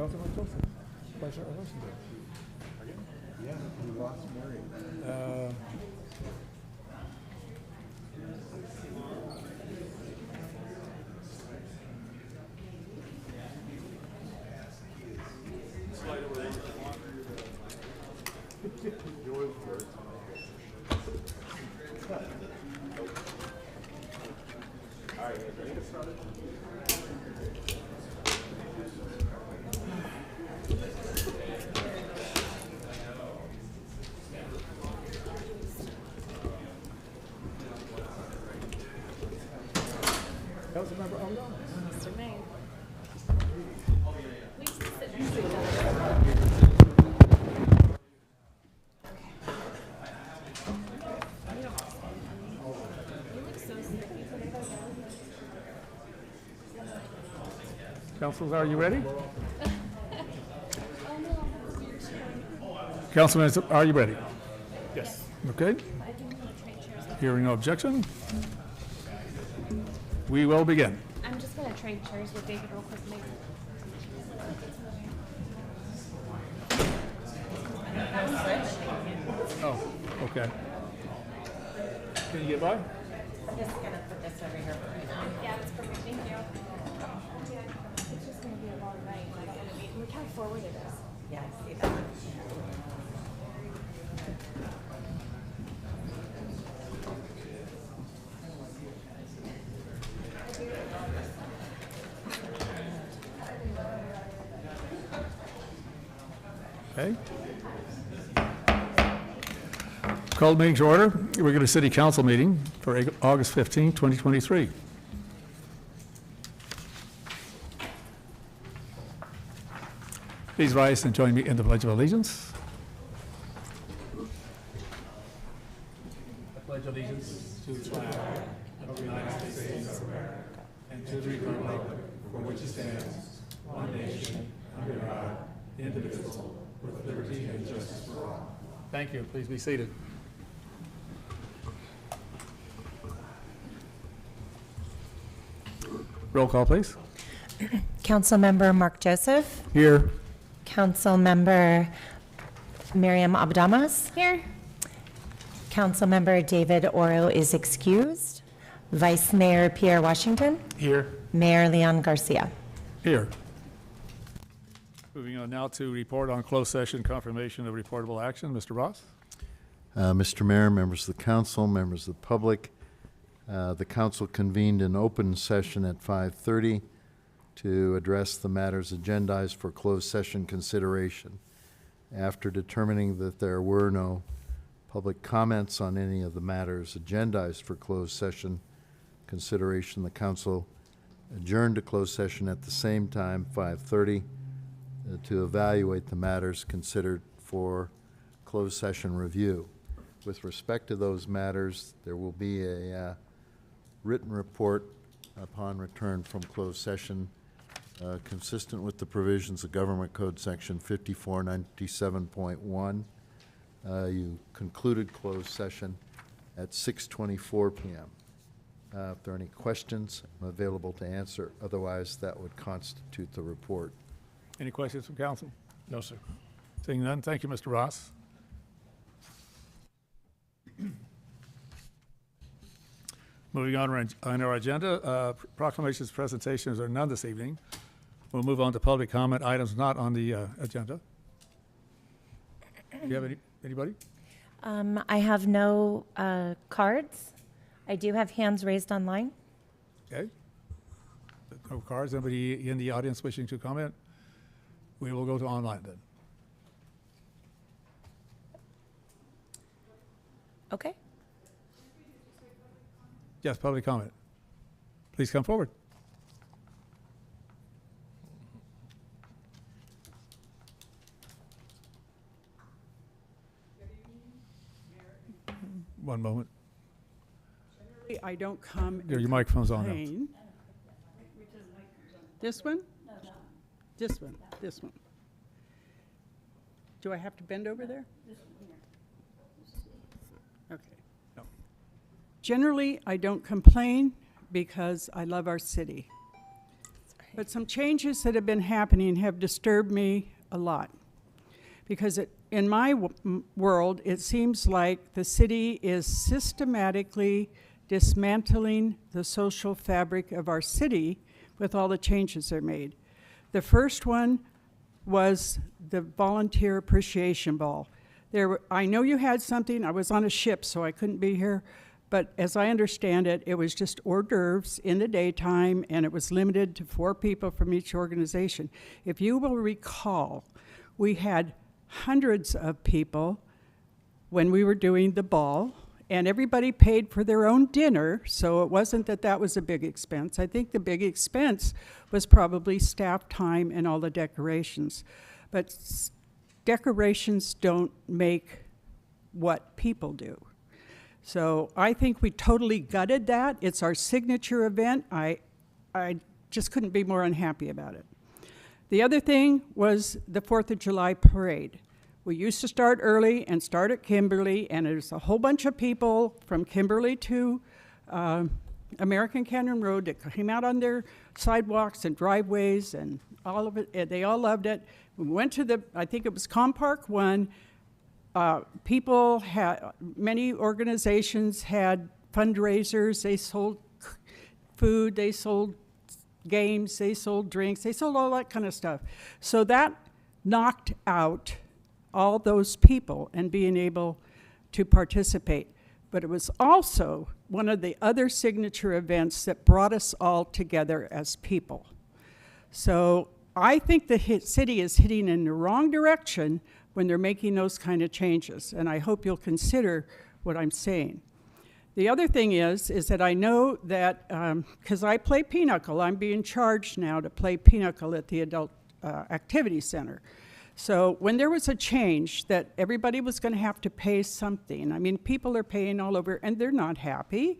Councilman Joseph, Vice Chair Election Day. Yeah, we lost Mary. Yours first. All right, ready to start it? Councilmember O'Donnell. Mr. Mayor. We should sit next to each other. You look so sticky today. Councilors, are you ready? Councilman, are you ready? Yes. Okay. Hearing no objection, we will begin. I'm just going to trade chairs with David real quick. Oh, okay. Can you get by? I'm just gonna put this over here for right now. Yeah, that's perfect. Thank you. It's just going to be a long night. And I don't want to be. Look how forward it is. Yeah, I see that. Okay. Called meeting to order. Regular City Council meeting for August 15, 2023. Please rise and join me in the Pledge of Allegiance. I pledge allegiance to the flag of the United States of America and to the republic for which it stands, one nation, under God, indivisible, with liberty and justice for all. Thank you. Please be seated. Roll call, please. Councilmember Mark Joseph, Here. Councilmember Miriam Abdamas, Here. Councilmember David Oro is excused, Vice Mayor Pierre Washington, Here. Mayor Leon Garcia. Here. Moving on now to report on closed session confirmation of reportable action. Mr. Ross? Mr. Mayor, members of the council, members of the public, the council convened an open session at 5:30 to address the matters agendized for closed session consideration. After determining that there were no public comments on any of the matters agendized for closed session consideration, the council adjourned to closed session at the same time, 5:30, to evaluate the matters considered for closed session review. With respect to those matters, there will be a written report upon return from closed session consistent with the provisions of Government Code Section 5497.1. You concluded closed session at 6:24 p.m. If there are any questions, I'm available to answer. Otherwise, that would constitute the report. Any questions from council? No, sir. Seeing none, thank you, Mr. Ross. Moving on our agenda, proclamations, presentations are none this evening. We'll move on to public comment items not on the agenda. Do you have anybody? I have no cards. I do have hands raised online. Okay. No cards. Anybody in the audience wishing to comment? We will go to online then. Okay. Yes, public comment. Please come forward. One moment. I don't come. Your microphone's on now. complain. This one? This one, this one. Do I have to bend over there? Okay. No. Generally, I don't complain because I love our city. Sorry. But some changes that have been happening have disturbed me a lot. Because in my world, it seems like the city is systematically dismantling the social fabric of our city with all the changes they're made. The first one was the Volunteer Appreciation Ball. I know you had something. I was on a ship, so I couldn't be here. But as I understand it, it was just hors d'oeuvres in the daytime, and it was limited to 4 people from each organization. If you will recall, we had hundreds of people when we were doing the ball, and everybody paid for their own dinner, so it wasn't that that was a big expense. I think the big expense was probably staff time and all the decorations. But decorations don't make what people do. So I think we totally gutted that. It's our signature event. I just couldn't be more unhappy about it. The other thing was the 4th of July parade. We used to start early and start at Kimberly, and there's a whole bunch of people from Kimberly to American Canyon Road that came out on their sidewalks and driveways and all of it. They all loved it. We went to I think it was Compark 1. People had, many organizations had fundraisers. They sold food, they sold games, they sold drinks, they sold all that kind of stuff. So that knocked out all those people and being able to participate. But it was also one of the other signature events that brought us all together as people. So I think the city is heading in the wrong direction when they're making those kind of changes, and I hope you'll consider what I'm saying. The other thing is that I know that, because I play pinochle, I'm being charged now to play pinochle at the Adult Activity Center. So when there was a change that everybody was going to have to pay something, I mean, people are paying all over, and they're not happy,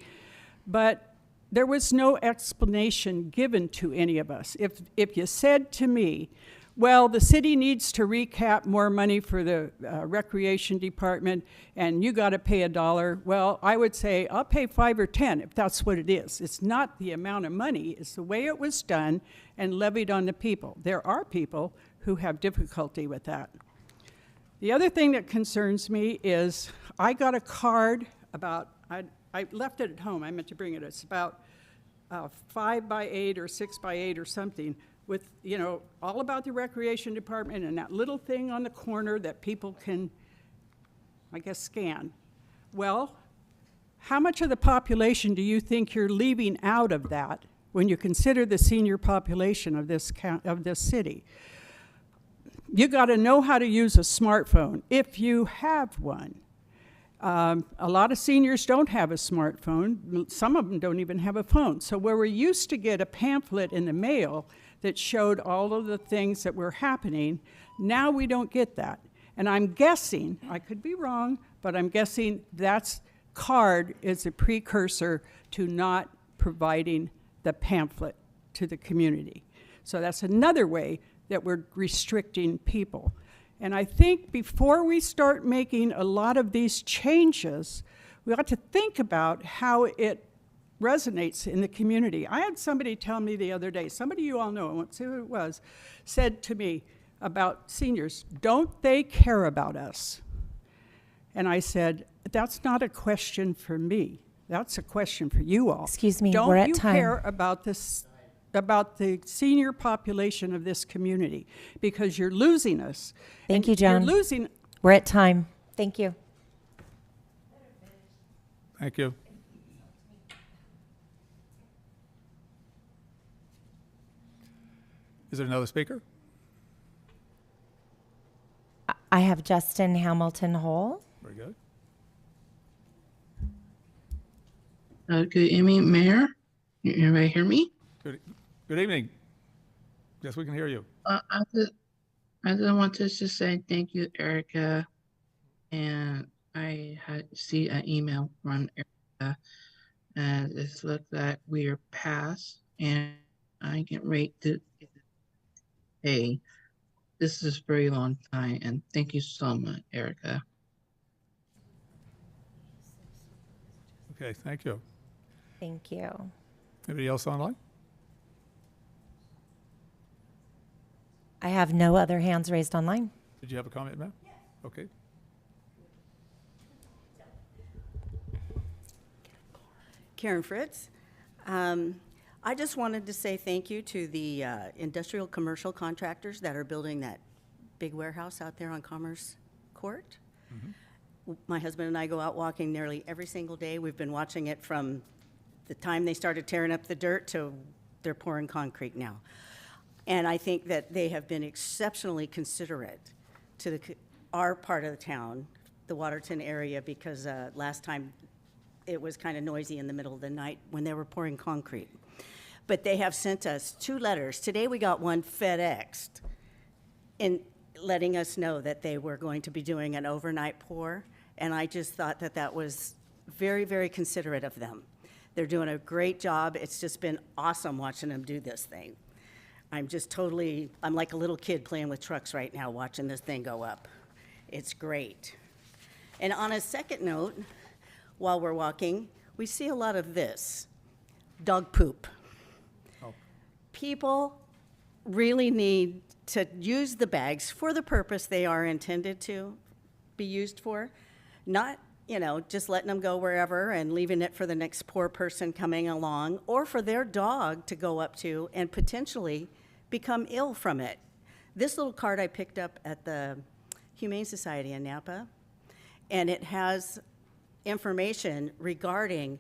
but there was no explanation given to any of us. If you said to me, well, the city needs to recap more money for the recreation department, and you got to pay $1. Well, I would say I'll pay 5 or 10 if that's what it is. It's not the amount of money; it's the way it was done and levied on the people. There are people who have difficulty with that. The other thing that concerns me is I got a card about. I left it at home. I meant to bring it. It's about 5 by 8 or 6 by 8 or something, with, you know, all about the recreation department and that little thing on the corner that people can, I guess, scan. Well, how much of the population do you think you're leaving out of that when you consider the senior population of this city? You got to know how to use a smartphone if you have one. A lot of seniors don't have a smartphone. Some of them don't even have a phone. So where we used to get a pamphlet in the mail that showed all of the things that were happening, now we don't get that. And I'm guessing, I could be wrong, but I'm guessing that card is a precursor to not providing the pamphlet to the community. So that's another way that we're restricting people. And I think before we start making a lot of these changes, we ought to think about how it resonates in the community. I had somebody tell me the other day, somebody you all know, I won't say who it was, said to me about seniors, don't they care about us? And I said, that's not a question for me. That's a question for you all. Excuse me, don't we're at you time. care about this, about the senior population of this community? Because you're losing us. Thank And you, John. You're losing. We're at time. Thank you. Thank you. Is there another speaker? I have Justin Hamilton Hole. Very good. Good evening, Mayor. You everybody hear me? Good evening. Yes, we can hear you. I just want to just say thank you, Erica. And I had see an email from Erica, and it looks like we are past, and I get ready to pay. This is a very long time, and thank you so much, Erica. Okay, thank you. Thank you. Anybody else online? I have no other hands raised online. Did you have a comment, ma'am? Okay. Karen Fritz. I just wanted to say thank you to the industrial commercial contractors that are building that big warehouse out there on Commerce Court. My husband and I go out walking nearly every single day. We've been watching it from the time they started tearing up the dirt to they're pouring concrete now. And I think that they have been exceptionally considerate to our part of the town, the Waterton area, because last time it was kind of noisy in the middle of the night when they were pouring concrete. But they have sent us 2 letters. Today we got one FedExed in letting us know that they were going to be doing an overnight pour. And I just thought that that was very, very considerate of them. They're doing a great job. It's just been awesome watching them do this thing. I'm like a little kid playing with trucks right now, watching this thing go up. It's great. And on a second note, while we're walking, we see a lot of this, dog poop. Oh. People really need to use the bags for the purpose they are intended to be used for, not, just letting them go wherever and leaving it for the next poor person coming along, or for their dog to go up to and potentially become ill from it. This little card I picked up at the Humane Society in Napa, and it has information regarding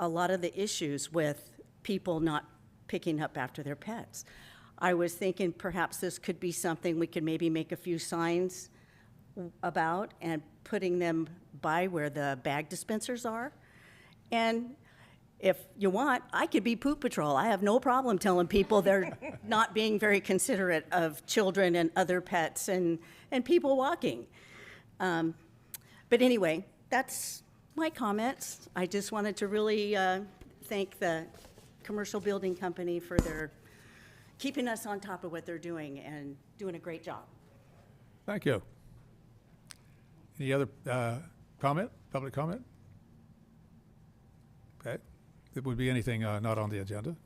a lot of the issues with people not picking up after their pets. I was thinking perhaps this could be something we could maybe make a few signs about and putting them by where the bag dispensers are. And if you want, I could be poop patrol. I have no problem telling people they're not being very considerate of children and other pets and people walking. But anyway, that's my comments. I just wanted to really thank the commercial building company for their keeping us on top of what they're doing and doing a great job. Thank you. Any other comment, public comment? Okay. It would be anything not on the agenda.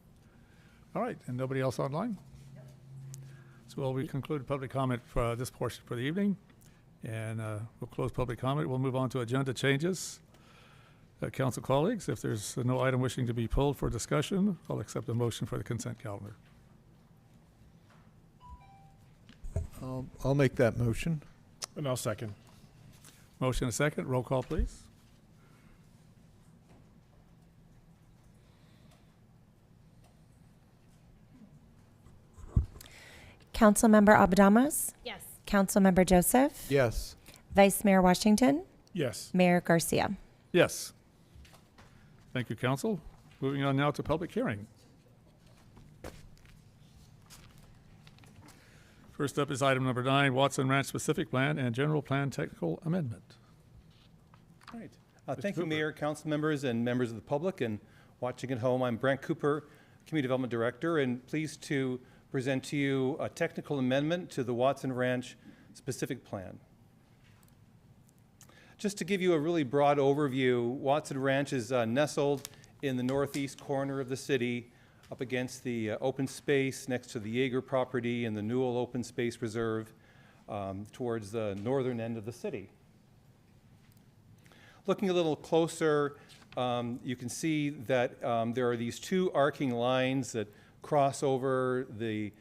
All right, and nobody else online? So we conclude public comment for this portion for the evening, and we'll close public comment. We'll move on to agenda changes. Council colleagues, if there's no item wishing to be pulled for discussion, I'll accept a motion for the consent calendar. I'll make that motion. And I'll second. Motion and a second. Roll call, please. Councilmember Abadamos? Yes. Councilmember Joseph? Yes. Vice Mayor Washington? Yes. Mayor Garcia? Yes. Thank you, council. Moving on now to public hearing. First up is item number 9, Watson Ranch Specific Plan and General Plan Technical Amendment. Right. Thank Cooper. you, Mayor, council members, and members of the public, and watching at home. I'm Brent Cooper, Community Development Director, and pleased to present to you a technical amendment to the Watson Ranch Specific Plan. Just to give you a really broad overview, Watson Ranch is nestled in the northeast corner of the city, up against the open space next to the Jaeger property and the Newell Open Space Reserve, towards the northern end of the city. Looking a little closer, you can see that there are these 2 arcing lines that cross over the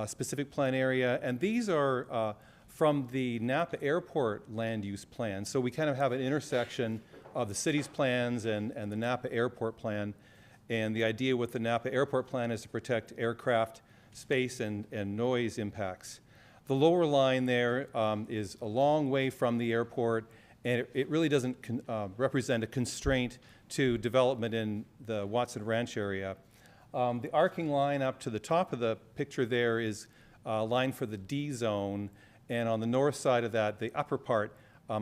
specific plan area, and these are from the Napa Airport land use plan. So we kind of have an intersection of the city's plans and the Napa Airport plan. And the idea with the Napa Airport plan is to protect aircraft space and noise impacts. The lower line there is a long way from the airport, and it really doesn't represent a constraint to development in the Watson Ranch area. The arcing line up to the top of the picture there is a line for the D zone, and on the north side of that, the upper part,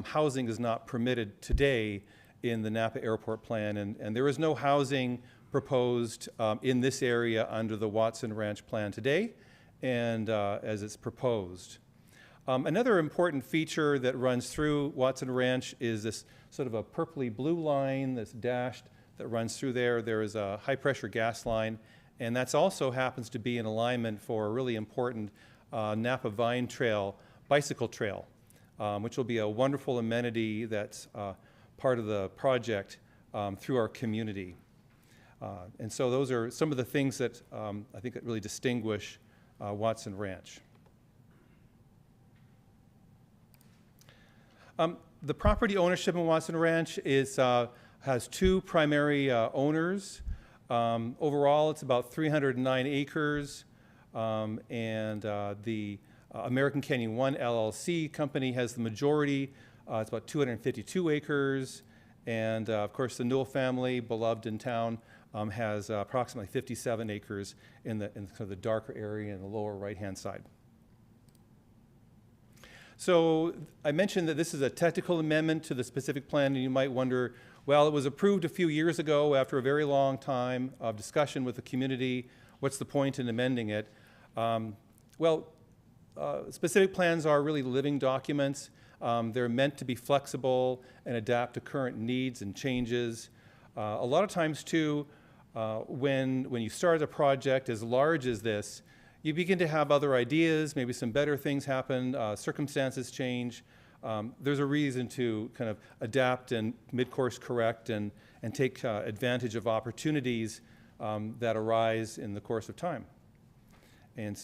housing is not permitted today in the Napa Airport plan, and there is no housing proposed in this area under the Watson Ranch plan today, and as it's proposed. Another important feature that runs through Watson Ranch is this sort of a purpley blue line that's dashed that runs through there. There is a high pressure gas line, and that's also happens to be in alignment for a really important Napa Vine Trail bicycle trail, which will be a wonderful amenity that's part of the project through our community. And so those are some of the things that I think that really distinguish Watson Ranch. The property ownership in Watson Ranch has two primary owners. Overall, it's about 309 acres, and the American Canyon One LLC company has the majority. It's about 252 acres, and of course, the Newell family, beloved in town, has approximately 57 acres in kind of the darker area in the lower right-hand side. So I mentioned that this is a technical amendment to the specific plan, and you might wonder, well, it was approved a few years ago after a very long time of discussion with the community. What's the point in amending it? Specific plans are really living documents. They're meant to be flexible and adapt to current needs and changes. A lot of times, too, when you start a project as large as this, you begin to have other ideas, maybe some better things happen, circumstances change. There's a reason to kind of adapt and mid-course correct and take advantage of opportunities that arise in the course of time. And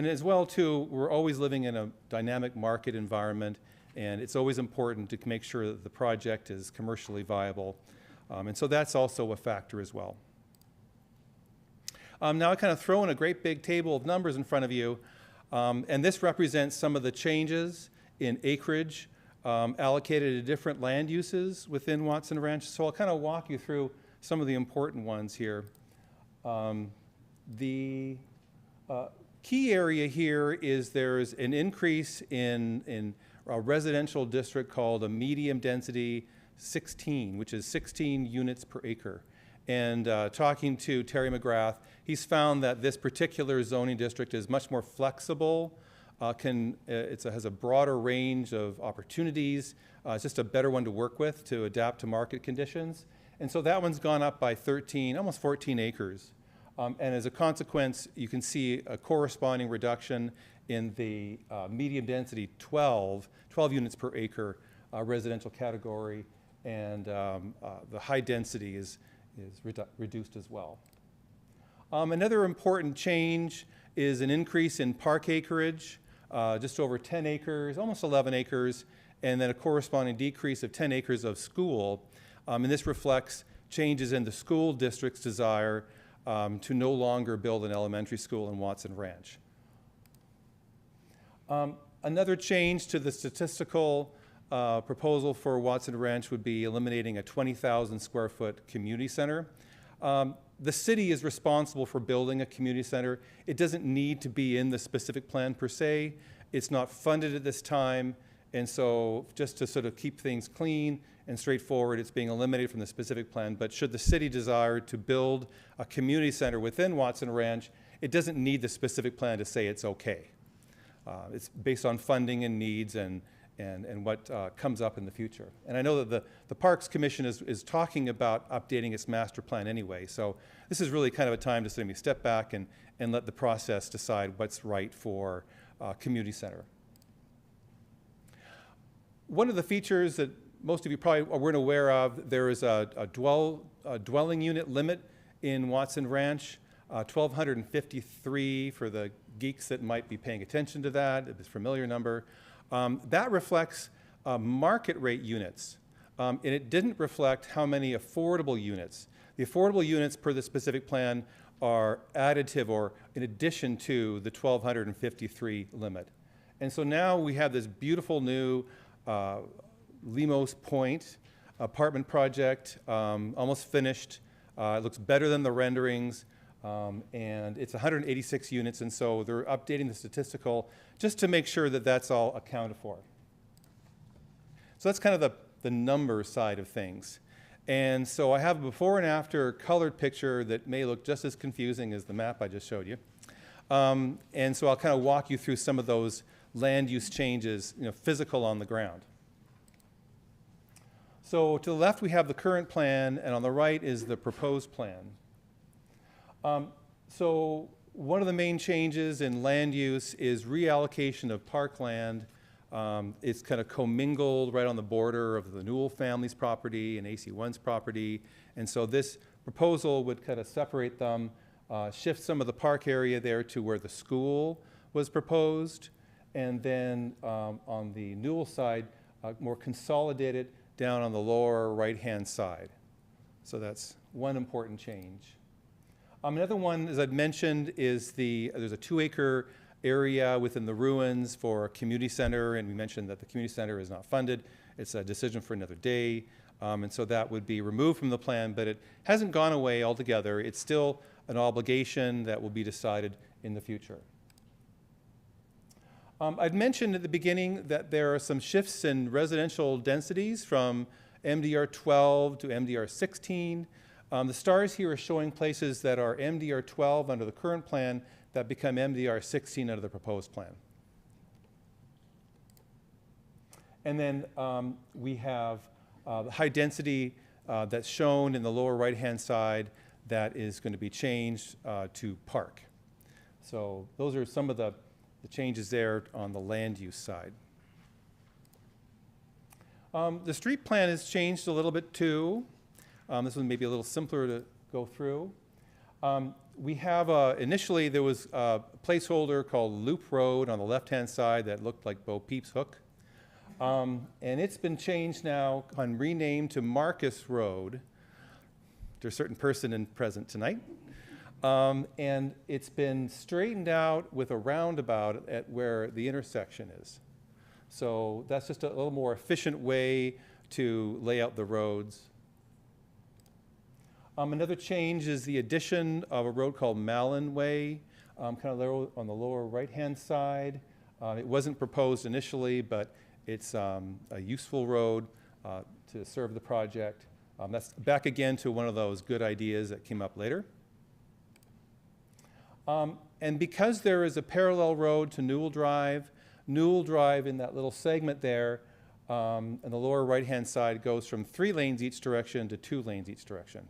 as well, too, we're always living in a dynamic market environment, and it's always important to make sure that the project is commercially viable. And so that's also a factor as well. Now I kind of throw in a great big table of numbers in front of you, and this represents some of the changes in acreage allocated to different land uses within Watson Ranch. So I'll kind of walk you through some of the important ones here. The key area here is there's an increase in a residential district called a medium density 16, which is 16 units per acre. And talking to Terry McGrath, he's found that this particular zoning district is much more flexible, has a broader range of opportunities. It's just a better one to work with to adapt to market conditions. And so that one's gone up by 13, almost 14 acres. And as a consequence, you can see a corresponding reduction in the medium density 12 units per acre residential category, and the high density is reduced as well. Another important change is an increase in park acreage, just over 10 acres, almost 11 acres, and then a corresponding decrease of 10 acres of school. And this reflects changes in the school district's desire to no longer build an elementary school in Watson Ranch. Another change to the statistical proposal for Watson Ranch would be eliminating a 20,000 square foot community center. The city is responsible for building a community center. It doesn't need to be in the specific plan per se. It's not funded at this time, and so just to sort of keep things clean and straightforward, it's being eliminated from the specific plan. But should the city desire to build a community center within Watson Ranch, it doesn't need the specific plan to say it's okay. It's based on funding and needs and what comes up in the future. And I know that the Parks Commission is talking about updating its master plan anyway, so this is really kind of a time to maybe step back and let the process decide what's right for community center. One of the features that most of you probably weren't aware of, there is a dwelling unit limit in Watson Ranch, 1,253 for the geeks that might be paying attention to that, it's a familiar number. That reflects market rate units, and it didn't reflect how many affordable units. The affordable units per the specific plan are additive or in addition to the 1,253 limit. And so now we have this beautiful new Lemos Point apartment project, almost finished. It looks better than the renderings. And it's 186 units, and so they're updating the statistical just to make sure that that's all accounted for. So that's kind of the number side of things. And so I have a before and after colored picture that may look just as confusing as the map I just showed you. And so I'll kind of walk you through some of those land use changes, physical on the ground. So to the left we have the current plan, and on the right is the proposed plan. So One of the main changes in land use is reallocation of parkland. It's kind of commingled right on the border of the Newell family's property and AC1's property. And so this proposal would kind of separate them, shift some of the park area there to where the school was proposed. And then on the Newell side, more consolidated down on the lower right-hand side. So that's one important change. Another one, as I'd mentioned, is there's a 2-acre area within the ruins for a community center, and we mentioned that the community center is not funded. It's a decision for another day, and so that would be removed from the plan, but it hasn't gone away altogether. It's still an obligation that will be decided in the future. I'd mentioned at the beginning that there are some shifts in residential densities from MDR 12 to MDR 16. The stars here are showing places that are MDR 12 under the current plan that become MDR 16 under the proposed plan. And then we have the high density that's shown in the lower right-hand side that is going to be changed to park. So those are some of the changes there on the land use side. The street plan has changed a little bit too. This one may be a little simpler to go through. We have, initially there was a placeholder called Loop Road on the left-hand side that looked like Bo Peep's Hook. And it's been changed now and renamed to Marcus Road. There's a certain person present tonight. And it's been straightened out with a roundabout at where the intersection is. So that's just a little more efficient way to lay out the roads. Another change is the addition of a road called Malin Way, kind of on the lower right-hand side. It wasn't proposed initially, but it's a useful road to serve the project. That's back again to one of those good ideas that came up later. And because there is a parallel road to Newell Drive in that little segment there, on the lower right-hand side goes from 3 lanes each direction to 2 lanes each direction.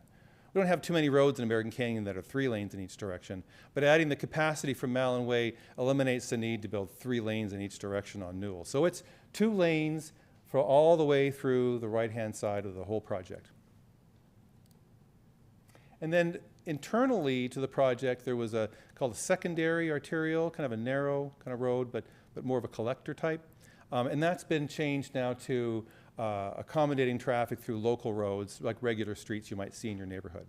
We don't have too many roads in American Canyon that are 3 lanes in each direction, but adding the capacity from Malin Way eliminates the need to build 3 lanes in each direction on Newell. So it's 2 lanes for all the way through the right-hand side of the whole project. And then internally to the project, there was called a secondary arterial, kind of a narrow kind of road, but more of a collector type. And that's been changed now to accommodating traffic through local roads, like regular streets you might see in your neighborhood.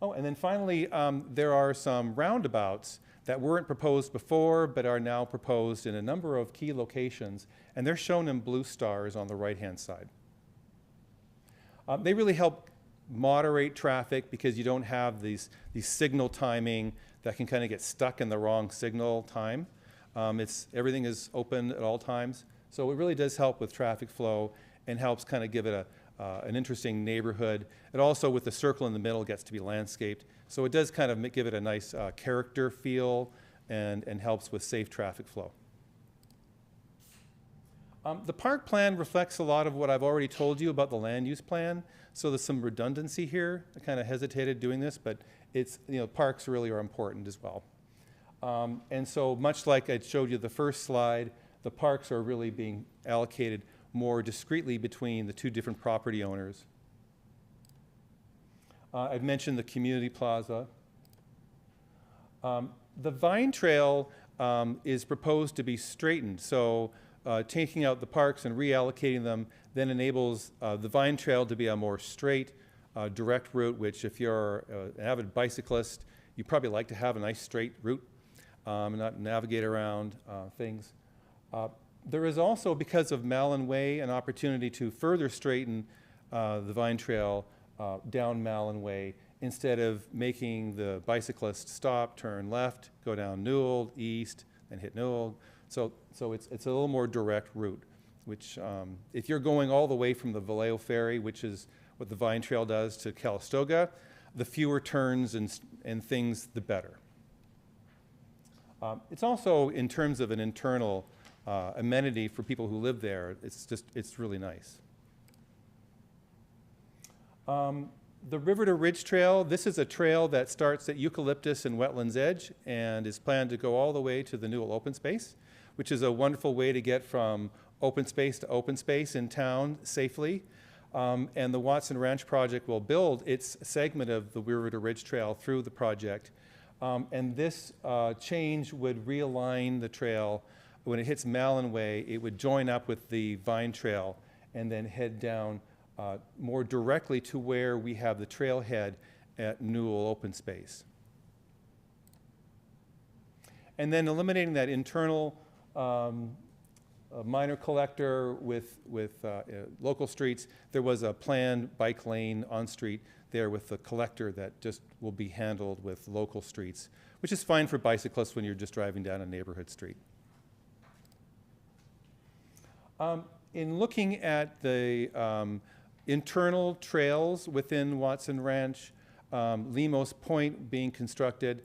Oh, and then finally, there are some roundabouts that weren't proposed before, but are now proposed in a number of key locations, and they're shown in blue stars on the right-hand side. They really help moderate traffic because you don't have these signal timing that can kind of get stuck in the wrong signal time. Everything is open at all times. So it really does help with traffic flow and helps kind of give it an interesting neighborhood. It also, with the circle in the middle, gets to be landscaped. So it does kind of give it a nice character feel and helps with safe traffic flow. The park plan reflects a lot of what I've already told you about the land use plan. So there's some redundancy here. I kind of hesitated doing this, but parks really are important as well. And so much like I showed you the first slide, the parks are really being allocated more discreetly between the 2 different property owners. I've mentioned the community plaza. The vine trail is proposed to be straightened. So taking out the parks and reallocating them then enables the vine trail to be a more straight, direct route, which if you're an avid bicyclist, you probably like to have a nice straight route and not navigate around things. There is also, because of Malin Way, an opportunity to further straighten the vine trail down Malin Way instead of making the bicyclist stop, turn left, go down Newell, east, and hit Newell. So it's a little more direct route, which if you're going all the way from the Vallejo Ferry, which is what the Vine Trail does, to Calistoga, the fewer turns and things, the better. It's also, in terms of an internal amenity for people who live there, it's really nice. The River to Ridge Trail, this is a trail that starts at Eucalyptus and Wetlands Edge and is planned to go all the way to the Newell Open Space, which is a wonderful way to get from open space to open space in town safely. And the Watson Ranch project will build its segment of the River to Ridge Trail through the project. And this change would realign the trail. When it hits Malin Way, it would join up with the Vine Trail and then head down more directly to where we have the trailhead at Newell Open Space. And then eliminating that internal minor collector with local streets, there was a planned bike lane on street there with the collector that just will be handled with local streets, which is fine for bicyclists when you're just driving down a neighborhood street. In looking at the internal trails within Watson Ranch, Lemos Point being constructed,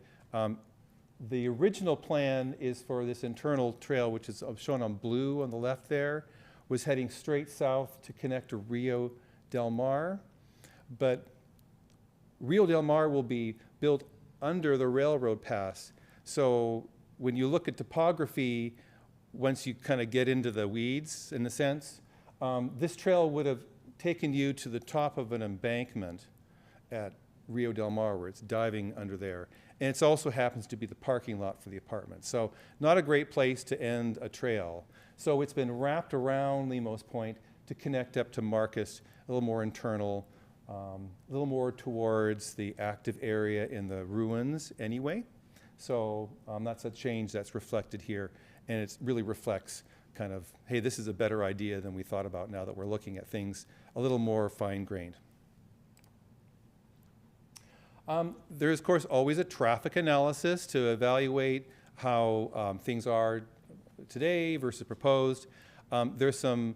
the original plan is for this internal trail, which is shown on blue on the left there, was heading straight south to connect to Rio Del Mar. But Rio Del Mar will be built under the railroad pass. So when you look at topography, once you kind of get into the weeds, in a sense, this trail would have taken you to the top of an embankment at Rio Del Mar, where it's diving under there. And it also happens to be the parking lot for the apartment. So not a great place to end a trail. So it's been wrapped around Lemos Point to connect up to Marcus, a little more internal, a little more towards the active area in the ruins anyway. So that's a change that's reflected here. And it really reflects kind of, hey, this is a better idea than we thought about now that we're looking at things a little more fine-grained. There's, of course, always a traffic analysis to evaluate how things are today versus proposed. There's some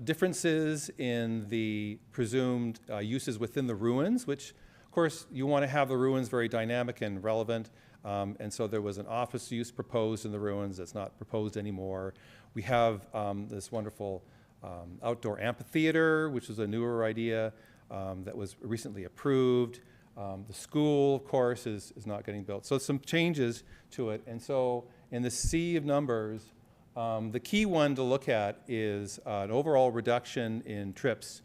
differences in the presumed uses within the ruins, which, of course, you want to have the ruins very dynamic and relevant. And so there was an office use proposed in the ruins that's not proposed anymore. We have this wonderful outdoor amphitheater, which is a newer idea that was recently approved. The school, of course, is not getting built. So some changes to it. And so in the sea of numbers, the key one to look at is an overall reduction in trips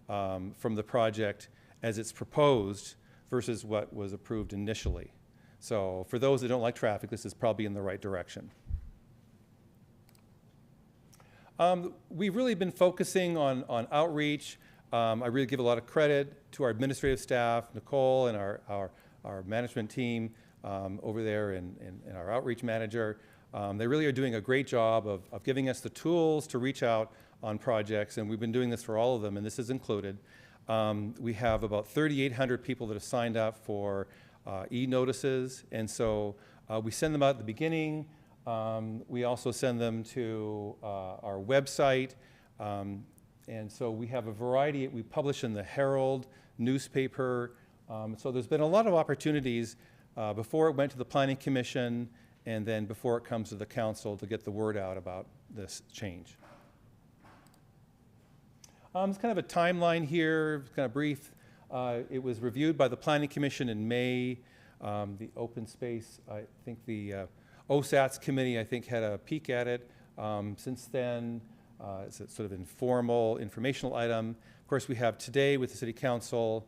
from the project as it's proposed versus what was approved initially. So for those that don't like traffic, this is probably in the right direction. We've really been focusing on outreach. I really give a lot of credit to our administrative staff, Nicole, and our management team over there, and our outreach manager. They really are doing a great job of giving us the tools to reach out on projects, and we've been doing this for all of them, and this is included. We have about 3,800 people that have signed up for e-notices, and so we send them out at the beginning. We also send them to our website. And so we have a variety. We publish in the Herald newspaper. So there's been a lot of opportunities before it went to the Planning Commission and then before it comes to the council to get the word out about this change. It's kind of a timeline here, kind of brief. It was reviewed by the Planning Commission in May. The open space, I think the OSATS committee, I think, had a peek at it. Since then, it's a sort of informal, informational item. Of course, we have today with the City Council.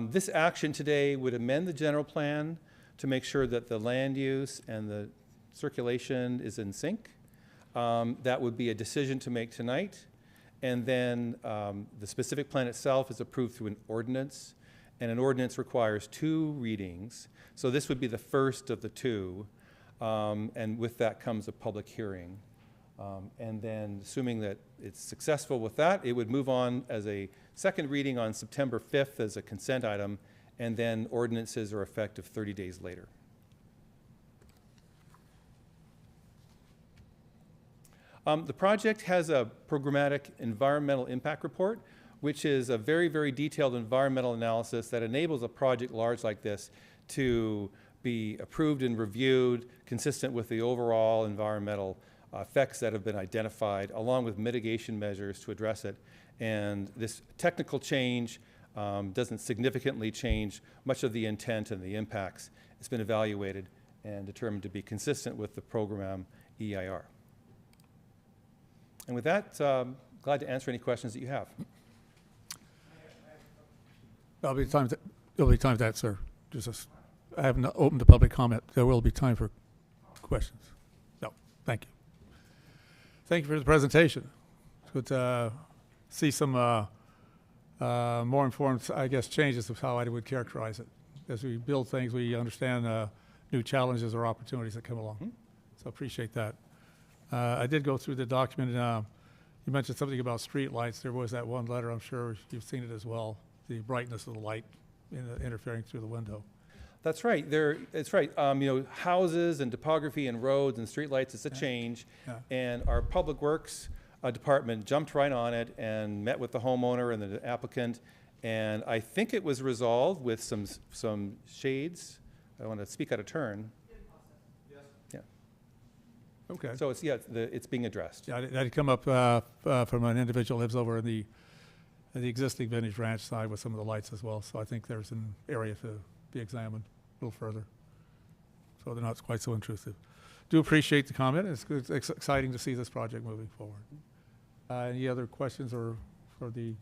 This action today would amend the general plan to make sure that the land use and the circulation is in sync. That would be a decision to make tonight. And then the specific plan itself is approved through an ordinance, and an ordinance requires 2 readings. So this would be the first of the 2, and with that comes a public hearing. And then assuming that it's successful with that, it would move on as a second reading on September 5th as a consent item, and then ordinances are effective 30 days later. The project has a programmatic environmental impact report, which is a very, very detailed environmental analysis that enables a project large like this to be approved and reviewed consistent with the overall environmental effects that have been identified, along with mitigation measures to address it. And this technical change doesn't significantly change much of the intent and the impacts. It's been evaluated and determined to be consistent with the program EIR. And with that, glad to answer any questions that you have. There'll be time for that, sir. I haven't opened the public comment. There will be time for questions. No, thank you. Thank you for the presentation. It's good to see some more informed, I guess, changes of how I would characterize it. As we build things, we understand new challenges or opportunities that come along. So appreciate that. I did go through the document. You mentioned something about street lights. There was that one letter. I'm sure you've seen it as well. The brightness of the light interfering through the window. That's right. It's right. Houses and topography and roads and streetlights, it's a change. Yeah. And our Public Works department jumped right on it and met with the homeowner and the applicant. And I think it was resolved with some shades. I want to speak out of turn. Yeah. Okay. So it's being addressed. Yeah, that had come up from an individual who lives over in the existing Vintage Ranch side with some of the lights as well. So I think there's an area to be examined a little further, so they're not quite so intrusive. Do appreciate the comment. It's exciting to see this project moving forward. Any other questions or for the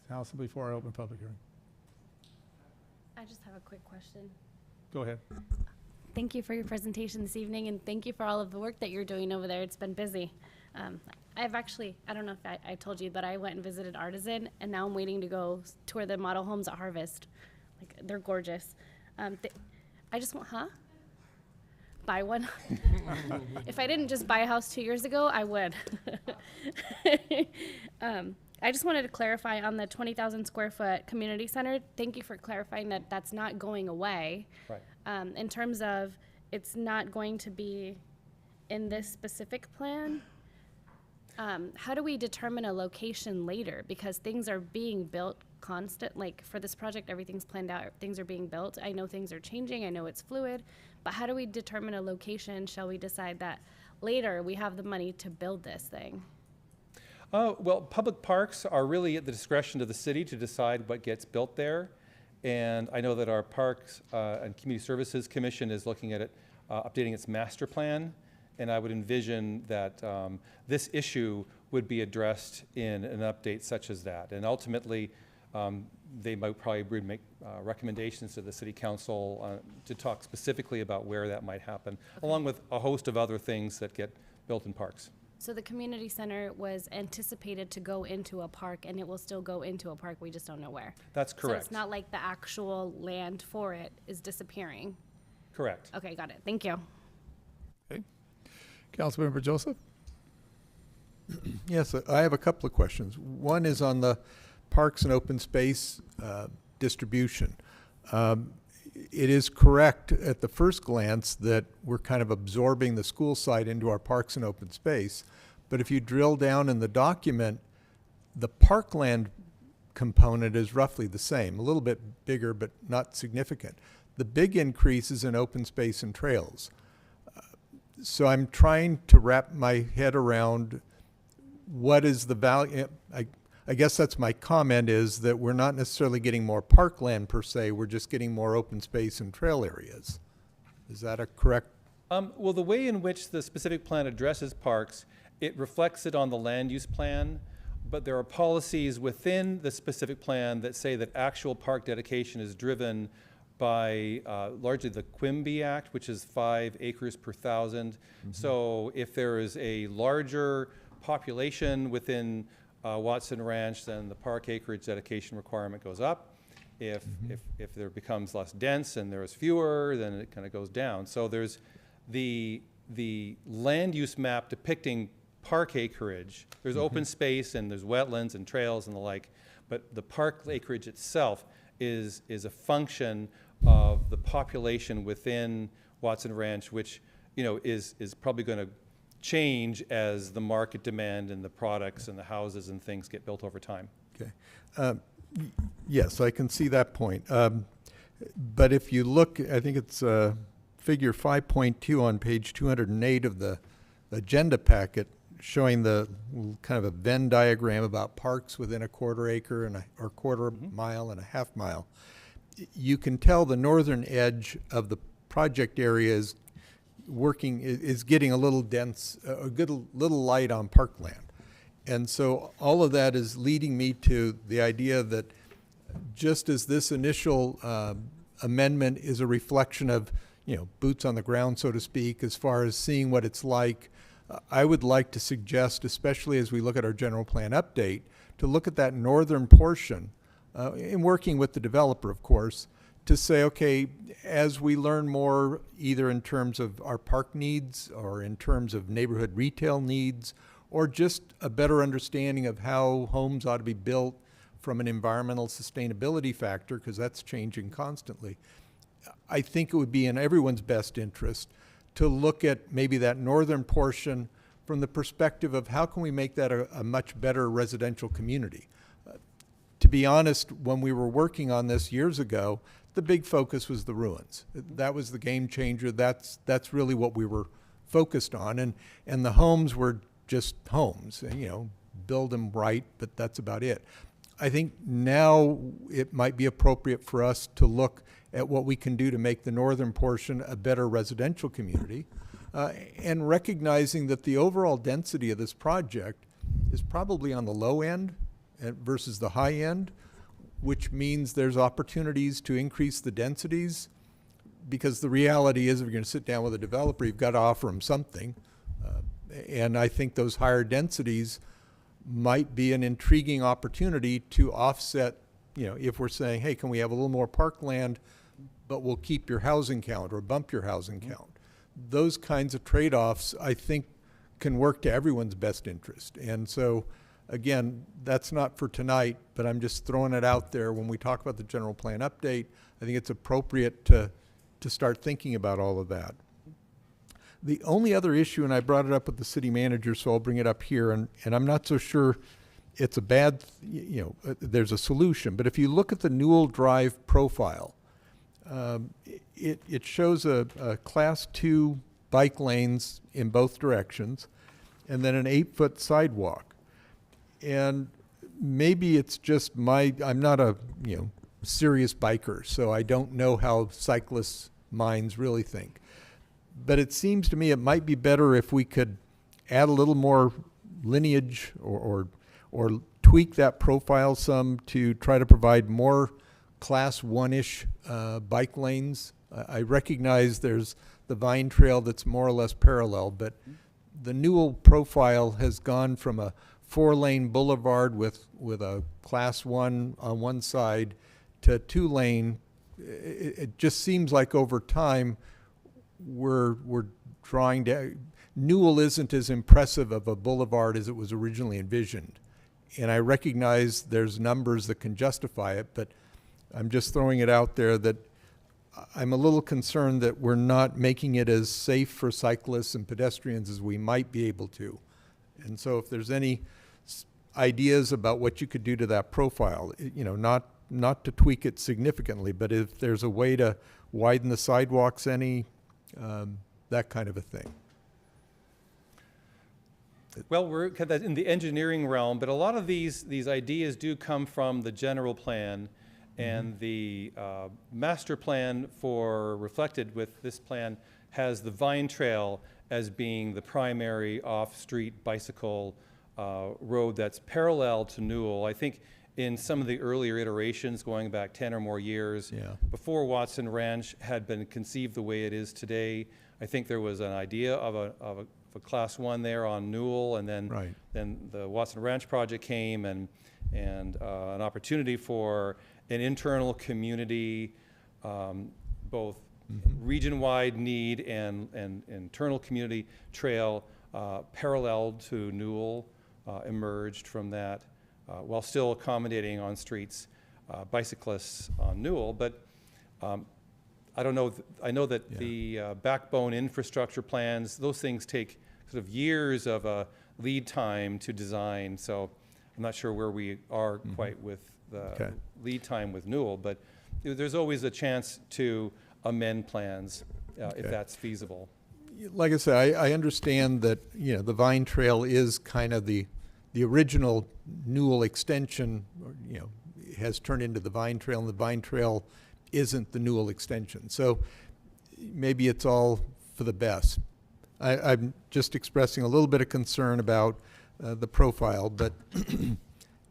council before I open public hearing? I just have a quick question. Go ahead. Thank you for your presentation this evening, and thank you for all of the work that you're doing over there. It's been busy. I've actually, I don't know if I told you, but I went and visited Artisan, and now I'm waiting to go tour the model homes at Harvest. Like, they're gorgeous. I just want, buy one. If I didn't just buy a house 2 years ago, I would. I just wanted to clarify on the 20,000 square foot community center. Thank you for clarifying that that's not going away. Right. In terms of it's not going to be in this specific plan. How do we determine a location later? Because things are being built constant, like for this project, everything's planned out, things are being built. I know things are changing, I know it's fluid, but how do we determine a location? Shall we decide that later we have the money to build this thing? Well, public parks are really at the discretion of the city to decide what gets built there. And I know that our Parks and Community Services Commission is looking at it, updating its master plan. And I would envision that this issue would be addressed in an update such as that. And ultimately, they might probably make recommendations to the city council to talk specifically about where that might happen, along with a host of other things that get built in parks. So the community center was anticipated to go into a park, and it will still go into a park, we just don't know where. That's correct. So it's not like the actual land for it is disappearing. Correct. Okay, got it. Thank you. Okay. Councilmember Joseph? Yes, I have a couple of questions. One is on the parks and open space distribution. It is correct at the first glance that we're kind of absorbing the school site into our parks and open space. But if you drill down in the document, the parkland component is roughly the same, a little bit bigger, but not significant. The big increase is in open space and trails. So I'm trying to wrap my head around what is the value. I guess that's my comment, is that we're not necessarily getting more parkland per se, we're just getting more open space and trail areas. Is that a correct? Well, the way in which the specific plan addresses parks, it reflects it on the land use plan, but there are policies within the specific plan that say that actual park dedication is driven by largely the Quimby Act, which is 5 acres per 1,000. So if there is a larger population within Watson Ranch, then the park acreage dedication requirement goes up. If there becomes less dense and there's fewer, then it kind of goes down. So there's the land use map depicting park acreage. There's open space and there's wetlands and trails and the like, but the park acreage itself is a function of the population within Watson Ranch, which is probably going to change as the market demand and the products and the houses and things get built over time. Okay. Yes, I can see that point. But if you look, I think it's figure 5.2 on page 208 of the agenda packet showing the kind of a Venn diagram about parks within a quarter acre or quarter mile and a half mile. You can tell the northern edge of the project area is getting a little dense, a good little light on parkland. And so all of that is leading me to the idea that just as this initial amendment is a reflection of, boots on the ground, so to speak, as far as seeing what it's like, I would like to suggest, especially as we look at our general plan update, to look at that northern portion, in working with the developer, of course, to say, okay, as we learn more, either in terms of our park needs or in terms of neighborhood retail needs, or just a better understanding of how homes ought to be built from an environmental sustainability factor, because that's changing constantly. I think it would be in everyone's best interest to look at maybe that northern portion from the perspective of how can we make that a much better residential community. To be honest, when we were working on this years ago, the big focus was the ruins. That was the game changer. That's really what we were focused on. And the homes were just homes, build them right, but that's about it. I think now it might be appropriate for us to look at what we can do to make the northern portion a better residential community, and recognizing that the overall density of this project is probably on the low end versus the high end, which means there's opportunities to increase the densities, because the reality is if you're going to sit down with a developer, you've got to offer them something. And I think those higher densities might be an intriguing opportunity to offset, if we're saying, hey, can we have a little more parkland, but we'll keep your housing count or bump your housing count. Those kinds of trade-offs, I think, can work to everyone's best interest. And so, again, that's not for tonight, but I'm just throwing it out there. When we talk about the general plan update, I think it's appropriate to start thinking about all of that. The only other issue, and I brought it up with the city manager, so I'll bring it up here, and I'm not so sure it's a bad, there's a solution, but if you look at the Newell Drive profile, it shows a class 2 bike lanes in both directions, and then an 8-foot sidewalk. And maybe it's just I'm not a serious biker, so I don't know how cyclists' minds really think. But it seems to me it might be better if we could add a little more lineage or tweak that profile some to try to provide more class 1-ish bike lanes. I recognize there's the Vine Trail that's more or less parallel, but the Newell profile has gone from a 4-lane boulevard with a class 1 on one side to 2-lane. It just seems like over time we're trying to, Newell isn't as impressive of a boulevard as it was originally envisioned. And I recognize there's numbers that can justify it, but I'm just throwing it out there that I'm a little concerned that we're not making it as safe for cyclists and pedestrians as we might be able to. And so if there's any ideas about what you could do to that profile, not to tweak it significantly, but if there's a way to widen the sidewalks any, that kind of a thing. Well, we're kind of in the engineering realm, but a lot of these ideas do come from the general plan, and the master plan reflected with this plan has the Vine Trail as being the primary off-street bicycle road that's parallel to Newell. I think in some of the earlier iterations, going back 10 or more years, before Watson Ranch had been conceived the way it is today, I think there was an idea of a class 1 there on Newell, and then then the Watson Ranch project came, and an opportunity for an internal community, both region-wide need and internal community trail parallel to Newell emerged from that, while still accommodating on streets bicyclists on Newell. But I don't know. I know that the backbone infrastructure plans, those things take sort of years of lead time to design. So I'm not sure where we are quite with the lead time with Newell, but there's always a chance to amend plans if that's feasible. like I said, I understand that, you know, the Vine Trail is kind of the original Newell extension, or, you know, has turned into the Vine Trail, and the Vine Trail isn't the Newell extension. So maybe it's all for the best. I'm just expressing a little bit of concern about the profile, but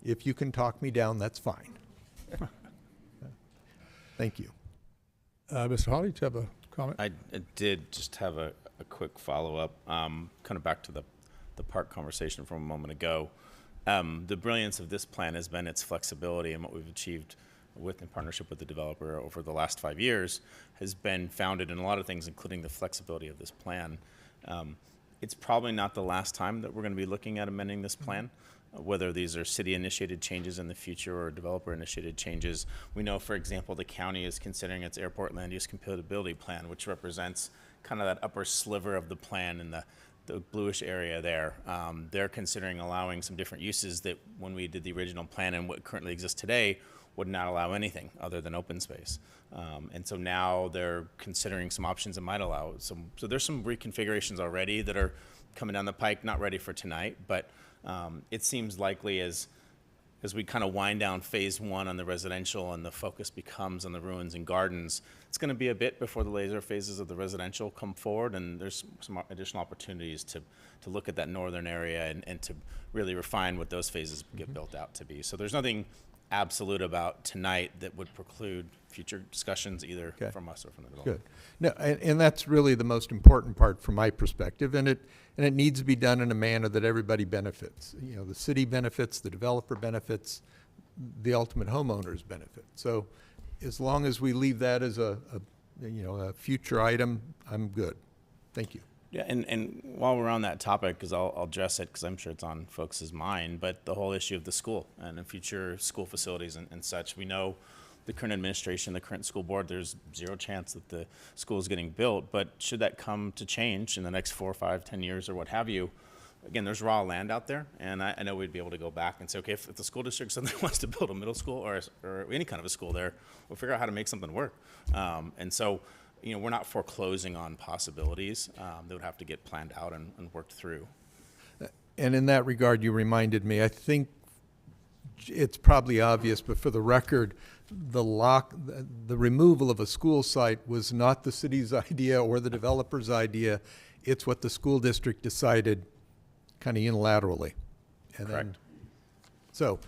if you can talk me down, that's fine. Thank you. Mr. Hawley, do you have a comment? I did just have a quick follow-up, kind of back to the park conversation from a moment ago. The brilliance of this plan has been its flexibility, and what we've achieved in partnership with the developer over the last 5 years has been founded in a lot of things, including the flexibility of this plan. It's probably not the last time that we're going to be looking at amending this plan, whether these are city-initiated changes in the future or developer-initiated changes. We know, for example, the county is considering its airport land use compatibility plan, which represents kind of that upper sliver of the plan in the bluish area there. They're considering allowing some different uses that when we did the original plan and what currently exists today would not allow anything other than open space. And so now they're considering some options that might allow some. So there's some reconfigurations already that are coming down the pike, not ready for tonight, but it seems likely as we kind of wind down phase one on the residential and the focus becomes on the ruins and gardens, it's going to be a bit before the later phases of the residential come forward, and there's some additional opportunities to look at that northern area and to really refine what those phases get built out to be. So there's nothing absolute about tonight that would preclude future discussions either from us or from the developer. Good. No, and that's really the most important part from my perspective, and it needs to be done in a manner that everybody benefits. You know, the city benefits, the developer benefits, the ultimate homeowners benefit. So as long as we leave that as a future item, I'm good. Thank you. Yeah, and while we're on that topic, because I'll address it because I'm sure it's on folks' mind, but the whole issue of the school and the future school facilities and such. We know the current administration, the current school board, there's zero chance that the school is getting built, but should that come to change in the next 4, 5, 10 years or what have you, again, there's raw land out there, and I know we'd be able to go back and say, okay, if the school district suddenly wants to build a middle school or any kind of a school there, we'll figure out how to make something work. And so, you know, we're not foreclosing on possibilities that would have to get planned out and worked through. And in that regard, you reminded me, I think it's probably obvious, but for the record, the removal of a school site was not the city's idea or the developer's idea. It's what the school district decided kind of unilaterally. And Correct. So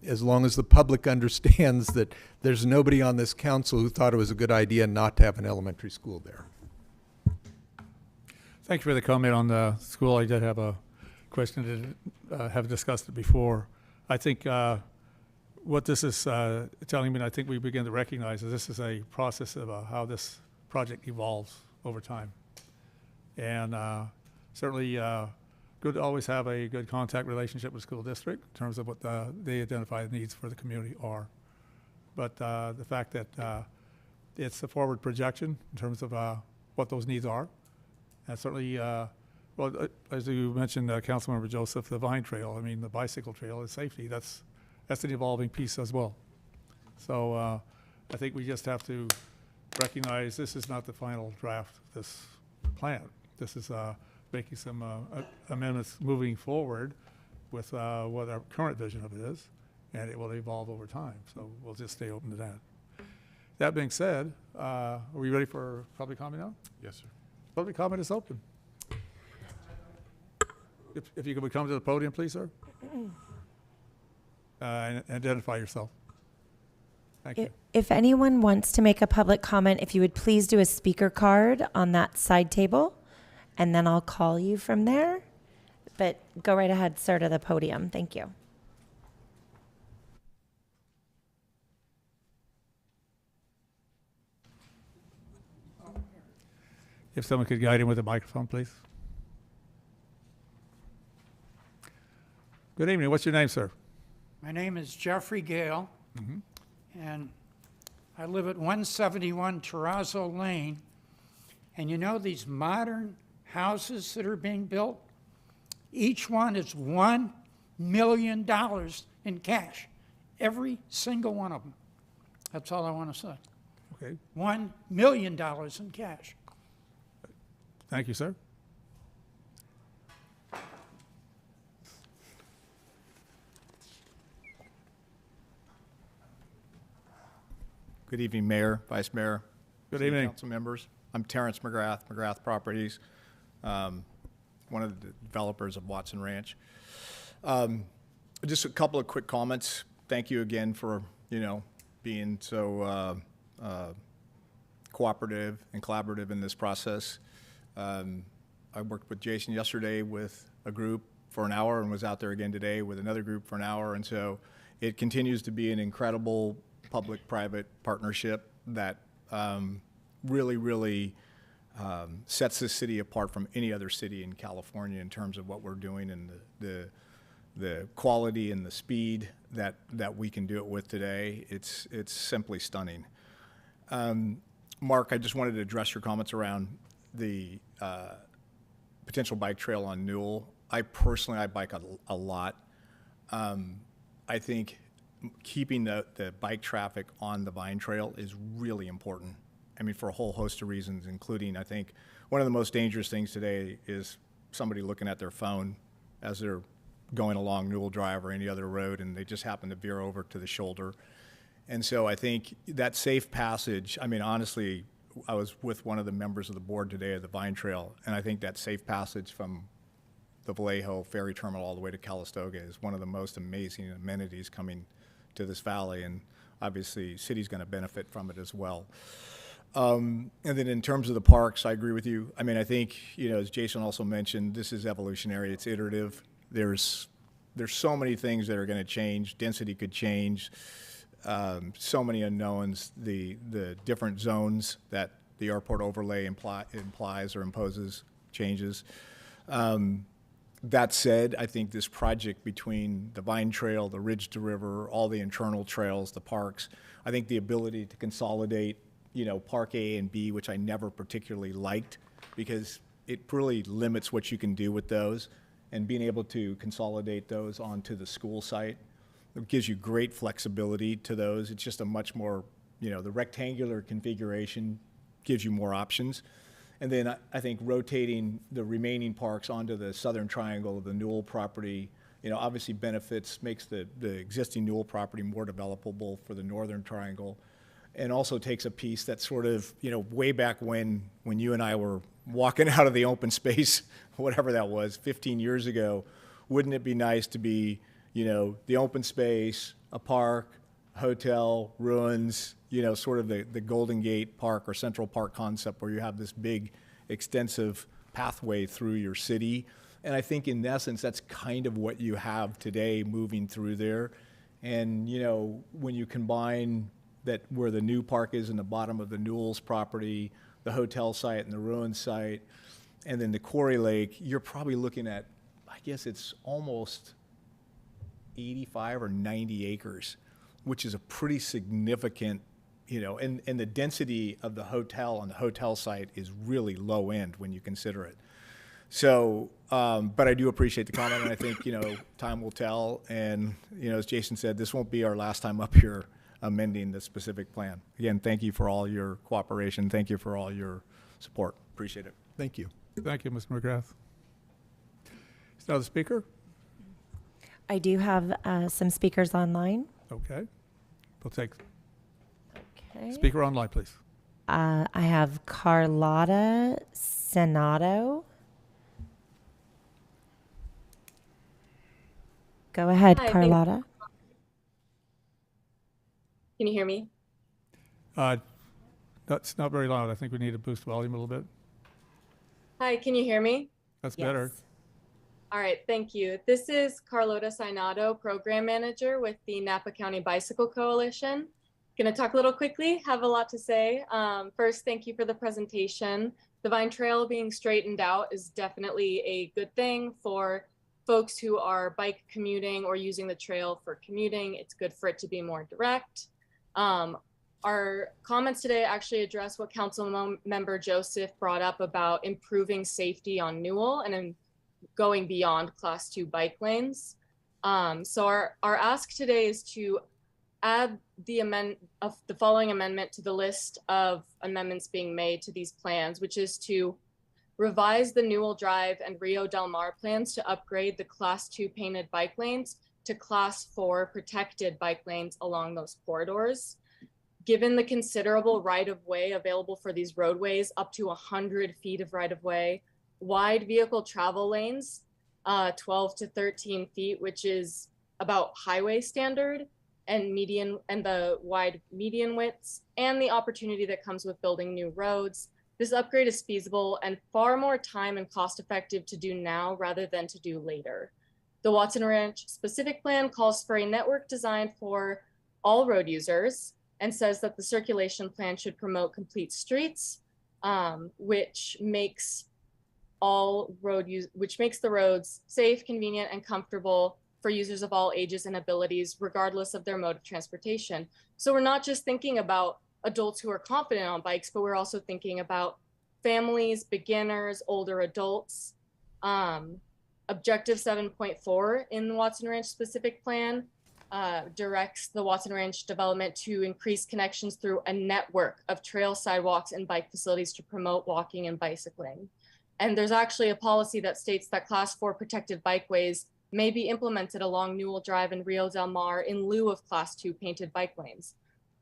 as long as the public understands that there's nobody on this council who thought it was a good idea not to have an elementary school there. Thank you for the comment on the school. I did have a question, have discussed it before. I think what this is telling me, and I think we begin to recognize that this is a process of how this project evolves over time. And certainly good to always have a good contact relationship with school district in terms of what they identify the needs for the community are. But the fact that it's a forward projection in terms of what those needs are. And certainly, well, as you mentioned, Councilmember Joseph, the Vine Trail, I mean, the bicycle trail is safety. That's an evolving piece as well. So I think we just have to recognize this is not the final draft of this plan. This is making some amendments moving forward with what our current vision of it is, and it will evolve over time. So we'll just stay open to that. That being said, are we ready for public comment now? Yes, sir. Public comment is open. If you could come to the podium, please, sir. And identify yourself. Thank you. If anyone wants to make a public comment, if you would please do a speaker card on that side table, and then I'll call you from there. But go right ahead, sir, to the podium. Thank you. If someone could guide him with a microphone, please. Good evening. What's your name, sir? My name is Jeffrey Gale, and I live at 171 Terrazzo Lane. And you know these modern houses that are being built? Each one is $1 million in cash. Every single one of them. That's all I want to say. Okay. $1 million in cash. Thank you, sir. Good evening, Mayor, Vice Mayor. Good City evening. Council members. I'm Terrence McGrath, McGrath Properties, one of the developers of Watson Ranch. Just a couple of quick comments. Thank you again for, being so cooperative and collaborative in this process. I worked with Jason yesterday with a group for an hour and was out there again today with another group for an hour. And so it continues to be an incredible public-private partnership that really sets this city apart from any other city in California in terms of what we're doing and the quality and the speed that we can do it with today. It's simply stunning. Mark, I just wanted to address your comments around the potential bike trail on Newell. I personally bike a lot. I think keeping the bike traffic on the Vine Trail is really important. I mean, for a whole host of reasons, including, I think, one of the most dangerous things today is somebody looking at their phone as they're going along Newell Drive or any other road, and they just happen to veer over to the shoulder. And so I think that safe passage, I mean, honestly, I was with one of the members of the board today at the Vine Trail, and I think that safe passage from the Vallejo ferry terminal all the way to Calistoga is one of the most amazing amenities coming to this valley, and obviously city's going to benefit from it as well. And then in terms of the parks, I agree with you. I mean, I think, as Jason also mentioned, this is evolutionary, it's iterative. There's so many things that are going to change. Density could change. So many unknowns. The different zones that the airport overlay implies or imposes changes. That said, I think this project between the Vine Trail, the Ridge to River, all the internal trails, the parks, I think the ability to consolidate, Park A and B, which I never particularly liked because it really limits what you can do with those, and being able to consolidate those onto the school site, it gives you great flexibility to those. It's just a much more, the rectangular configuration gives you more options. And then I think rotating the remaining parks onto the southern triangle of the Newell property, obviously makes the existing Newell property more developable for the northern triangle, and also takes a piece that sort of, way back when you and I were walking out of the open space, whatever that was, 15 years ago, wouldn't it be nice to be, the open space, a park, hotel, ruins, sort of the Golden Gate Park or Central Park concept where you have this big, extensive pathway through your city. And I think in essence, that's kind of what you have today moving through there. And, when you combine that where the new park is in the bottom of the Newell's property, the hotel site and the ruin site, and then the Quarry Lake, you're probably looking at, I guess it's almost 85 or 90 acres, which is a pretty significant, and the density of the hotel on the hotel site is really low end when you consider it. So, but I do appreciate the comment, and I think, time will tell. And, as Jason said, this won't be our last time up here amending the specific plan. Again, thank you for all your cooperation. Thank you for all your support. Appreciate it. Thank you. Thank you, Mr. McGrath. Is now the speaker? I do have some speakers online. Okay. We'll take Okay. speaker online, please. I have Carlotta Senato. Go ahead, Hi, Carlotta. Can you hear me? That's not very loud. I think we need to boost volume a little bit. Hi, can you hear me? That's better. All right, thank you. This is Carlota Sainado, Program Manager with the Napa County Bicycle Coalition. Going to talk a little quickly, have a lot to say. First, thank you for the presentation. The Vine Trail being straightened out is definitely a good thing for folks who are bike commuting or using the trail for commuting. It's good for it to be more direct. Our comments today actually address what Council Member Joseph brought up about improving safety on Newell and then going beyond Class 2 bike lanes. So our ask today is to add the following amendment to the list of amendments being made to these plans, which is to revise the Newell Drive and Rio Del Mar plans to upgrade the Class 2 painted bike lanes to Class 4 protected bike lanes along those corridors. Given the considerable right-of-way available for these roadways, up to 100 feet of right-of-way, wide vehicle travel lanes, 12 to 13 feet, which is about highway standard, and the wide median widths, and the opportunity that comes with building new roads. This upgrade is feasible and far more time and cost effective to do now rather than to do later. The Watson Ranch specific plan calls for a network designed for all road users and says that the circulation plan should promote complete streets, which makes the roads safe, convenient, and comfortable for users of all ages and abilities, regardless of their mode of transportation. So we're not just thinking about adults who are confident on bikes, but we're also thinking about families, beginners, older adults. Objective 7.4 in the Watson Ranch specific plan directs the Watson Ranch development to increase connections through a network of trail, sidewalks, and bike facilities to promote walking and bicycling. And there's actually a policy that states that Class 4 protected bikeways may be implemented along Newell Drive and Rio Del Mar in lieu of Class 2 painted bike lanes.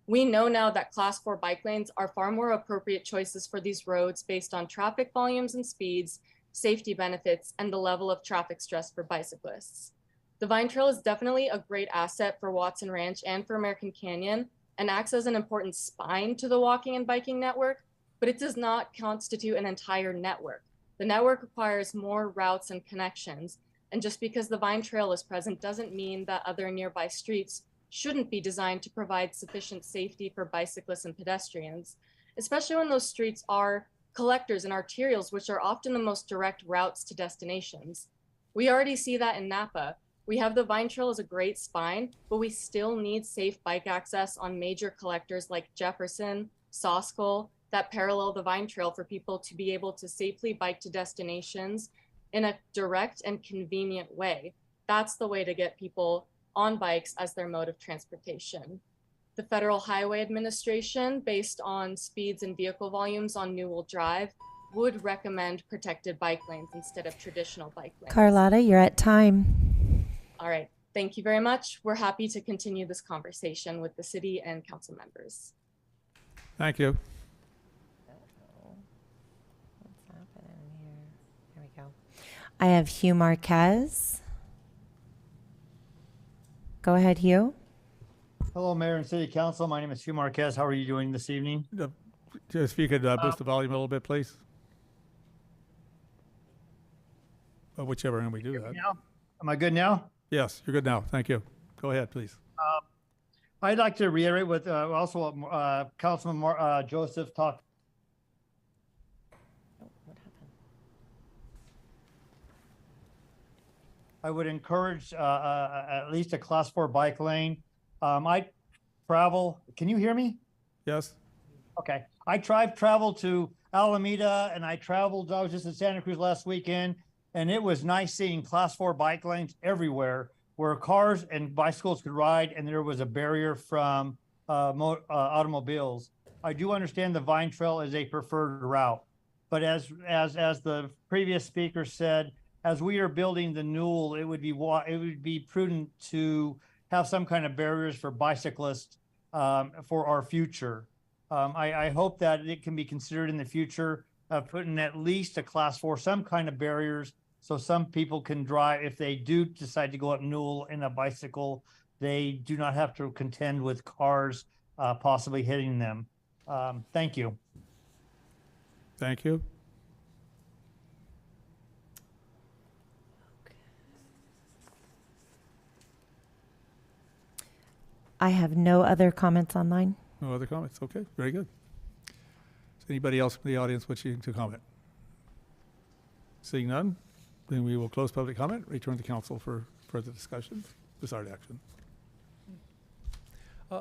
We know now that Class 4 bike lanes are far more appropriate choices for these roads based on traffic volumes and speeds, safety benefits, and the level of traffic stress for bicyclists. The Vine Trail is definitely a great asset for Watson Ranch and for American Canyon and acts as an important spine to the walking and biking network, but it does not constitute an entire network. The network requires more routes and connections, and just because the Vine Trail is present doesn't mean that other nearby streets shouldn't be designed to provide sufficient safety for bicyclists and pedestrians, especially when those streets are collectors and arterials, which are often the most direct routes to destinations. We already see that in Napa. We have the Vine Trail as a great spine, but we still need safe bike access on major collectors like Jefferson, Soskull, that parallel the Vine Trail for people to be able to safely bike to destinations in a direct and convenient way. That's the way to get people on bikes as their mode of transportation. The Federal Highway Administration, based on speeds and vehicle volumes on Newell Drive, would recommend protected bike lanes instead of traditional bike lanes. Carlotta, you're at time. All right, thank you very much. We're happy to continue this conversation with the city and council members. Thank you. What's happening here? There we go. I have Hugh Marquez. Go ahead, Hugh. Hello, Mayor and City Council. My name is Hugh Marquez. How are you doing this evening? If you could boost the volume a little bit, please. Well, whichever end we do that. Now? Am I good now? Yes, you're good now. Thank you. Go ahead, please. I'd like to reiterate with also what Councilman Joseph talked. What happened? I would encourage at least a Class 4 bike lane. I travel. Can you hear me? Yes. Okay. I travel to Alameda, and I was just in Santa Cruz last weekend, and it was nice seeing Class 4 bike lanes everywhere where cars and bicycles could ride, and there was a barrier from automobiles. I do understand the Vine Trail is a preferred route, but as the previous speaker said, as we are building the Newell, it would be prudent to have some kind of barriers for bicyclists for our future. I hope that it can be considered in the future of putting at least a Class 4, some kind of barriers, so some people can drive. If they do decide to go up Newell in a bicycle, they do not have to contend with cars possibly hitting them. Thank you. Thank you. I have no other comments online. No other comments? Okay, very good. Is anybody else from the audience wishing to comment? Seeing none, then we will close public comment, return to council for further discussion, desired action.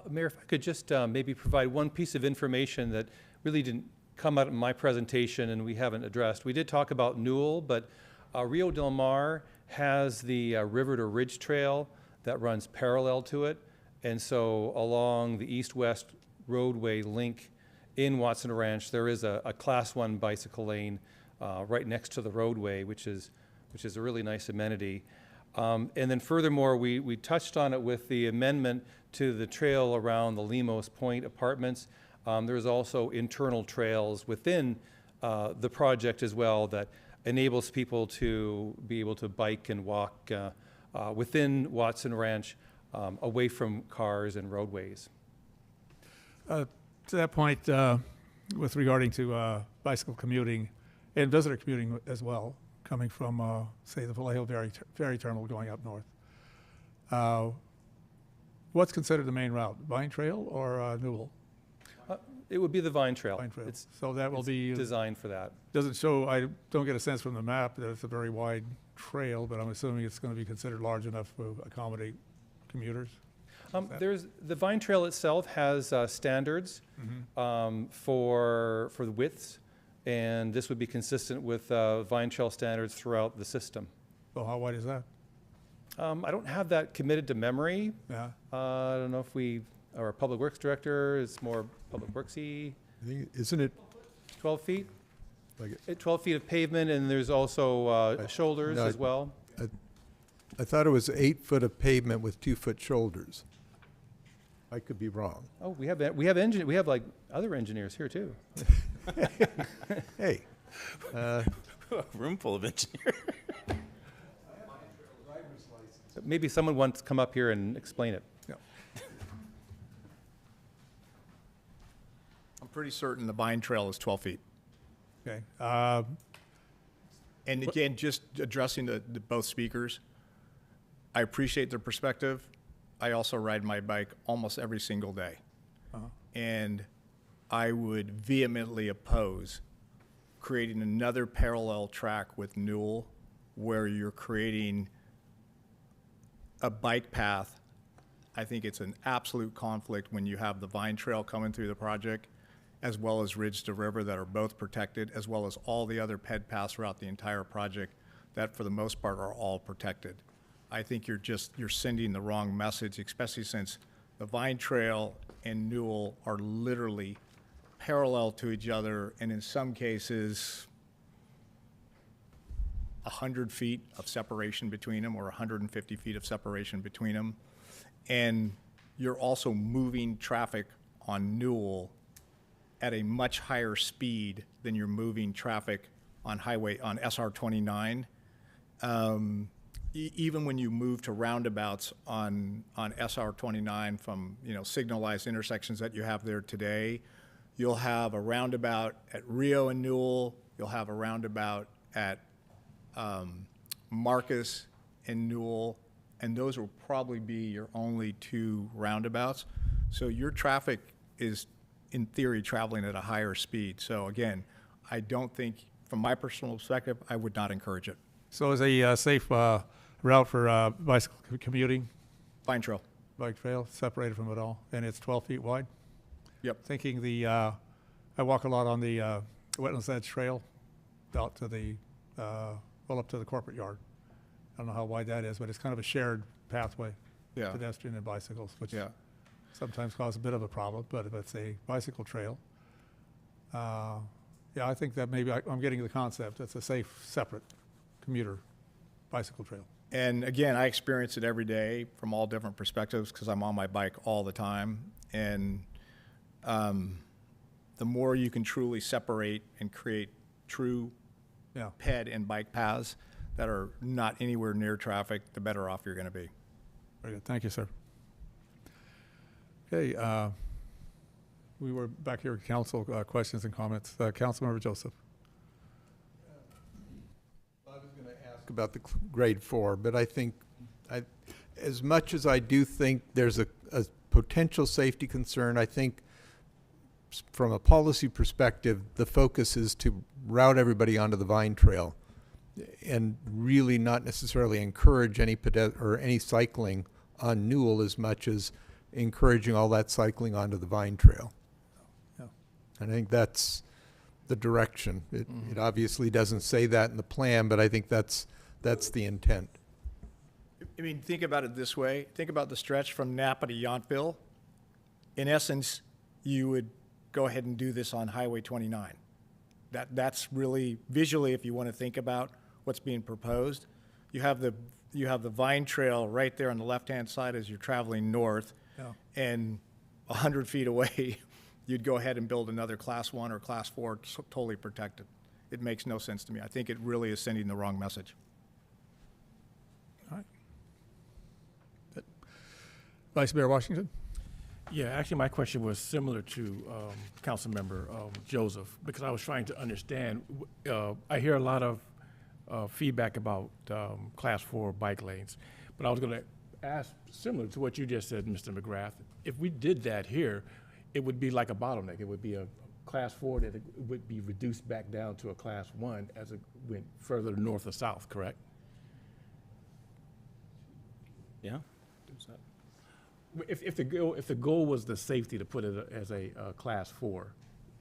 Mayor, if I could just maybe provide one piece of information that really didn't come out in my presentation and we haven't addressed. We did talk about Newell, but Rio Del Mar has the River to Ridge Trail that runs parallel to it. And so along the east-west roadway link in Watson Ranch, there is a Class 1 bicycle lane right next to the roadway, which is a really nice amenity. And then furthermore, we touched on it with the amendment to the trail around the Lemos Point Apartments. There's also internal trails within the project as well that enables people to be able to bike and walk within Watson Ranch, away from cars and roadways. To that point, with regarding to bicycle commuting and visitor commuting as well, coming from, say, the Vallejo Ferry Terminal going up north, what's considered the main route, Vine Trail or Newell? It would be the Vine Trail. Vine Trail. It's, So that will it's be designed for that. Doesn't show, I don't get a sense from the map that it's a very wide trail, but I'm assuming it's going to be considered large enough to accommodate commuters. There's the Vine Trail itself has standards for the widths, and this would be consistent with Vine Trail standards throughout the system. So how wide is that? I don't have that committed to memory. Yeah. I don't know if our Public Works Director is more Public Worksy. I think, isn't it 12 feet? like 12 feet of pavement, and there's also shoulders no, as well. I thought it was 8 foot of pavement with 2 foot shoulders. I could be wrong. Oh, we have like other engineers here too. Hey. Room full of engineers. Maybe someone wants to come up here and explain it. Yeah. I'm pretty certain the Vine Trail is 12 feet. Okay. And again, just addressing the both speakers, I appreciate their perspective. I also ride my bike almost every single day. And I would vehemently oppose creating another parallel track with Newell where you're creating a bike path. I think it's an absolute conflict when you have the Vine Trail coming through the project, as well as Ridge to River that are both protected, as well as all the other ped paths throughout the entire project that for the most part are all protected. I think you're sending the wrong message, especially since the Vine Trail and Newell are literally parallel to each other, and in some cases, 100 feet of separation between them or 150 feet of separation between them. And you're also moving traffic on Newell at a much higher speed than you're moving traffic on SR 29. Even when you move to roundabouts on SR 29 from signalized intersections that you have there today, you'll have a roundabout at Rio and Newell, you'll have a roundabout at Marcus and Newell, and those will probably be your only 2 roundabouts. So your traffic is, in theory, traveling at a higher speed. So again, I don't think, from my personal perspective, I would not encourage it. So is a safe route for bicycle commuting? Vine Trail. Bike trail, separated from it all, and it's 12 feet wide? Yep. Thinking I walk a lot on the Wetlands Edge Trail out to the, up to the corporate yard. I don't know how wide that is, but it's kind of a shared pathway, Yeah. pedestrian and bicycles, which Yeah. sometimes cause a bit of a problem, but if it's a bicycle trail, yeah, I think that maybe I'm getting the concept. It's a safe, separate commuter bicycle trail. And again, I experience it every day from all different perspectives because I'm on my bike all the time. And the more you can truly separate and create true ped and bike paths that are not anywhere near traffic, the better off you're going to be. Very good. Thank you, sir. Okay. We were back here with council questions and comments. Councilmember Joseph. I was going to ask about the grade 4, but I think as much as I do think there's a potential safety concern, I think from a policy perspective, the focus is to route everybody onto the Vine Trail and really not necessarily encourage any cycling on Newell as much as encouraging all that cycling onto the Vine Trail. Yeah. And I think that's the direction. It obviously doesn't say that in the plan, but I think that's the intent. I mean, think about it this way. Think about the stretch from Napa to Yountville. In essence, you would go ahead and do this on Highway 29. That's really visually, if you want to think about what's being proposed. You have the Vine Trail right there on the left-hand side as you're traveling north, and 100 feet away, you'd go ahead and build another Class 1 or Class 4 totally protected. It makes no sense to me. I think it really is sending the wrong message. All right. Vice Mayor Washington? Yeah, actually, my question was similar to Councilmember Joseph, because I was trying to understand. I hear a lot of feedback about Class 4 bike lanes, but I was going to ask, similar to what you just said, Mr. McGrath, if we did that here, it would be like a bottleneck. It would be a Class 4 that it would be reduced back down to a Class 1 as it went further north or south, correct? Yeah. If the goal was the safety to put it as a Class 4,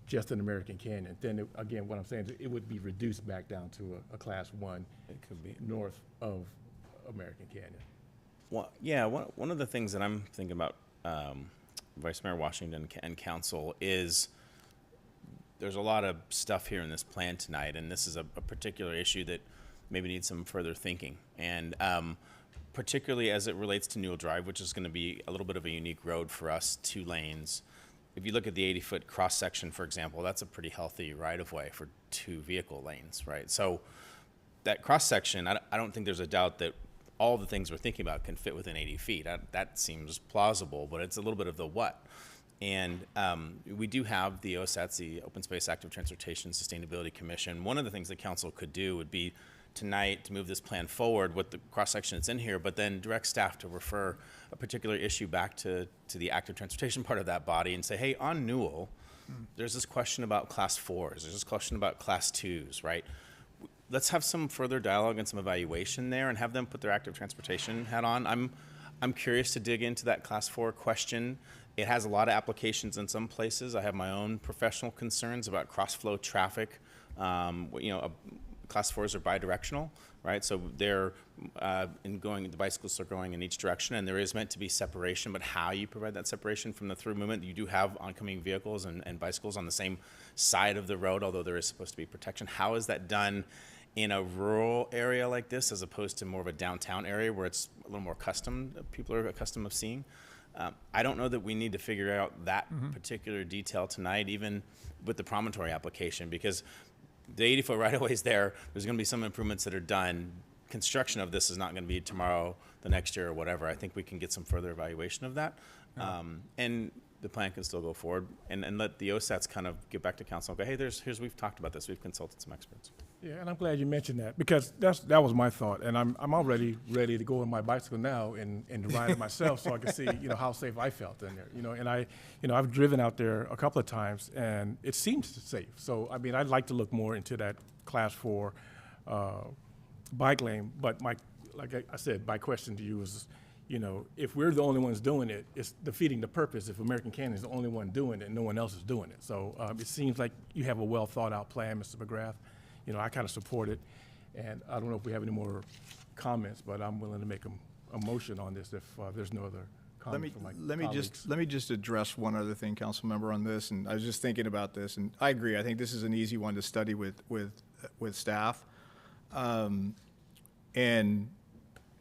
just in American Canyon, then again, what I'm saying is it would be reduced back down to a Class 1. It could be north of American Canyon. Well, yeah, one of the things that I'm thinking about, Vice Mayor Washington and Council, is there's a lot of stuff here in this plan tonight, and this is a particular issue that maybe needs some further thinking. And particularly as it relates to Newell Drive, which is going to be a little bit of a unique road for us, 2 lanes. If you look at the 80-foot cross-section, for example, that's a pretty healthy right-of-way for 2 vehicle lanes, right? So that cross-section, I don't think there's a doubt that all the things we're thinking about can fit within 80 feet. That seems plausible, but it's a little bit of the what. And we do have the OSATs, the Open Space Active Transportation Sustainability Commission. One of the things that council could do would be tonight to move this plan forward with the cross-section that's in here, but then direct staff to refer a particular issue back to the active transportation part of that body and say, hey, on Newell, there's this question about Class 4s, there's this question about Class 2s, right? Let's have some further dialogue and some evaluation there and have them put their active transportation hat on. I'm curious to dig into that Class 4 question. It has a lot of applications in some places. I have my own professional concerns about cross-flow traffic. Class 4s are bidirectional, right? So they're the bicyclists are going in each direction, and there is meant to be separation, but how you provide that separation from the through movement, you do have oncoming vehicles and bicycles on the same side of the road, although there is supposed to be protection. How is that done in a rural area like this as opposed to more of a downtown area where it's a little more people are accustomed of seeing? I don't know that we need to figure out that particular detail tonight, even with the Promontory application, because the 80-foot right-of-way is there. There's going to be some improvements that are done. Construction of this is not going to be tomorrow, the next year, or whatever. I think we can get some further evaluation of that. And the plan can still go forward and let the OSATs kind of get back to council and go, hey, we've talked about this. We've consulted some experts. Yeah, and I'm glad you mentioned that, because that was my thought, and I'm already ready to go on my bicycle now and ride it myself, so I can see how safe I felt in there. And I've driven out there a couple of times, and it seems safe. So I mean, I'd like to look more into that Class 4 bike lane. But like I said, my question to you is, if we're the only ones doing it, it's defeating the purpose if American Canyon is the only one doing it and no one else is doing it. So it seems like you have a well thought out plan, Mr. McGrath. I kind of support it, and I don't know if we have any more comments, but I'm willing to make a motion on this if there's no other comments from my colleagues. Let me just address one other thing, council member, on this, and I was just thinking about this, and I agree. I think this is an easy one to study with staff, and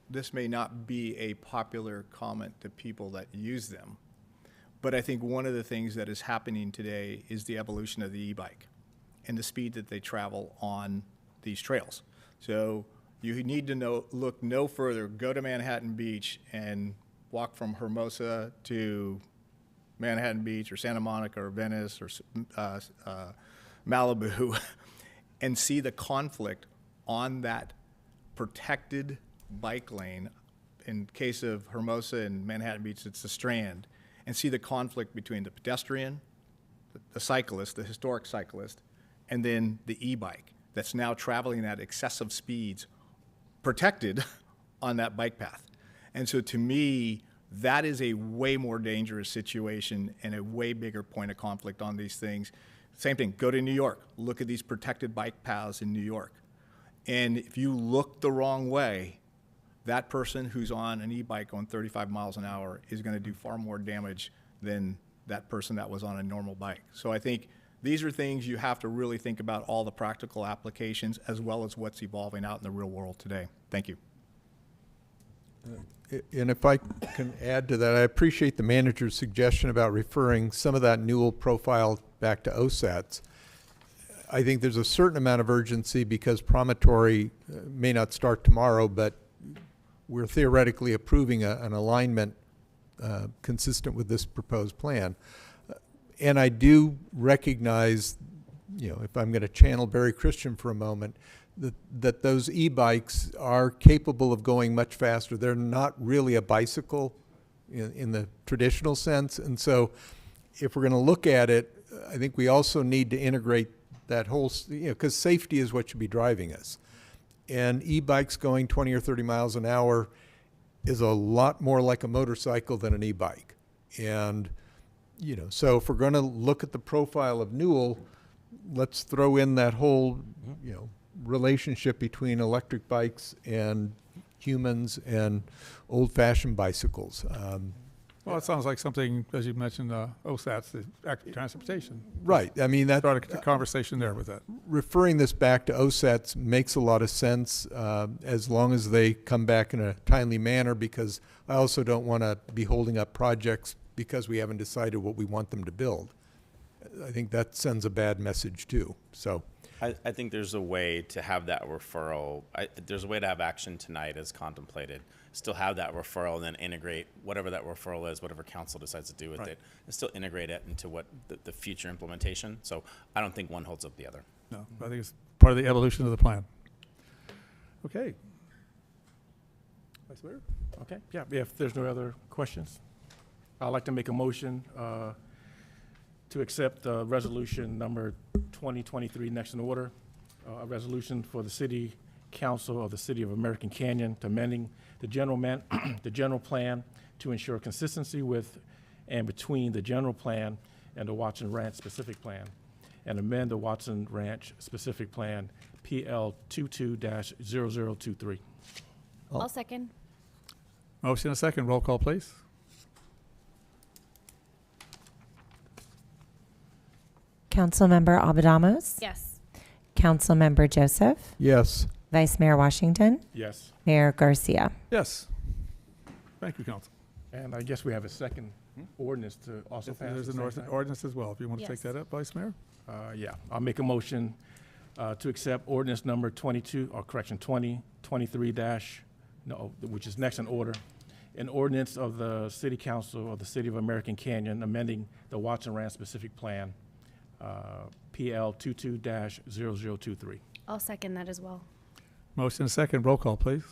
this may not be a popular comment to people that use them, but I think one of the things that is happening today is the evolution of the e-bike and the speed that they travel on these trails. So you need to look no further, go to Manhattan Beach and walk from Hermosa to Manhattan Beach or Santa Monica or Venice or Malibu and see the conflict on that protected bike lane. In case of Hermosa and Manhattan Beach, it's the Strand, and see the conflict between the pedestrian, the cyclist, the historic cyclist, and then the e-bike that's now traveling at excessive speeds, protected on that bike path. And so to me, that is a way more dangerous situation and a way bigger point of conflict on these things. Same thing, go to New York, look at these protected bike paths in New York. And if you look the wrong way, that person who's on an e-bike going 35 miles an hour is going to do far more damage than that person that was on a normal bike. So I think These are things you have to really think about all the practical applications as well as what's evolving out in the real world today. Thank you. And if I can add to that, I appreciate the manager's suggestion about referring some of that Newell profile back to OSATs. I think there's a certain amount of urgency because Promontory may not start tomorrow, but we're theoretically approving an alignment consistent with this proposed plan. And I do recognize, if I'm going to channel Barry Christian for a moment, that those e-bikes are capable of going much faster. They're not really a bicycle in the traditional sense. And so if we're going to look at it, I think we also need to integrate that whole, because safety is what should be driving us. And e-bikes going 20 or 30 miles an hour is a lot more like a motorcycle than an e-bike. And, so if we're going to look at the profile of Newell, let's throw in that whole, relationship between electric bikes and humans and old-fashioned bicycles. Well, it sounds like something, as you mentioned, OSATs, the active transportation. Right. I mean, that started a conversation there with that. Referring this back to OSATs makes a lot of sense as long as they come back in a timely manner, because I also don't want to be holding up projects because we haven't decided what we want them to build. I think that sends a bad message too. So I think there's a way to have that referral. There's a way to have action tonight as contemplated. Still have that referral and then integrate whatever that referral is, whatever council decides to do with it, and still integrate it into what the future implementation. So I don't think one holds up the other. No, I think it's part of the evolution of the plan. Okay. Vice Mayor? Okay, yeah, if there's no other questions, I'd like to make a motion to accept resolution number 2023 next in order, a resolution for the City Council of the City of American Canyon to amending the general plan to ensure consistency with and between the general plan and the Watson Ranch specific plan, and amend the Watson Ranch specific plan PL 22-0023. I'll second. Motion and a second. Roll call, please. Councilmember Abadamos? Yes. Councilmember Joseph? yes. Vice Mayor Washington? Yes. Mayor Garcia? Yes. Thank you, Council. And I guess we have a second ordinance to also pass. There's at an the same time. ordinance as well. If you want to take Yes. that up, Vice Mayor? Yeah, I'll make a motion to accept ordinance number 2023 which is next in order. An ordinance of the City Council of the City of American Canyon amending the Watson Ranch specific plan, PL 22-0023. I'll second that as well. Motion and a second. Roll call, please.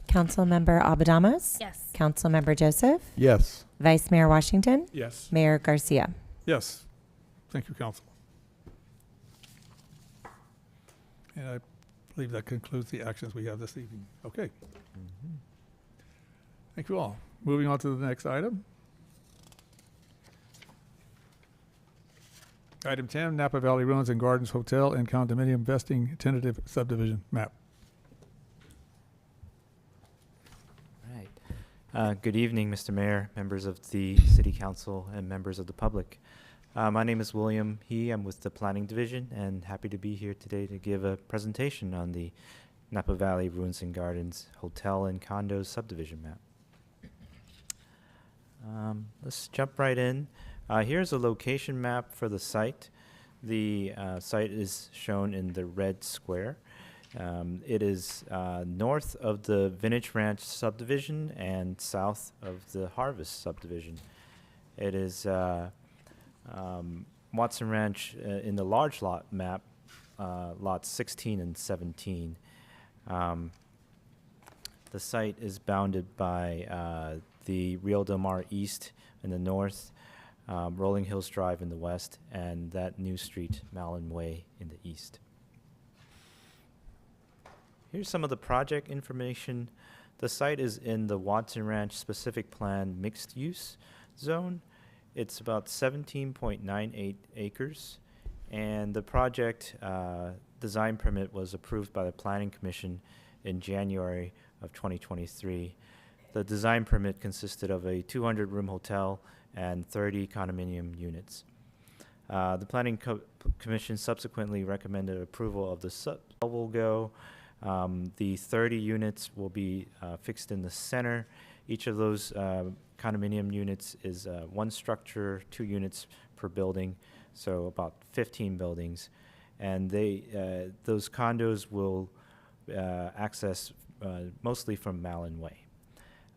Councilmember Abadamos? Yes. Councilmember Joseph? Yes. Vice Mayor Washington? Yes. Mayor Garcia? Yes. Thank you, Council. And I believe that concludes the actions we have this evening. Okay. Thank you all. Moving on to the next item. Item 10, Napa Valley Ruins and Gardens Hotel and Condominium Vesting Tentative Subdivision Map. Right. Good evening, Mr. Mayor, members of the City Council, and members of the public. My name is William He. I'm with the Planning Division and happy to be here today to give a presentation on the Napa Valley Ruins and Gardens Hotel and Condos Subdivision Map. Let's jump right in. Here's a location map for the site. The site is shown in the red square. It is north of the Vintage Ranch subdivision and south of the Harvest subdivision. It is Watson Ranch in the large lot map, lots 16 and 17. The site is bounded by the Rio Del Mar East in the north, Rolling Hills Drive in the west, and that new street, Malin Way, in the east. Here's some of the project information. The site is in the Watson Ranch Specific Plan Mixed Use Zone. It's about 17.98 acres, and the project design permit was approved by the Planning Commission in January of 2023. The design permit consisted of a 200-room hotel and 30 condominium units. The Planning Commission subsequently recommended approval of the will go. The 30 units will be fixed in the center. Each of those condominium units is one structure, 2 units per building, so about 15 buildings. And those condos will access mostly from Malin Way.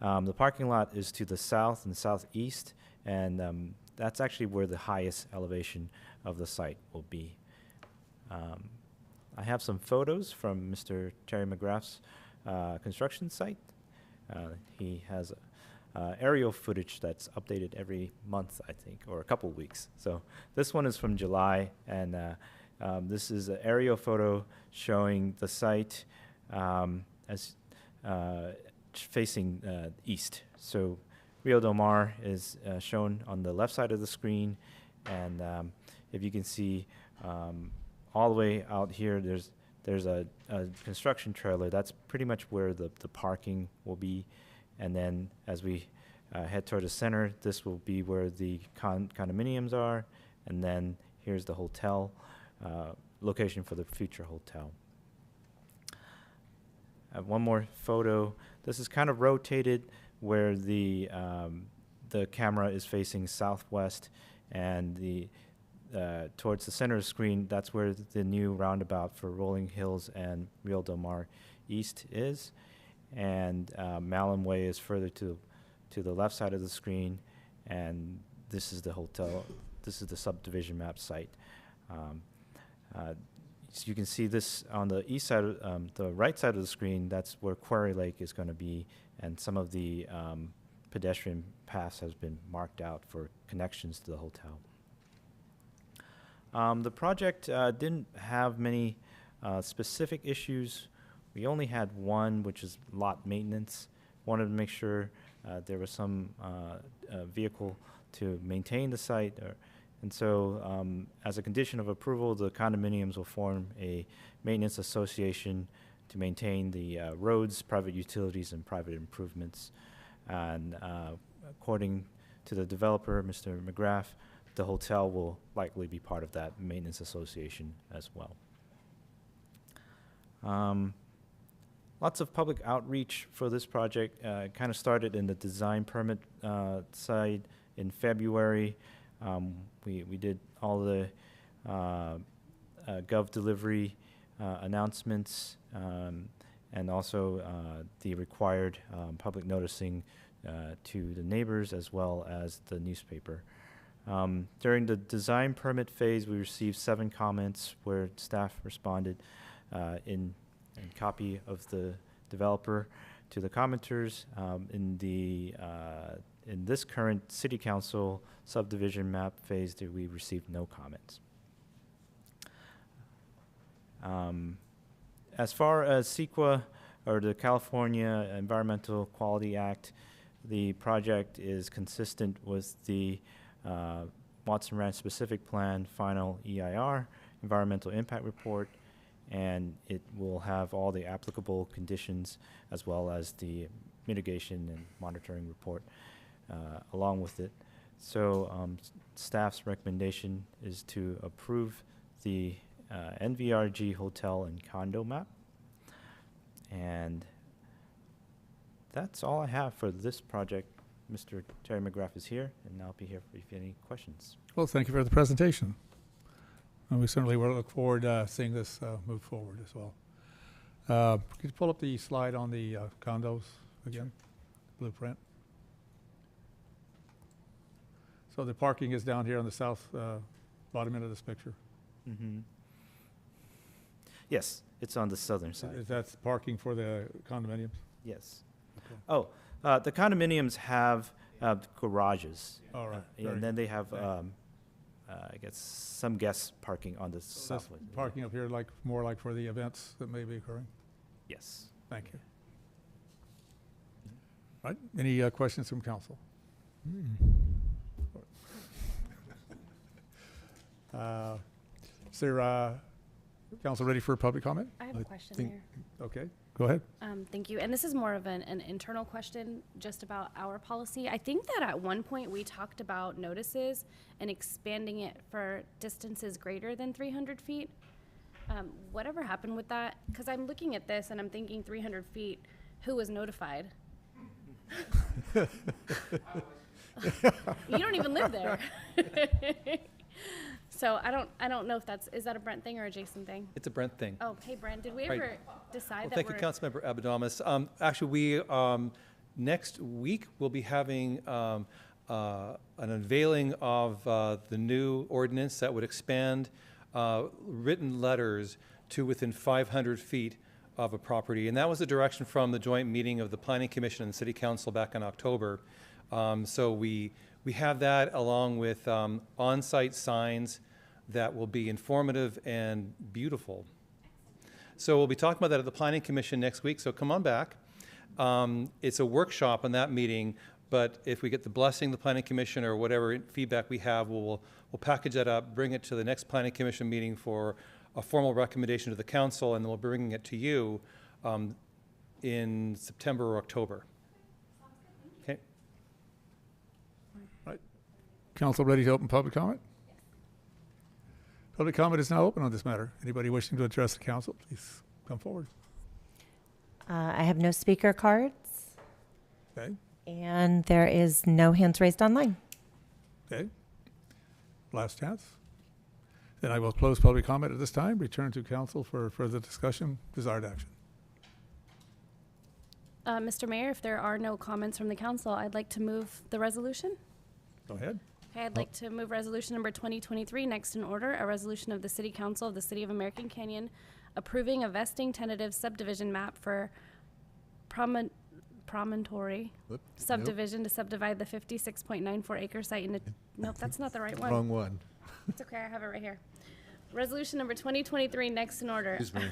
The parking lot is to the south and southeast, and that's actually where the highest elevation of the site will be. I have some photos from Mr. Terry McGrath's construction site. He has aerial footage that's updated every month, I think, or a couple weeks. So this one is from July, and this is an aerial photo showing the site as facing east. So Rio Del Mar is shown on the left side of the screen, and if you can see all the way out here, there's a construction trailer. That's pretty much where the parking will be, and then as we head toward the center, this will be where the condominiums are, and then here's the hotel location for the future hotel. One more photo. This is kind of rotated where the camera is facing southwest, and towards the center of the screen, that's where the new roundabout for Rolling Hills and Rio Del Mar East is. And Malin Way is further to the left side of the screen, and this is the hotel. This is the subdivision map site. So you can see this on the east side, the right side of the screen, that's where Quarry Lake is going to be, and some of the pedestrian paths has been marked out for connections to the hotel. The project didn't have many specific issues. We only had one, which is lot maintenance. Wanted to make sure there was some vehicle to maintain the site. And so as a condition of approval, the condominiums will form a maintenance association to maintain the roads, private utilities, and private improvements. And according to the developer, Mr. McGrath, the hotel will likely be part of that maintenance association as well. Lots of public outreach for this project. Kind of started in the design permit side in February. We did all the gov delivery announcements, and also the required public noticing to the neighbors as well as the newspaper. During the design permit phase, we received 7 comments where staff responded in copy of the developer to the commenters. In this current city council subdivision map phase, we received no comments. As far as CEQA, or the California Environmental Quality Act, the project is consistent with the Watson Ranch Specific Plan Final EIR, Environmental Impact Report, and it will have all the applicable conditions as well as the mitigation and monitoring report along with it. So staff's recommendation is to approve the NVRG hotel and condo map. And that's all I have for this project. Mr. Terry McGrath is here, and I'll be here if you have any questions. Well, thank you for the presentation. And we certainly will look forward to seeing this move forward as well. Could you pull up the slide on the condos again, blueprint? So the parking is down here on the south bottom end of this picture. Mm-hmm. Yes, it's on the southern side. Is that parking for the condominiums? Yes. Okay. Oh, the condominiums have garages. All right. And then they have, I guess, some guest parking on the south. Parking up here more like for the events that may be occurring? Yes. Thank you. All right. Any questions from council? Is there council ready for public comment? I have a question there. Okay. Go ahead. Thank you. And this is more of an internal question just about our policy. I think that at one point we talked about notices and expanding it for distances greater than 300 feet. Whatever happened with that? Because I'm looking at this and I'm thinking 300 feet, who was notified? You don't even live there. So I don't know if is that a Brent thing or a Jason thing? It's a Brent thing. Oh, hey Brent, did we Right. ever decide Well, that thank you, Councilmember Abadamas. Actually, we next week we'll be having an unveiling of the new ordinance that would expand written letters to within 500 feet of a property, and that was a direction from the joint meeting of the Planning Commission and the City Council back in October. So we have that along with on-site signs that will be informative and beautiful. So we'll be talking about that at the Planning Commission next week, so come on back. It's a workshop on that meeting, but if we get the blessing of the Planning Commission or whatever feedback we have, we'll package that up, bring it to the next Planning Commission meeting for a formal recommendation to the council, and then we'll be bringing it to you in September or October. Okay. Right. Council ready to open public comment? Public comment is now open on this matter. Anybody wishing to address the council, please come forward. I have no speaker cards. Okay. And there is no hands raised online. Okay. Last chance. Then I will close public comment at this time, return to council for further discussion, desired action. Mr. Mayor, if there are no comments from the council, I'd like to move the resolution. Go ahead. Okay, I'd like to move resolution number 2023 next in order, a resolution of the City Council of the City of American Canyon approving a vesting tentative subdivision map for Promontory subdivision to subdivide the 56.94 acre site into, nope, that's not the right one. Wrong one. It's okay, I have it right here. Resolution number 2023 next in order. Excuse me.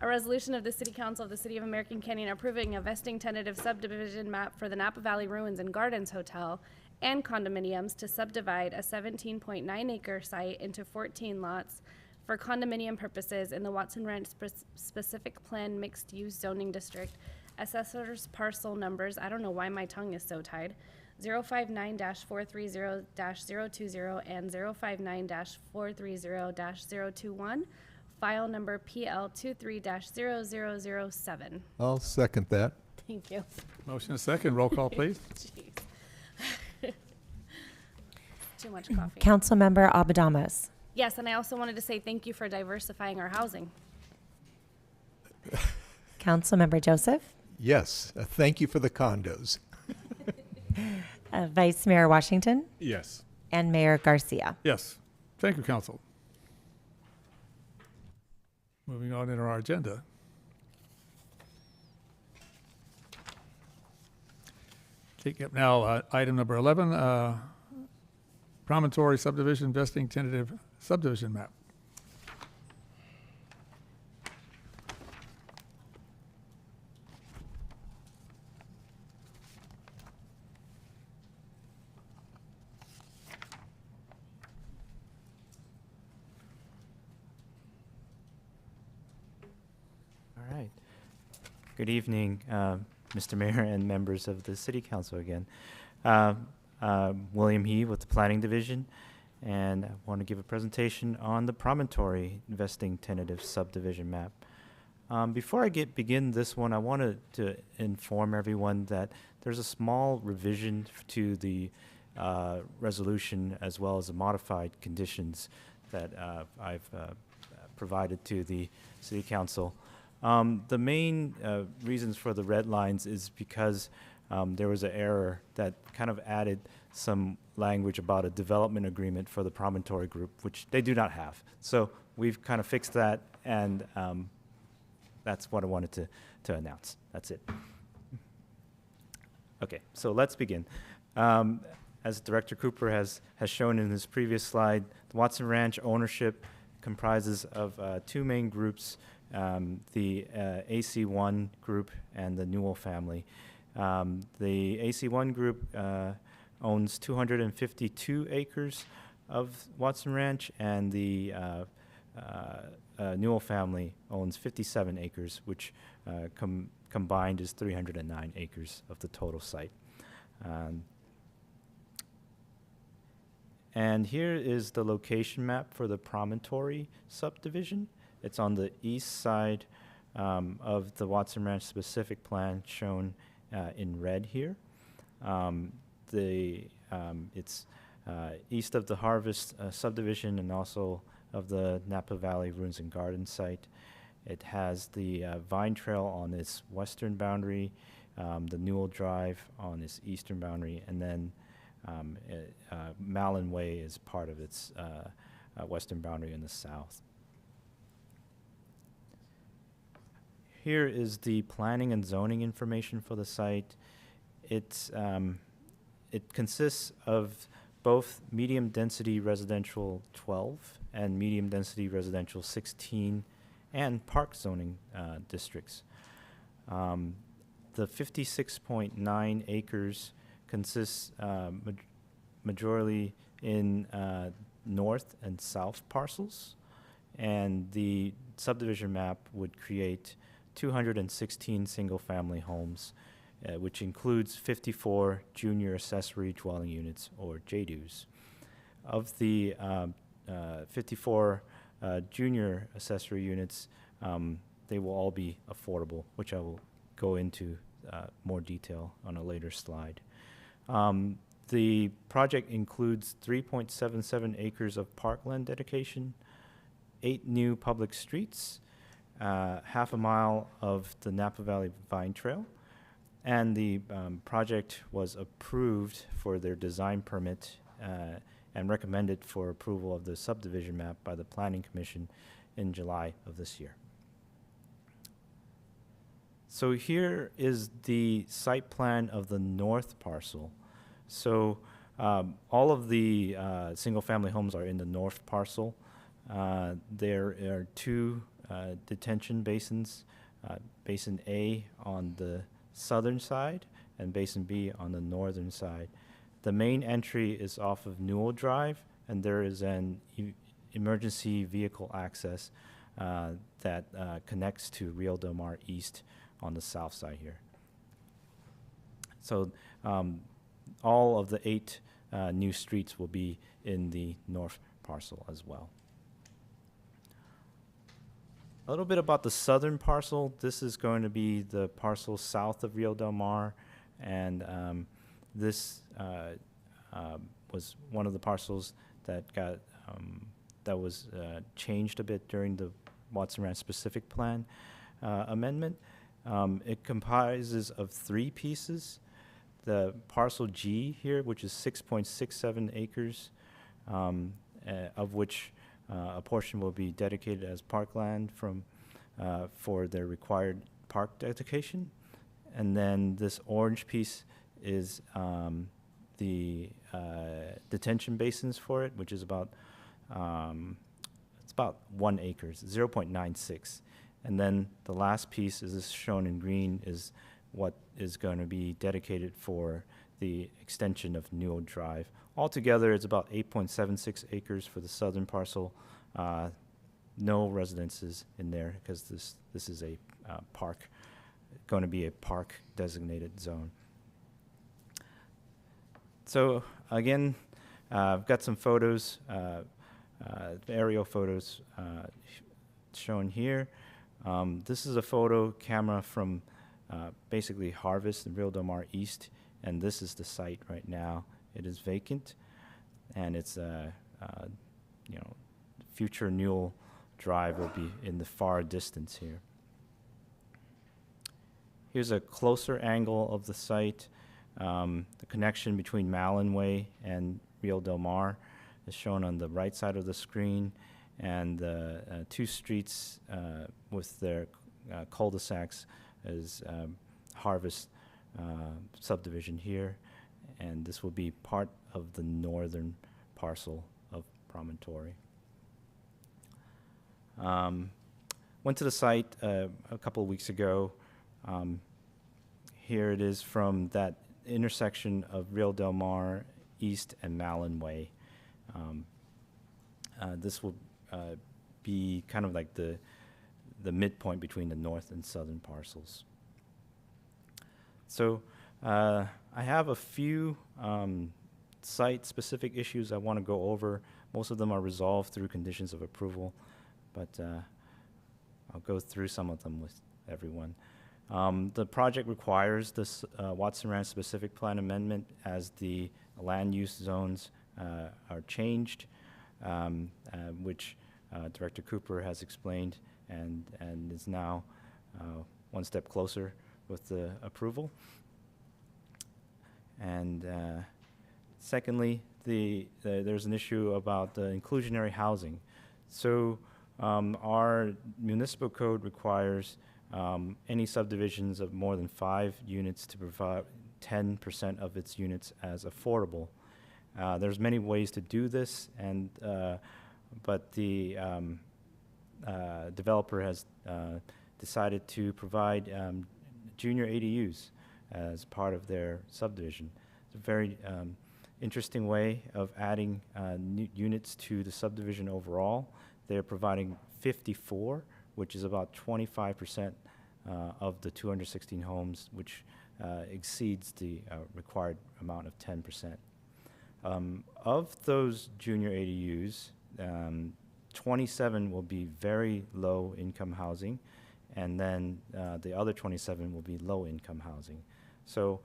A resolution of the City Council of the City of American Canyon approving a vesting tentative subdivision map for the Napa Valley Ruins and Gardens Hotel and condominiums to subdivide a 17.9 acre site into 14 lots for condominium purposes in the Watson Ranch specific plan mixed use zoning district. Assessors parcel numbers, I don't know why my tongue is so tied, 059-430-020 and 059-430-021, file number PL 23-0007. I'll second that. Thank you. Motion and second. Roll call, please. Jeez. Too much coffee. Councilmember Abadamas. Yes, and I also wanted to say thank you for diversifying our housing. Councilmember Joseph. Yes, thank you for the condos. Vice Mayor Washington. Yes. And Mayor Garcia. Yes. Thank you, council. Moving on in our agenda. Taking up now item number 11, Promontory subdivision vesting tentative subdivision map. All right. Good evening, Mr. Mayor and members of the City Council again. William He with the Planning Division, and I want to give a presentation on the Promontory Investing Tentative Subdivision Map. Before I begin this one, I wanted to inform everyone that there's a small revision to the resolution as well as the modified conditions that I've provided to the City Council. The main reasons for the red lines is because there was an error that kind of added some language about a development agreement for the Promontory Group, which they do not have. So we've kind of fixed that, and that's what I wanted to announce. That's it. Okay, so let's begin. As Director Cooper has shown in his previous slide, the Watson Ranch ownership comprises of two main groups, the AC1 group and the Newell family. The AC1 group owns 252 acres of Watson Ranch, and the Newell family owns 57 acres, which combined is 309 acres of the total site. And here is the location map for the Promontory subdivision. It's on the east side of the Watson Ranch specific plan, shown in red here. It's east of the Harvest subdivision and also of the Napa Valley Ruins and Gardens site. It has the Vine Trail on its western boundary, the Newell Drive on its eastern boundary, and then Malin Way is part of its western boundary in the south. Here is the planning and zoning information for the site. It consists of both medium density residential 12 and medium density residential 16 and park zoning districts. The 56.9 acres consists majorly in north and south parcels, and the subdivision map would create 216 single-family homes, which includes 54 junior accessory dwelling units, or JDUs. Of the 54 junior accessory units, they will all be affordable, which I will go into more detail on a later slide. The project includes 3.77 acres of parkland dedication, 8 new public streets, half a mile of the Napa Valley Vine Trail, and the project was approved for their design permit and recommended for approval of the subdivision map by the Planning Commission in July of this year. So here is the site plan of the north parcel. So all of the single-family homes are in the north parcel. There are 2 detention basins, Basin A on the southern side and Basin B on the northern side. The main entry is off of Newell Drive, and there is an emergency vehicle access that connects to Rio Del Mar East on the south side here. So all of the 8 new streets will be in the north parcel as well. A little bit about the southern parcel. This is going to be the parcel south of Rio Del Mar, and this was one of the parcels that got that was changed a bit during the Watson Ranch specific plan amendment. It comprises of 3 pieces. The parcel G here, which is 6.67 acres, of which a portion will be dedicated as parkland for their required park dedication. And then this orange piece is the detention basins for it, which is about it's about 1 acre, 0.96. And then the last piece, is shown in green, is what is going to be dedicated for the extension of Newell Drive. Altogether, it's about 8.76 acres for the southern parcel. No residences in there because this is a park, going to be a park designated zone. So again, I've got some photos, aerial photos shown here. This is a photo camera from basically Harvest and Rio Del Mar East, and this is the site right now. It is vacant, and it's future Newell Drive will be in the far distance here. Here's a closer angle of the site. The connection between Malin Way and Rio Del Mar is shown on the right side of the screen, and the 2 streets with their cul-de-sacs is Harvest subdivision here, and this will be part of the northern parcel of Promontory. Went to the site a couple of weeks ago. Here it is from that intersection of Rio Del Mar East and Malin Way. This will be kind of like the midpoint between the north and southern parcels. So I have a few site-specific issues I want to go over. Most of them are resolved through conditions of approval, but I'll go through some of them with everyone. The project requires this Watson Ranch specific plan amendment as the land use zones are changed, which Director Cooper has explained and is now one step closer with the approval. And secondly, there's an issue about the inclusionary housing. So our municipal code requires any subdivisions of more than 5 units to provide 10% of its units as affordable. There's many ways to do this, and but the developer has decided to provide junior ADUs as part of their subdivision. It's a very interesting way of adding new units to the subdivision overall. They're providing 54, which is about 25% of the 216 homes, which exceeds the required amount of 10%. Of those junior ADUs, 27 will be very low income housing, and then the other 27 will be low income housing. So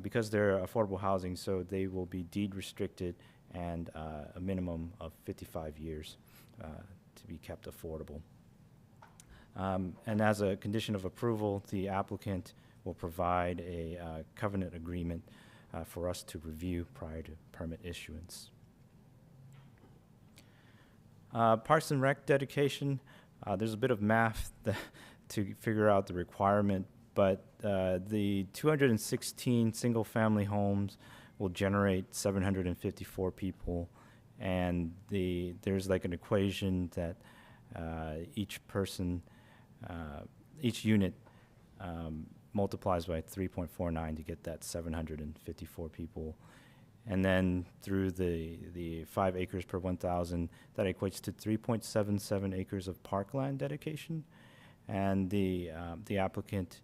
because they're affordable housing, so they will be deed restricted and a minimum of 55 years to be kept affordable. And as a condition of approval, the applicant will provide a covenant agreement for us to review prior to permit issuance. Parks and Rec dedication, there's a bit of math to figure out the requirement, but the 216 single-family homes will generate 754 people, and there's like an equation that each person, each unit multiplies by 3.49 to get that 754 people. And then through the 5 acres per 1,000, that equates to 3.77 acres of parkland dedication. And the applicant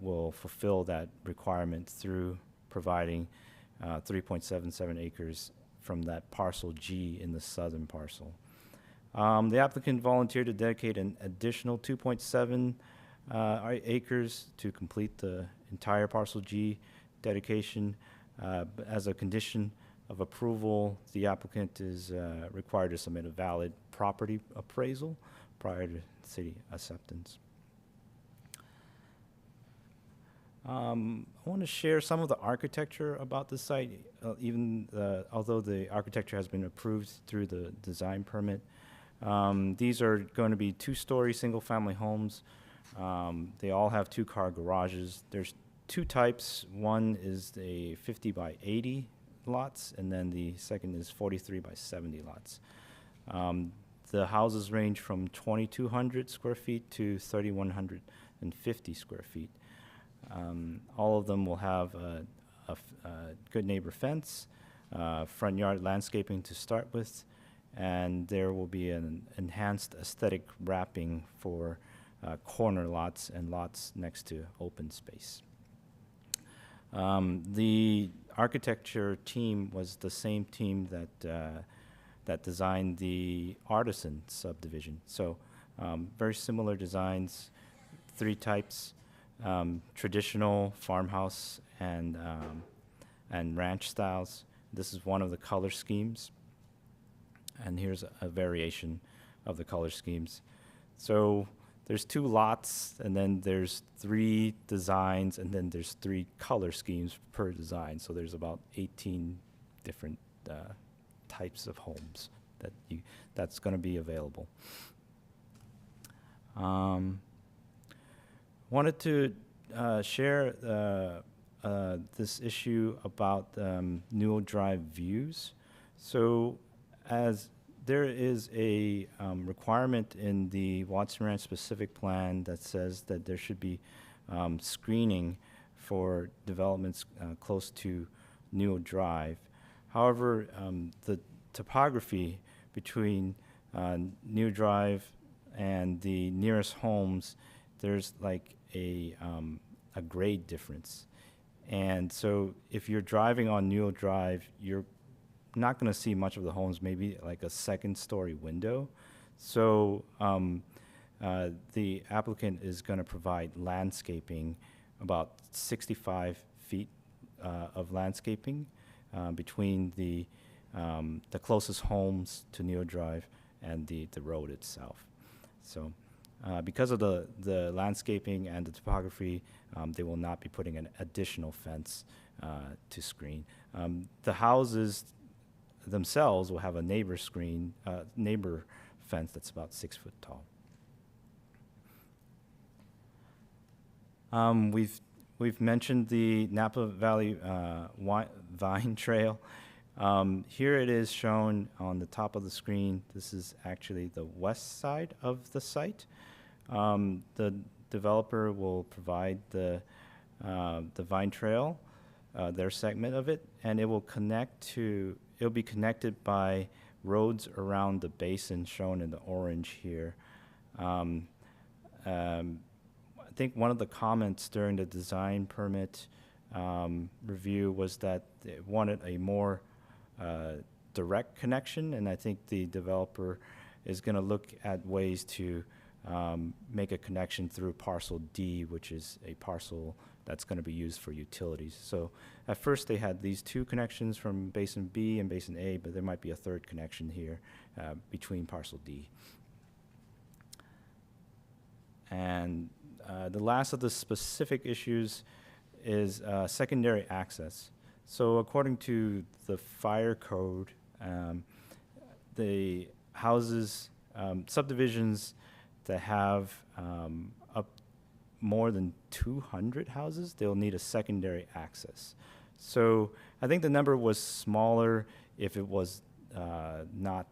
will fulfill that requirement through providing 3.77 acres from that parcel G in the southern parcel. The applicant volunteered to dedicate an additional 2.7 acres to complete the entire parcel G dedication. As a condition of approval, the applicant is required to submit a valid property appraisal prior to city acceptance. I want to share some of the architecture about the site, although the architecture has been approved through the design permit. These are going to be 2-story single-family homes. They all have 2-car garages. There's 2 types. One is a 50 by 80 lots, and then the second is 43 by 70 lots. The houses range from 2,200 square feet to 3,150 square feet. All of them will have a good neighbor fence, front yard landscaping to start with, and there will be an enhanced aesthetic wrapping for corner lots and lots next to open space. The architecture team was the same team that designed the Artisan subdivision. So very similar designs, 3 types, traditional farmhouse and ranch styles. This is one of the color schemes. And here's a variation of the color schemes. So there's 2 lots, and then there's 3 designs, and then there's 3 color schemes per design. So there's about 18 different types of homes that's going to be available. Wanted to share this issue about Newell Drive views. So as there is a requirement in the Watson Ranch specific plan that says that there should be screening for developments close to Newell Drive. However, the topography between New Drive and the nearest homes, there's like a grade difference. And so if you're driving on Newell Drive, you're not going to see much of the homes, maybe like a second-story window. So the applicant is going to provide landscaping, about 65 feet of landscaping between the closest homes to Newell Drive and the road itself. So because of the landscaping and the topography, they will not be putting an additional fence to screen. The houses themselves will have a neighbor fence that's about 6 foot tall. We've mentioned the Napa Valley Vine Trail. Here it is shown on the top of the screen. This is actually the west side of the site. The developer will provide the Vine Trail, their segment of it, and it'll be connected by roads around the basin shown in the orange here. I think one of the comments during the design permit review was that they wanted a more direct connection, and I think the developer is going to look at ways to make a connection through parcel D, which is a parcel that's going to be used for utilities. So at first they had these two connections from Basin B and Basin A, but there might be a third connection here between parcel D. And the last of the specific issues is secondary access. So according to the fire code, the houses, subdivisions that have up more than 200 houses, they'll need a secondary access. So I think the number was smaller if it was not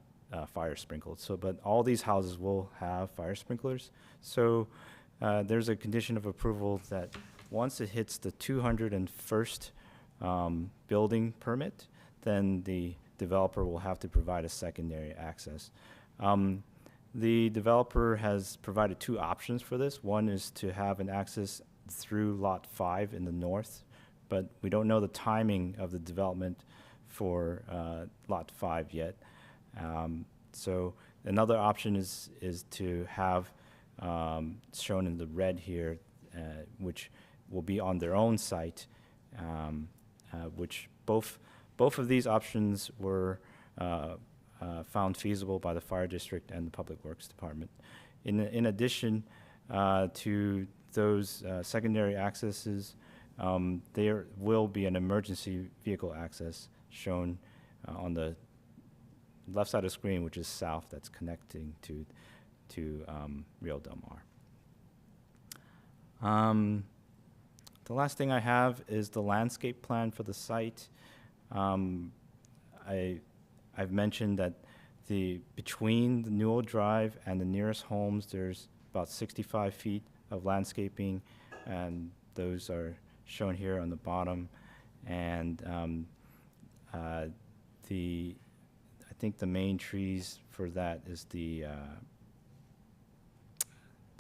fire sprinkled. So, but all these houses will have fire sprinklers. So there's a condition of approval that once it hits the 201st building permit, then the developer will have to provide a secondary access. The developer has provided two options for this. One is to have an access through Lot 5 in the north, but we don't know the timing of the development for Lot 5 yet. So another option is to have, shown in the red here, which will be on their own site, which both of these options were found feasible by the fire district and the Public Works Department. In addition to those secondary accesses, there will be an emergency vehicle access shown on the left side of the screen, which is south, that's connecting to Rio Del Mar. The last thing I have is the landscape plan for the site. I've mentioned that between the Newell Drive and the nearest homes, there's about 65 feet of landscaping, and those are shown here on the bottom. And I think the main trees for that is the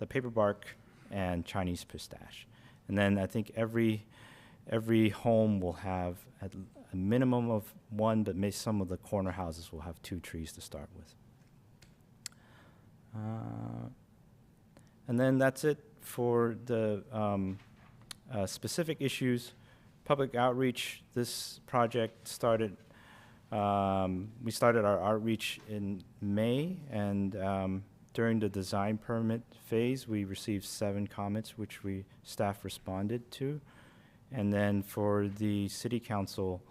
paper bark and Chinese pistache. And then I think every home will have a minimum of one, but some of the corner houses will have 2 trees to start with. And then that's it for the specific issues. Public outreach, this project started, we started our outreach in May, and during the design permit phase, we received 7 comments, which staff responded to. And then for the city council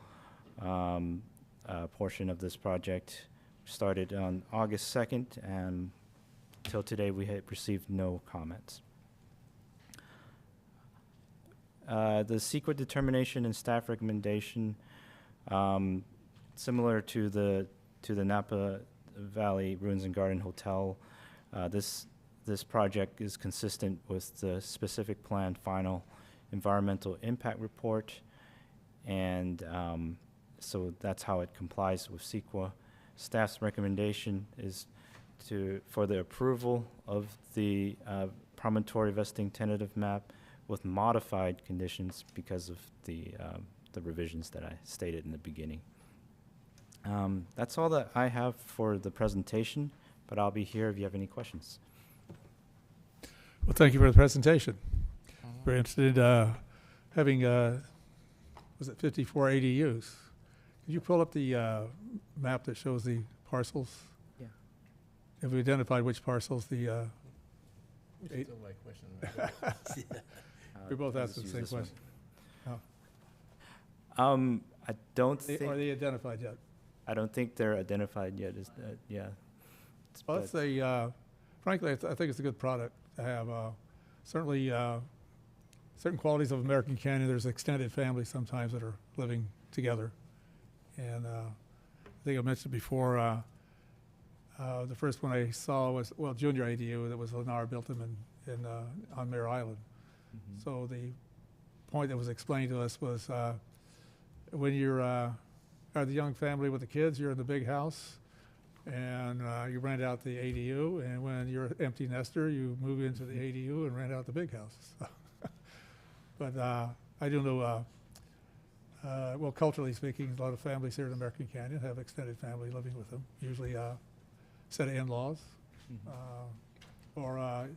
portion of this project, started on August 2nd, and till today we had received no comments. The secret determination and staff recommendation, similar to the Napa Valley Ruins and Garden Hotel, this project is consistent with the specific plan final environmental impact report, and so that's how it complies with CEQA. Staff's recommendation is for the approval of the Promontory vesting tentative map with modified conditions because of the revisions that I stated in the beginning. That's all that I have for the presentation, but I'll be here if you have any questions. Well, thank you for the presentation. We're interested in having, was it 54 ADUs? Could you pull up the map that shows the parcels? Yeah. Have we identified which parcels the eight? We both asked the same question. Oh. I don't think. Are they identified yet? I don't think they're identified yet. Yeah. Well, that's frankly, I think it's a good product to have. Certainly, certain qualities of American Canyon. There's extended families sometimes that are living together. And I think I mentioned before, the first one I saw was, well, Junior ADU that was Lennar built them on Mare Island. Mm-hmm. So the point that was explained to us was when you're the young family with the kids, you're in the big house, and you rent out the ADU, and when you're an empty nester, you move into the ADU and rent out the big house. But I do know, well, culturally speaking, a lot of families here in American Canyon have extended family living with them, usually a set of in-laws or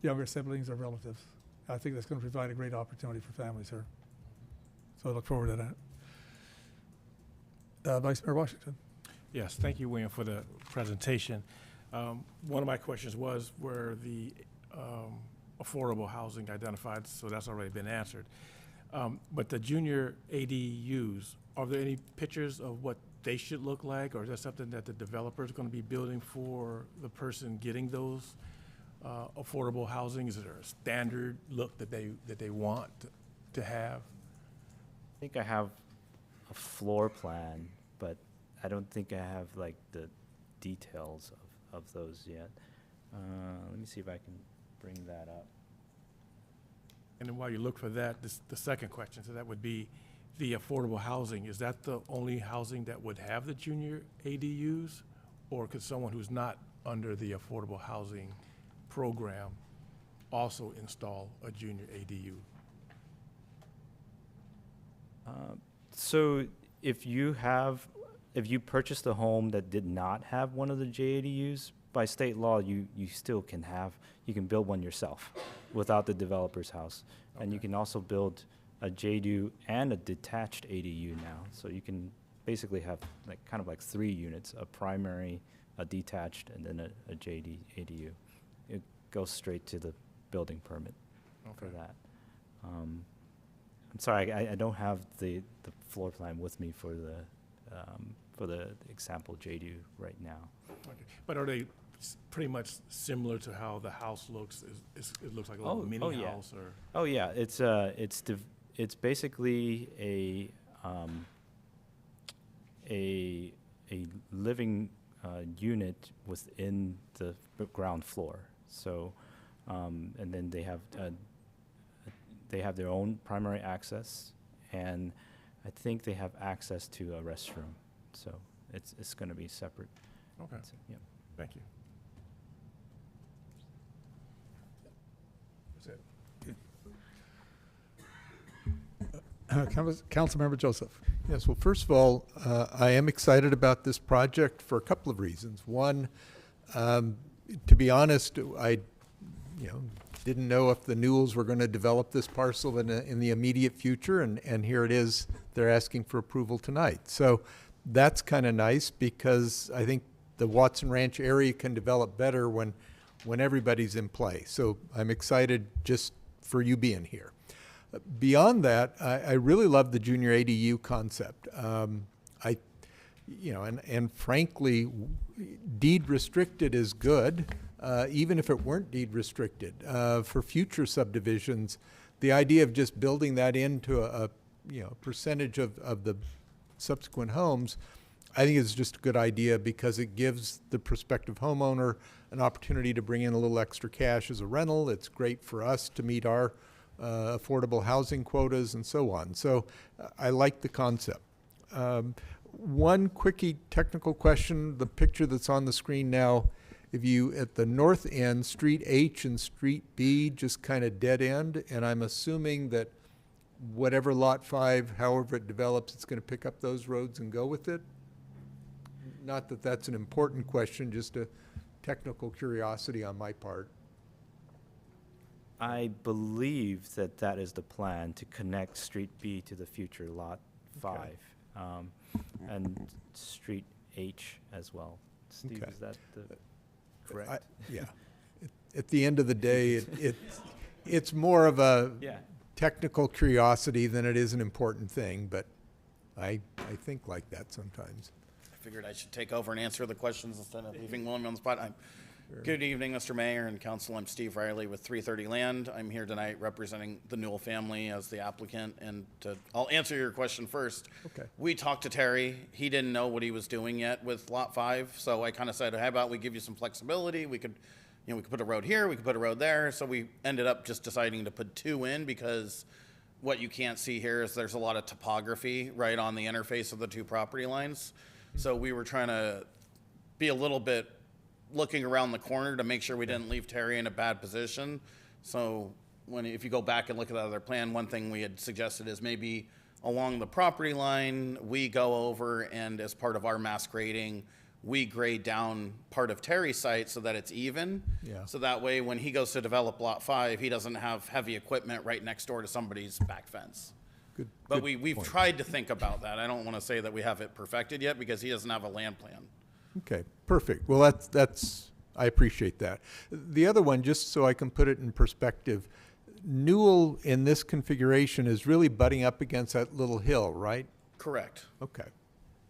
younger siblings or relatives. I think that's going to provide a great opportunity for families here. So I look forward to that. Vice Mayor Washington. Yes, thank you, William, for the presentation. One of my questions was where the affordable housing identified, so that's already been answered. But the junior ADUs, are there any pictures of what they should look like, or is that something that the developer is going to be building for the person getting those affordable housing? Is there a standard look that they want to have? I think I have a floor plan, but I don't think I have like the details of those yet. Let me see if I can bring that up. And then while you look for that, the second question, so that would be the affordable housing. Is that the only housing that would have the junior ADUs? Or could someone who's not under the affordable housing program also install a junior ADU? So if you purchased a home that did not have one of the JADUs, by state law, you still can build one yourself without the developer's house. Okay. And you can also build a JADU and a detached ADU now. So you can basically have kind of like 3 units, a primary, a detached, and then a ADU. It goes straight to the building permit for that. I'm sorry, I don't have the floor plan with me for the example JADU right now. Okay. But are they pretty much similar to how the house looks? It looks like a little mini house, or? Oh yeah, it's basically a living unit within the ground floor. So, and then they have their own primary access, and I think they have access to a restroom. So it's going to be separate. Okay. Yeah. Thank you. That's it. Councilmember Joseph. Yes, well, first of all, I am excited about this project for a couple of reasons. One, to be honest, I didn't know if the Newells were going to develop this parcel in the immediate future, and here it is. They're asking for approval tonight. So that's kind of nice, because I think the Watson Ranch area can develop better when everybody's in play. So I'm excited just for you being here. Beyond that, I really love the junior ADU concept. And frankly, deed restricted is good, even if it weren't deed restricted. For future subdivisions, the idea of just building that into a percentage of the subsequent homes, I think is just a good idea, because it gives the prospective homeowner an opportunity to bring in a little extra cash as a rental. It's great for us to meet our affordable housing quotas and so on. So I like the concept. One quickie technical question: the picture that's on the screen now, if you, at the north end, Street H and Street B just kind of dead end, and I'm assuming that whatever Lot 5, however it develops, it's going to pick up those roads and go with it? Not that that's an important question, just a technical curiosity on my part. I believe that that is the plan, to connect Street B to the future Lot 5, and Street H as well. Steve, Okay. is that the correct? Yeah. At the end of the day, it's more of a Yeah. technical curiosity than it is an important thing, but I think like that sometimes. I figured I should take over and answer the questions instead of leaving William on the spot. Good evening, Mr. Mayor and Council. I'm Steve Riley with 330 Land. I'm here tonight representing the Newell family as the applicant, and I'll answer your question first. Okay. We talked to Terry. He didn't know what he was doing yet with Lot 5, so I kind of said, how about we give you some flexibility? We could put a road here, we could put a road there. So we ended up just deciding to put 2 in, because what you can't see here is there's a lot of topography right on the interface of the 2 property lines. So we were trying to be a little bit looking around the corner to make sure we didn't leave Terry in a bad position. So if you go back and look at that other plan, one thing we had suggested is maybe along the property line, we go over and as part of our mass grading, we grade down part of Terry's site so that it's even. Yeah. So that way, when he goes to develop Lot 5, he doesn't have heavy equipment right next door to somebody's back fence. Good. But we've tried to think about that. I don't want to say that we have it perfected yet, because he doesn't have a land plan. Okay, perfect. Well, that's I appreciate that. The other one, just so I can put it in perspective, Newell in this configuration is really butting up against that little hill, right? Correct. Okay.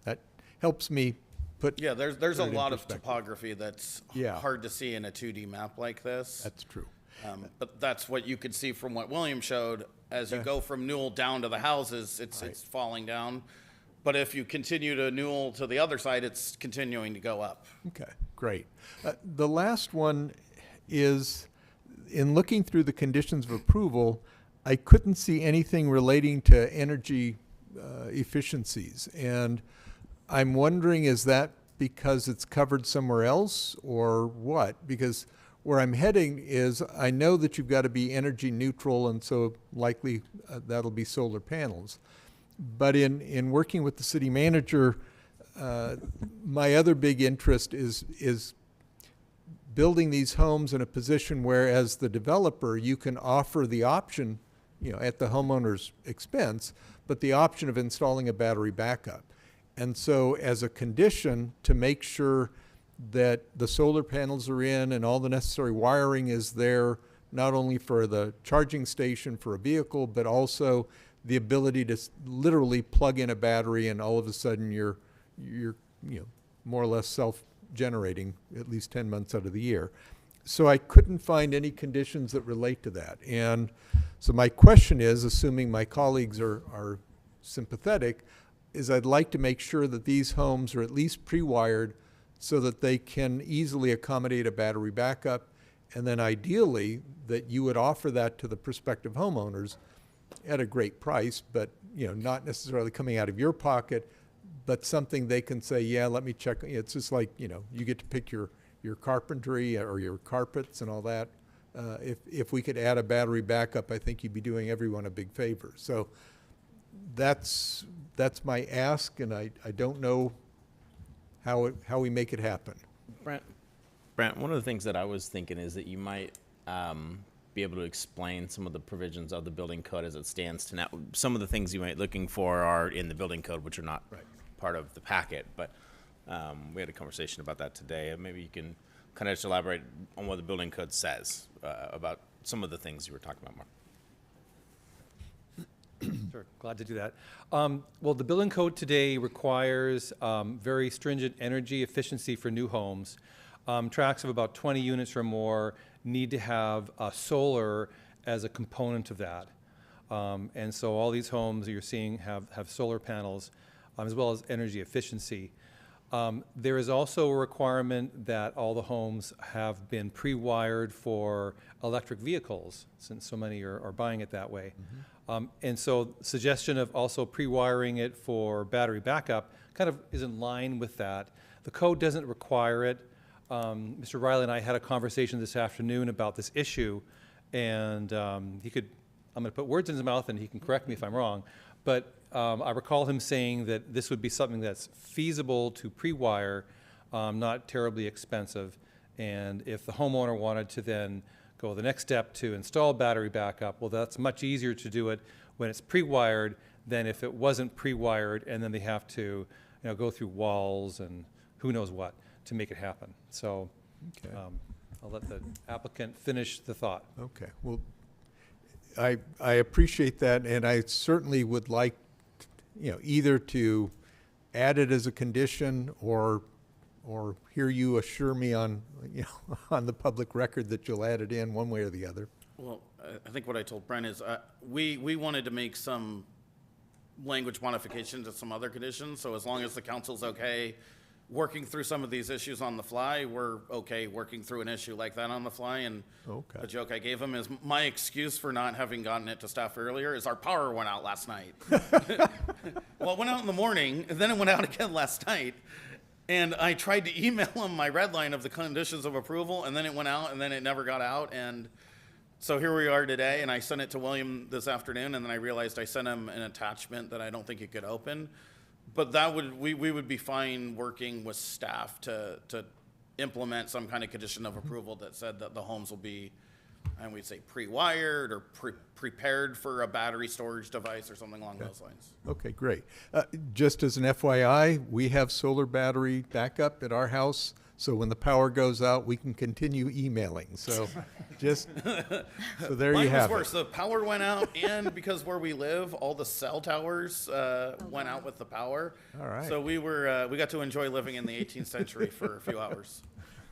That helps me put. Yeah, there's put a it in lot of perspective. topography that's hard to see in a 2D map like this. That's true. But that's what you could see from what William showed. As you go from Newell down to the houses, it's falling down. But if you continue to Newell to the other side, it's continuing to go up. Okay, great. The last one is, in looking through the conditions of approval, I couldn't see anything relating to energy efficiencies. And I'm wondering, is that because it's covered somewhere else or what? Because where I'm heading is, I know that you've got to be energy neutral, and so likely that'll be solar panels. But in working with the city manager, my other big interest is building these homes in a position where, as the developer, you can offer the option, at the homeowner's expense, but the option of installing a battery backup. And so as a condition to make sure that the solar panels are in and all the necessary wiring is there, not only for the charging station for a vehicle, but also the ability to literally plug in a battery, and all of a sudden you're more or less self-generating at least 10 months out of the year. So I couldn't find any conditions that relate to that. And so my question is, assuming my colleagues are sympathetic, is I'd like to make sure that these homes are at least pre-wired so that they can easily accommodate a battery backup, and then ideally that you would offer that to the prospective homeowners at a great price, but not necessarily coming out of your pocket, but something they can say, yeah, let me check. It's just like, you get to pick your carpentry or your carpets and all that. If we could add a battery backup, I think you'd be doing everyone a big favor. So that's my ask, and I don't know how we make it happen. Brent, one of the things that I was thinking is that you might be able to explain some of the provisions of the building code as it stands to now. Some of the things you might be looking for are in the building code, which are not part of the packet, but we had a conversation about that today. Maybe you can kind of just elaborate on what the building code says about some of the things you were talking about, Mark. Sure, glad to do that. Well, the building code today requires very stringent energy efficiency for new homes. Tracts of about 20 units or more need to have solar as a component of that. And so all these homes that you're seeing have solar panels as well as energy efficiency. There is also a requirement that all the homes have been pre-wired for electric vehicles, since so many are buying it that way. And so suggestion of also pre-wiring it for battery backup kind of is in line with that. The code doesn't require it, Mr. Riley and I had a conversation this afternoon about this issue, and I'm going to put words in his mouth and he can correct me if I'm wrong, but I recall him saying that this would be something that's feasible to pre-wire, not terribly expensive, and if the homeowner wanted to then go the next step to install battery backup, well, that's much easier to do it when it's pre-wired than if it wasn't pre-wired and then they have to go through walls and who knows what to make it happen. So I'll let the applicant finish the thought. Okay. Well, I appreciate that, and I certainly would like, either to add it as a condition or hear you assure me on, on the public record that you'll add it in one way or the other. Well, I think what I told Brent is we wanted to make some language modifications to some other conditions. So as long as the council's okay working through some of these issues on the fly, we're okay working through an issue like that on the fly. And the joke I gave him is my excuse for not having gotten it to staff earlier is our power went out last night. Well, it went out in the morning, and then it went out again last night. And I tried to email him my red line of the conditions of approval, and then it went out, and then it never got out. And so here we are today, and I sent it to William this afternoon, and then I realized I sent him an attachment that I don't think he could open. But that we would be fine working with staff to implement some kind of condition of approval that said that the homes will be, and we'd say pre-wired or prepared for a battery storage device or something along those lines. Okay, great. Just as an FYI, we have solar battery backup at our house, so when the power goes out, we can continue emailing. So just, so there you have it. Mine was worse. The power went out, and because where we live, all the cell towers went out with the power. All right. So we got to enjoy living in the 18th century for a few hours.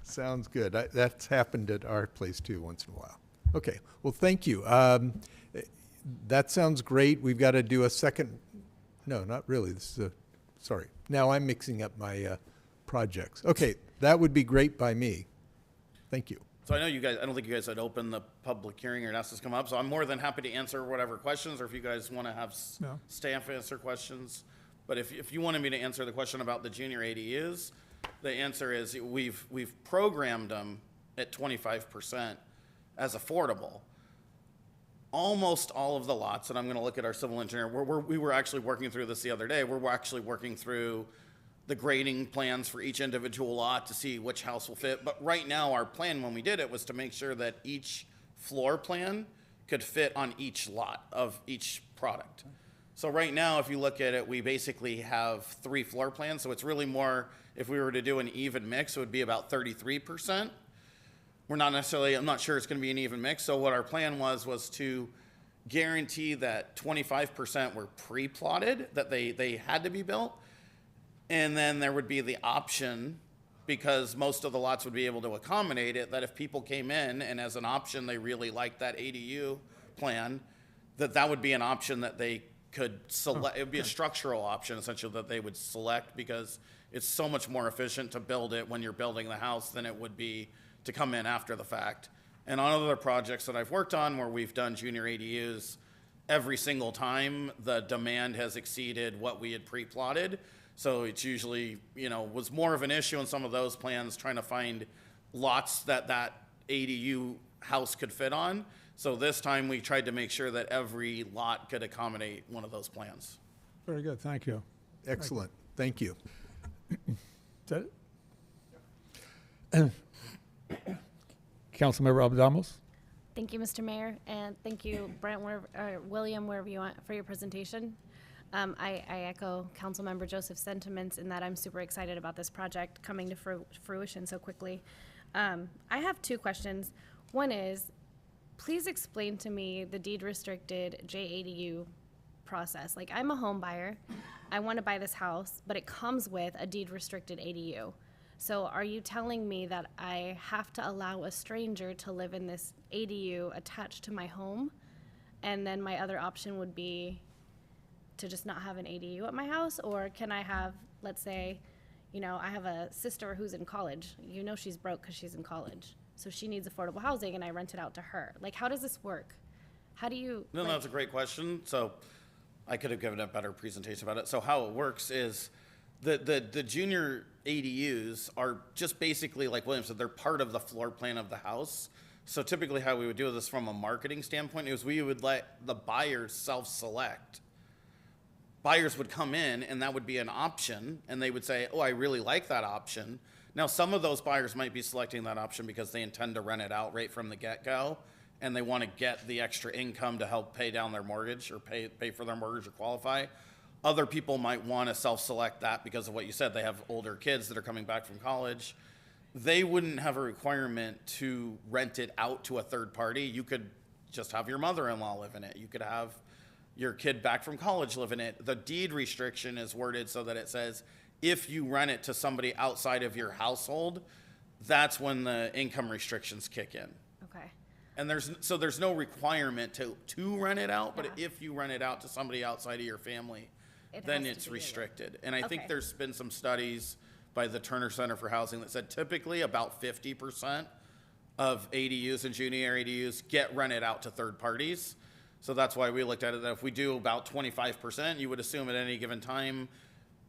Sounds good. That's happened at our place too once in a while. Okay, well, thank you. That sounds great. We've got to do a second, no, not really. This is sorry. Now I'm mixing up my projects. Okay, that would be great by me. Thank you. So I know you guys, I don't think you guys had opened the public hearing or asked us to come up, so I'm more than happy to answer whatever questions, or if you guys want to have staff answer questions. But if you wanted me to answer the question about the junior ADUs, the answer is we've programmed them at 25% as affordable. Almost all of the lots, and I'm going to look at our civil engineer, we were actually working through this the other day. We're actually working through the grading plans for each individual lot to see which house will fit. But right now, our plan when we did it was to make sure that each floor plan could fit on each lot of each product. So right now, if you look at it, we basically have 3 floor plans. So it's really more, if we were to do an even mix, it would be about 33%. We're not necessarily, I'm not sure it's going to be an even mix. So what our plan was to guarantee that 25% were pre-plotted, that they had to be built. And then there would be the option, because most of the lots would be able to accommodate it, that if people came in and as an option they really liked that ADU plan, that would be an option that they could select. It would be a structural option essentially that they would select, because it's so much more efficient to build it when you're building the house than it would be to come in after the fact. And on other projects that I've worked on where we've done junior ADUs, every single time the demand has exceeded what we had pre-plotted. So it's usually, was more of an issue in some of those plans trying to find lots that ADU house could fit on. So this time we tried to make sure that every lot could accommodate one of those plans. Very good, thank you. Excellent, thank you. Is that it? Councilmember Abdamos? Thank you, Mr. Mayor, and thank you, Brent, William, wherever you want, for your presentation. I echo Councilmember Joseph's sentiments in that I'm super excited about this project coming to fruition so quickly. I have 2 questions. One is, please explain to me the deed restricted JADU process. Like, I'm a home buyer, I want to buy this house, but it comes with a deed restricted ADU. So are you telling me that I have to allow a stranger to live in this ADU attached to my home? And then my other option would be to just not have an ADU at my house? Or can I have, let's say, I have a sister who's in college. She's broke because she's in college. So she needs affordable housing and I rent it out to her. Like, how does this work? How do you? No, that's a great question. So I could have given a better presentation about it. So how it works is The junior ADUs are just basically, like William said, they're part of the floor plan of the house. So typically how we would do this from a marketing standpoint is we would let the buyers self-select. Buyers would come in and that would be an option and they would say, oh, I really like that option. Now, some of those buyers might be selecting that option because they intend to rent it out right from the get-go and they want to get the extra income to help pay down their mortgage or pay for their mortgage or qualify. Other people might want to self-select that because of what you said. They have older kids that are coming back from college. They wouldn't have a requirement to rent it out to a third party. You could just have your mother-in-law live in it. You could have your kid back from college live in it. The deed restriction is worded so that it says, if you rent it to somebody outside of your household, that's when the income restrictions kick in. Okay. And there's no requirement to rent it out, but if you rent it out to somebody outside of your family, then it's restricted. And I think there's been some studies by the Turner Center for Housing that said typically about 50% of ADUs and junior ADUs get rented out to third parties. So that's why we looked at it that if we do about 25%, you would assume at any given time,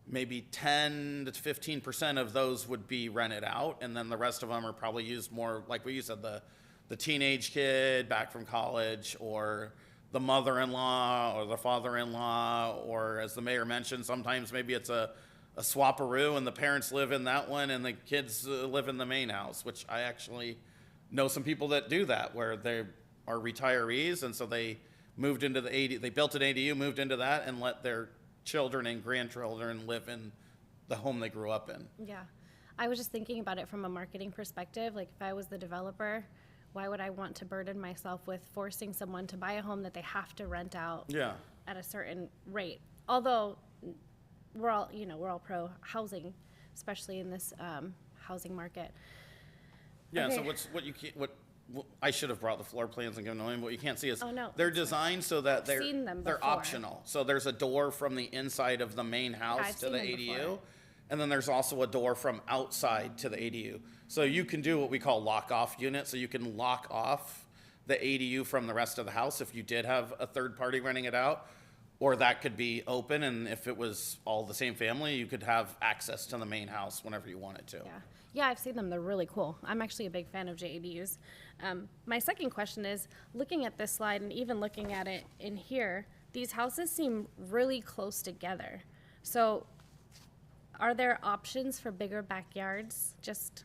maybe 10 to 15% of those would be rented out. And then the rest of them are probably used more, like what you said, the teenage kid back from college or the mother-in-law or the father-in-law, or as the mayor mentioned, sometimes maybe it's a swap-a-roo and the parents live in that one and the kids live in the main house, which I actually know some people that do that where they are retirees and so they moved into they built an ADU, moved into that and let their children and grandchildren live in the home they grew up in. Yeah. I was just thinking about it from a marketing perspective. Like if I was the developer, why would I want to burden myself with forcing someone to buy a home that they have to rent out at a certain rate? Although we're all pro housing, especially in this housing market. Yeah. Okay. So what I should have brought the floor plans and given them. What you can't see is no, they're designed so that I've seen them they're before. optional. So there's a door from the inside of the main house I've to the seen them ADU, before. and then there's also a door from outside to the ADU. So you can do what we call lock-off units. So you can lock off the ADU from the rest of the house if you did have a third party renting it out, or that could be open. And if it was all the same family, you could have access to the main house whenever you wanted to. Yeah, I've seen them. They're really cool. I'm actually a big fan of JADUs. My second question is, looking at this slide and even looking at it in here, these houses seem really close together. So are there options for bigger backyards? Just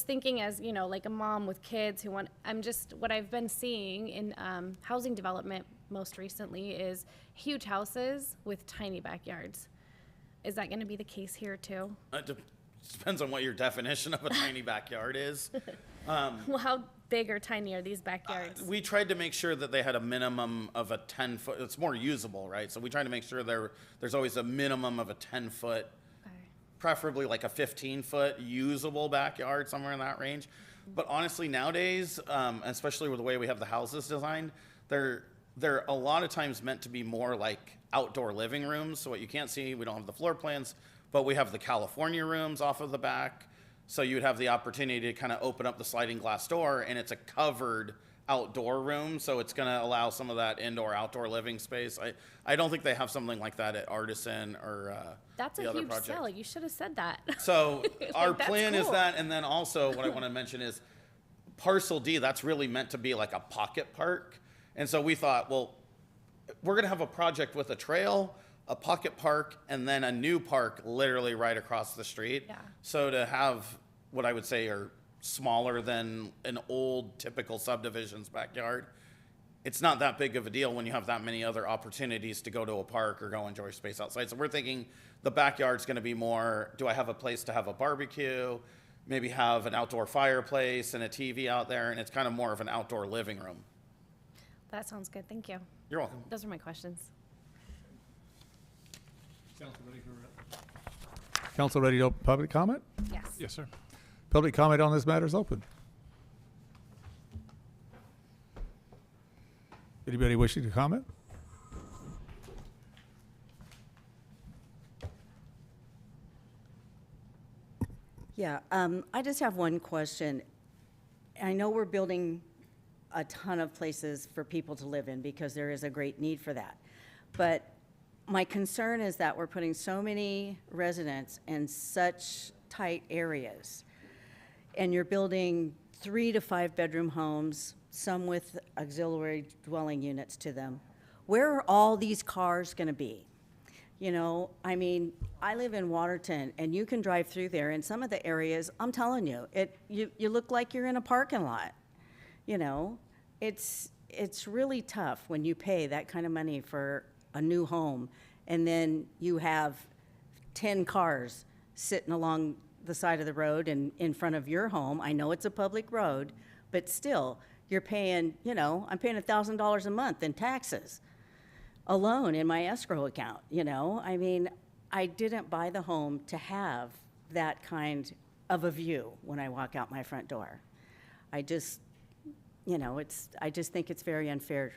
thinking as, like a mom with kids who want, what I've been seeing in housing development most recently is huge houses with tiny backyards. Is that going to be the case here too? Depends on what your definition of a tiny backyard is. Well, how big or tiny are these backyards? We tried to make sure that they had a minimum of a 10-foot. It's more usable, right? So we tried to make sure there's always a minimum of a 10-foot, preferably like a 15-foot usable backyard, somewhere in that range. But honestly, nowadays, especially with the way we have the houses designed, they're a lot of times meant to be more like outdoor living rooms. So what you can't see, we don't have the floor plans, but we have the California rooms off of the back. So you'd have the opportunity to kind of open up the sliding glass door and it's a covered outdoor room. So it's going to allow some of that indoor outdoor living space. I don't think they have something like that at Artisan or That's the a other huge project. sell. You should have said that. So our That's plan is cool. that, and then also what I want to mention is parcel D, that's really meant to be like a pocket park. And so we thought, well, we're going to have a project with a trail, a pocket park, and then a new park literally right across the street. Yeah. So to have what I would say are smaller than an old typical subdivision's backyard, it's not that big of a deal when you have that many other opportunities to go to a park or go enjoy space outside. So we're thinking the backyard's going to be more, do I have a place to have a barbecue, maybe have an outdoor fireplace and a TV out there, and it's kind of more of an outdoor living room. That sounds good. Thank you. You're welcome. Those are my questions. Council ready to open public comment? Yes. Yes, sir. Public comment on this matter is open. Anybody wishing to comment? Yeah, I just have one question. I know we're building a ton of places for people to live in because there is a great need for that. But my concern is that we're putting so many residents in such tight areas. And you're building 3 to 5 bedroom homes, some with auxiliary dwelling units to them. Where are all these cars gonna be? You know, I mean, I live in Waterton, and you can drive through there, and some of the areas, I'm telling you, you look like you're in a parking lot. You know, it's really tough when you pay that kind of money for a new home, and then you have 10 cars sitting along the side of the road and in front of your home. I know it's a public road, but still, you're paying, you know, I'm paying $1,000 a month in taxes alone in my escrow account, you know? I mean, I didn't buy the home to have that kind of a view when I walk out my front door. I just, you know, I just think it's very unfair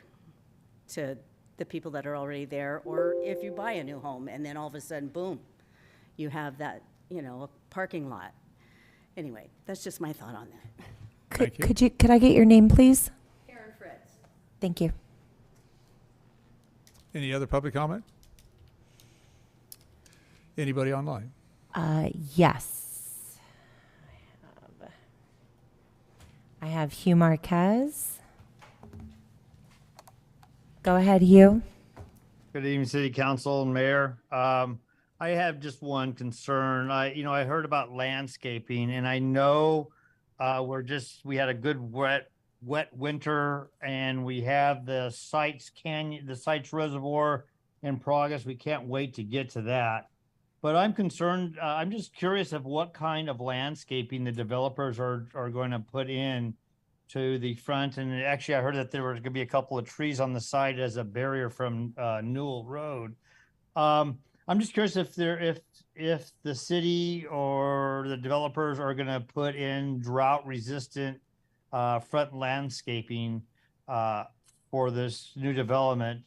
to the people that are already there, or if you buy a new home and then all of a sudden, boom, you have that, you know, a parking lot. Anyway, that's just my thought on that. Could I get your name, please? Karen Fritz. Thank you. Any other public comment? Anybody online? Yes. I have Hugh Marquez. Go ahead, Hugh. Good evening, City Council and Mayor. I have just one concern. I heard about landscaping, and I know we had a good wet winter, and we have the Sites Reservoir in progress. We can't wait to get to that. But I'm concerned, I'm just curious of what kind of landscaping the developers are going to put in to the front. And actually, I heard that there was going to be a couple of trees on the side as a barrier from Newell Road. I'm just curious if the city or the developers are going to put in drought-resistant front landscaping for this new development.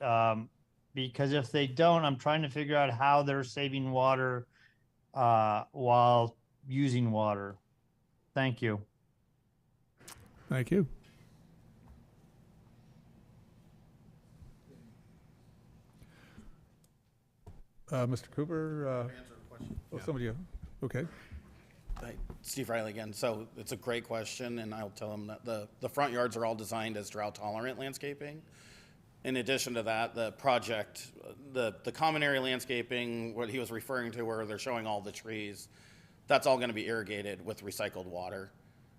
Because if they don't, I'm trying to figure out how they're saving water while using water. Thank you. Thank you. Mr. Cooper, somebody, okay. Hi, Steve Riley again. So it's a great question, and I'll tell them that the front yards are all designed as drought-tolerant landscaping. In addition to that, the project, the common area landscaping, what he was referring to where they're showing all the trees, that's all going to be irrigated with recycled water.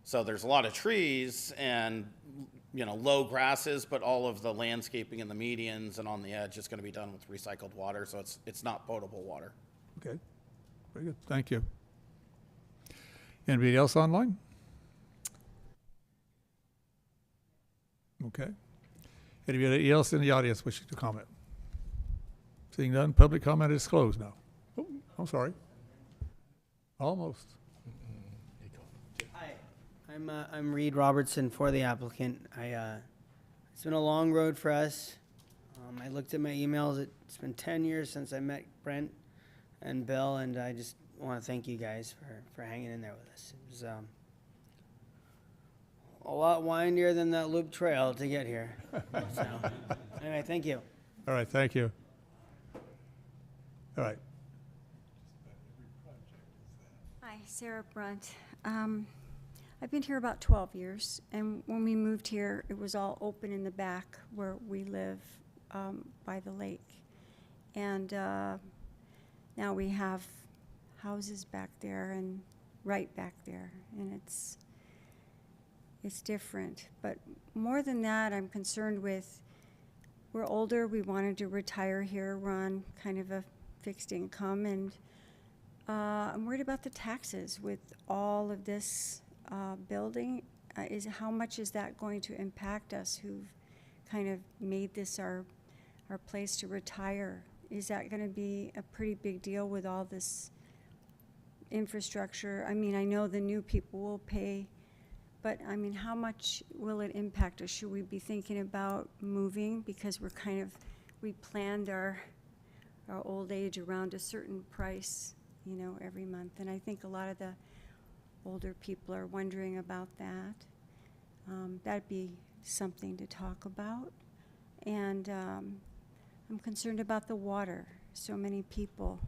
So there's a lot of trees and, you know, low grasses, but all of the landscaping in the medians and on the edge is going to be done with recycled water, so it's not potable water. Okay, very good. Thank you. Anybody else online? Okay. Anybody else in the audience wishing to comment? Seeing none, public comment is closed now. Oh, I'm sorry. Almost. Hi, I'm Reed Robertson for the applicant. It's been a long road for us. I looked at my emails. It's been 10 years since I met Brent and Bill, and I just want to thank you guys for hanging in there with us. It was a lot windier than that loop trail to get here. So, anyway, thank you. All right, thank you. All right. Hi, Sarah Brunt. I've been here about 12 years, and when we moved here, it was all open in the back where we live by the lake. And now we have houses back there and right back there, and it's different. But more than that, I'm concerned with, we're older, we wanted to retire here, we're on kind of a fixed income, and I'm worried about the taxes with all of this building. How much is that going to impact us who've kind of made this our place to retire? Is that going to be a pretty big deal with all this infrastructure? I mean, I know the new people will pay, but I mean, how much will it impact us? Should we be thinking about moving because we planned our old age around a certain price, you know, every month? And I think a lot of the older people are wondering about that. That'd be something to talk about. And I'm concerned about the water, so many people.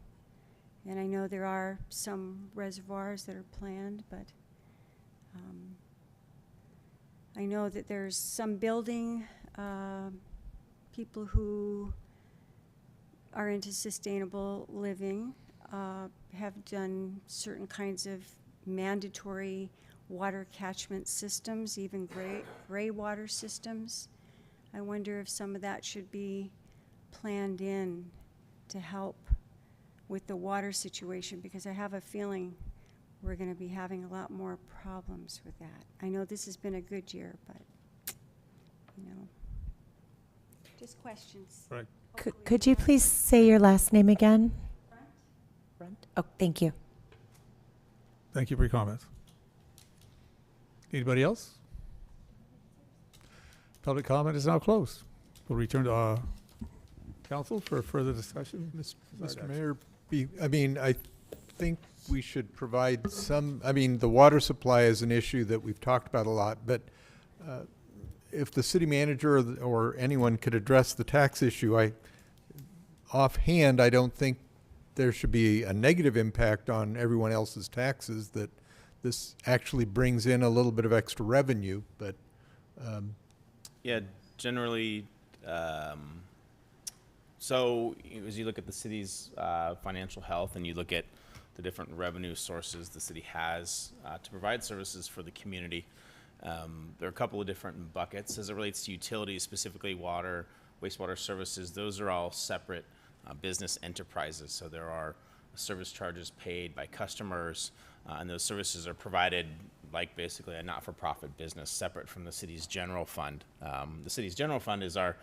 And I know there are some reservoirs that are planned, but I know that there's some building people who are into sustainable living have done certain kinds of mandatory water catchment systems, even gray water systems. I wonder if some of that should be planned in to help with the water situation, because I have a feeling we're going to be having a lot more problems with that. I know this has been a good year, but, you know, just questions. Right. Could you please say your last name again? Brent. Oh, thank you. Thank you for your comments. Anybody else? Public comment is now closed. We'll return to council for further discussion. Mr. Mayor, I think we should provide some, the water supply is an issue that we've talked about a lot, but if the city manager or anyone could address the tax issue, offhand, I don't think there should be a negative impact on everyone else's taxes, that this actually brings in a little bit of extra revenue, but yeah, generally, so as you look at the city's financial health and you look at the different revenue sources the city has to provide services for the community, there are a couple of different buckets as it relates to utilities, specifically water, wastewater services. Those are all separate business enterprises. So there are service charges paid by customers, and those services are provided like basically a not-for-profit business separate from the city's general fund. The city's general fund is our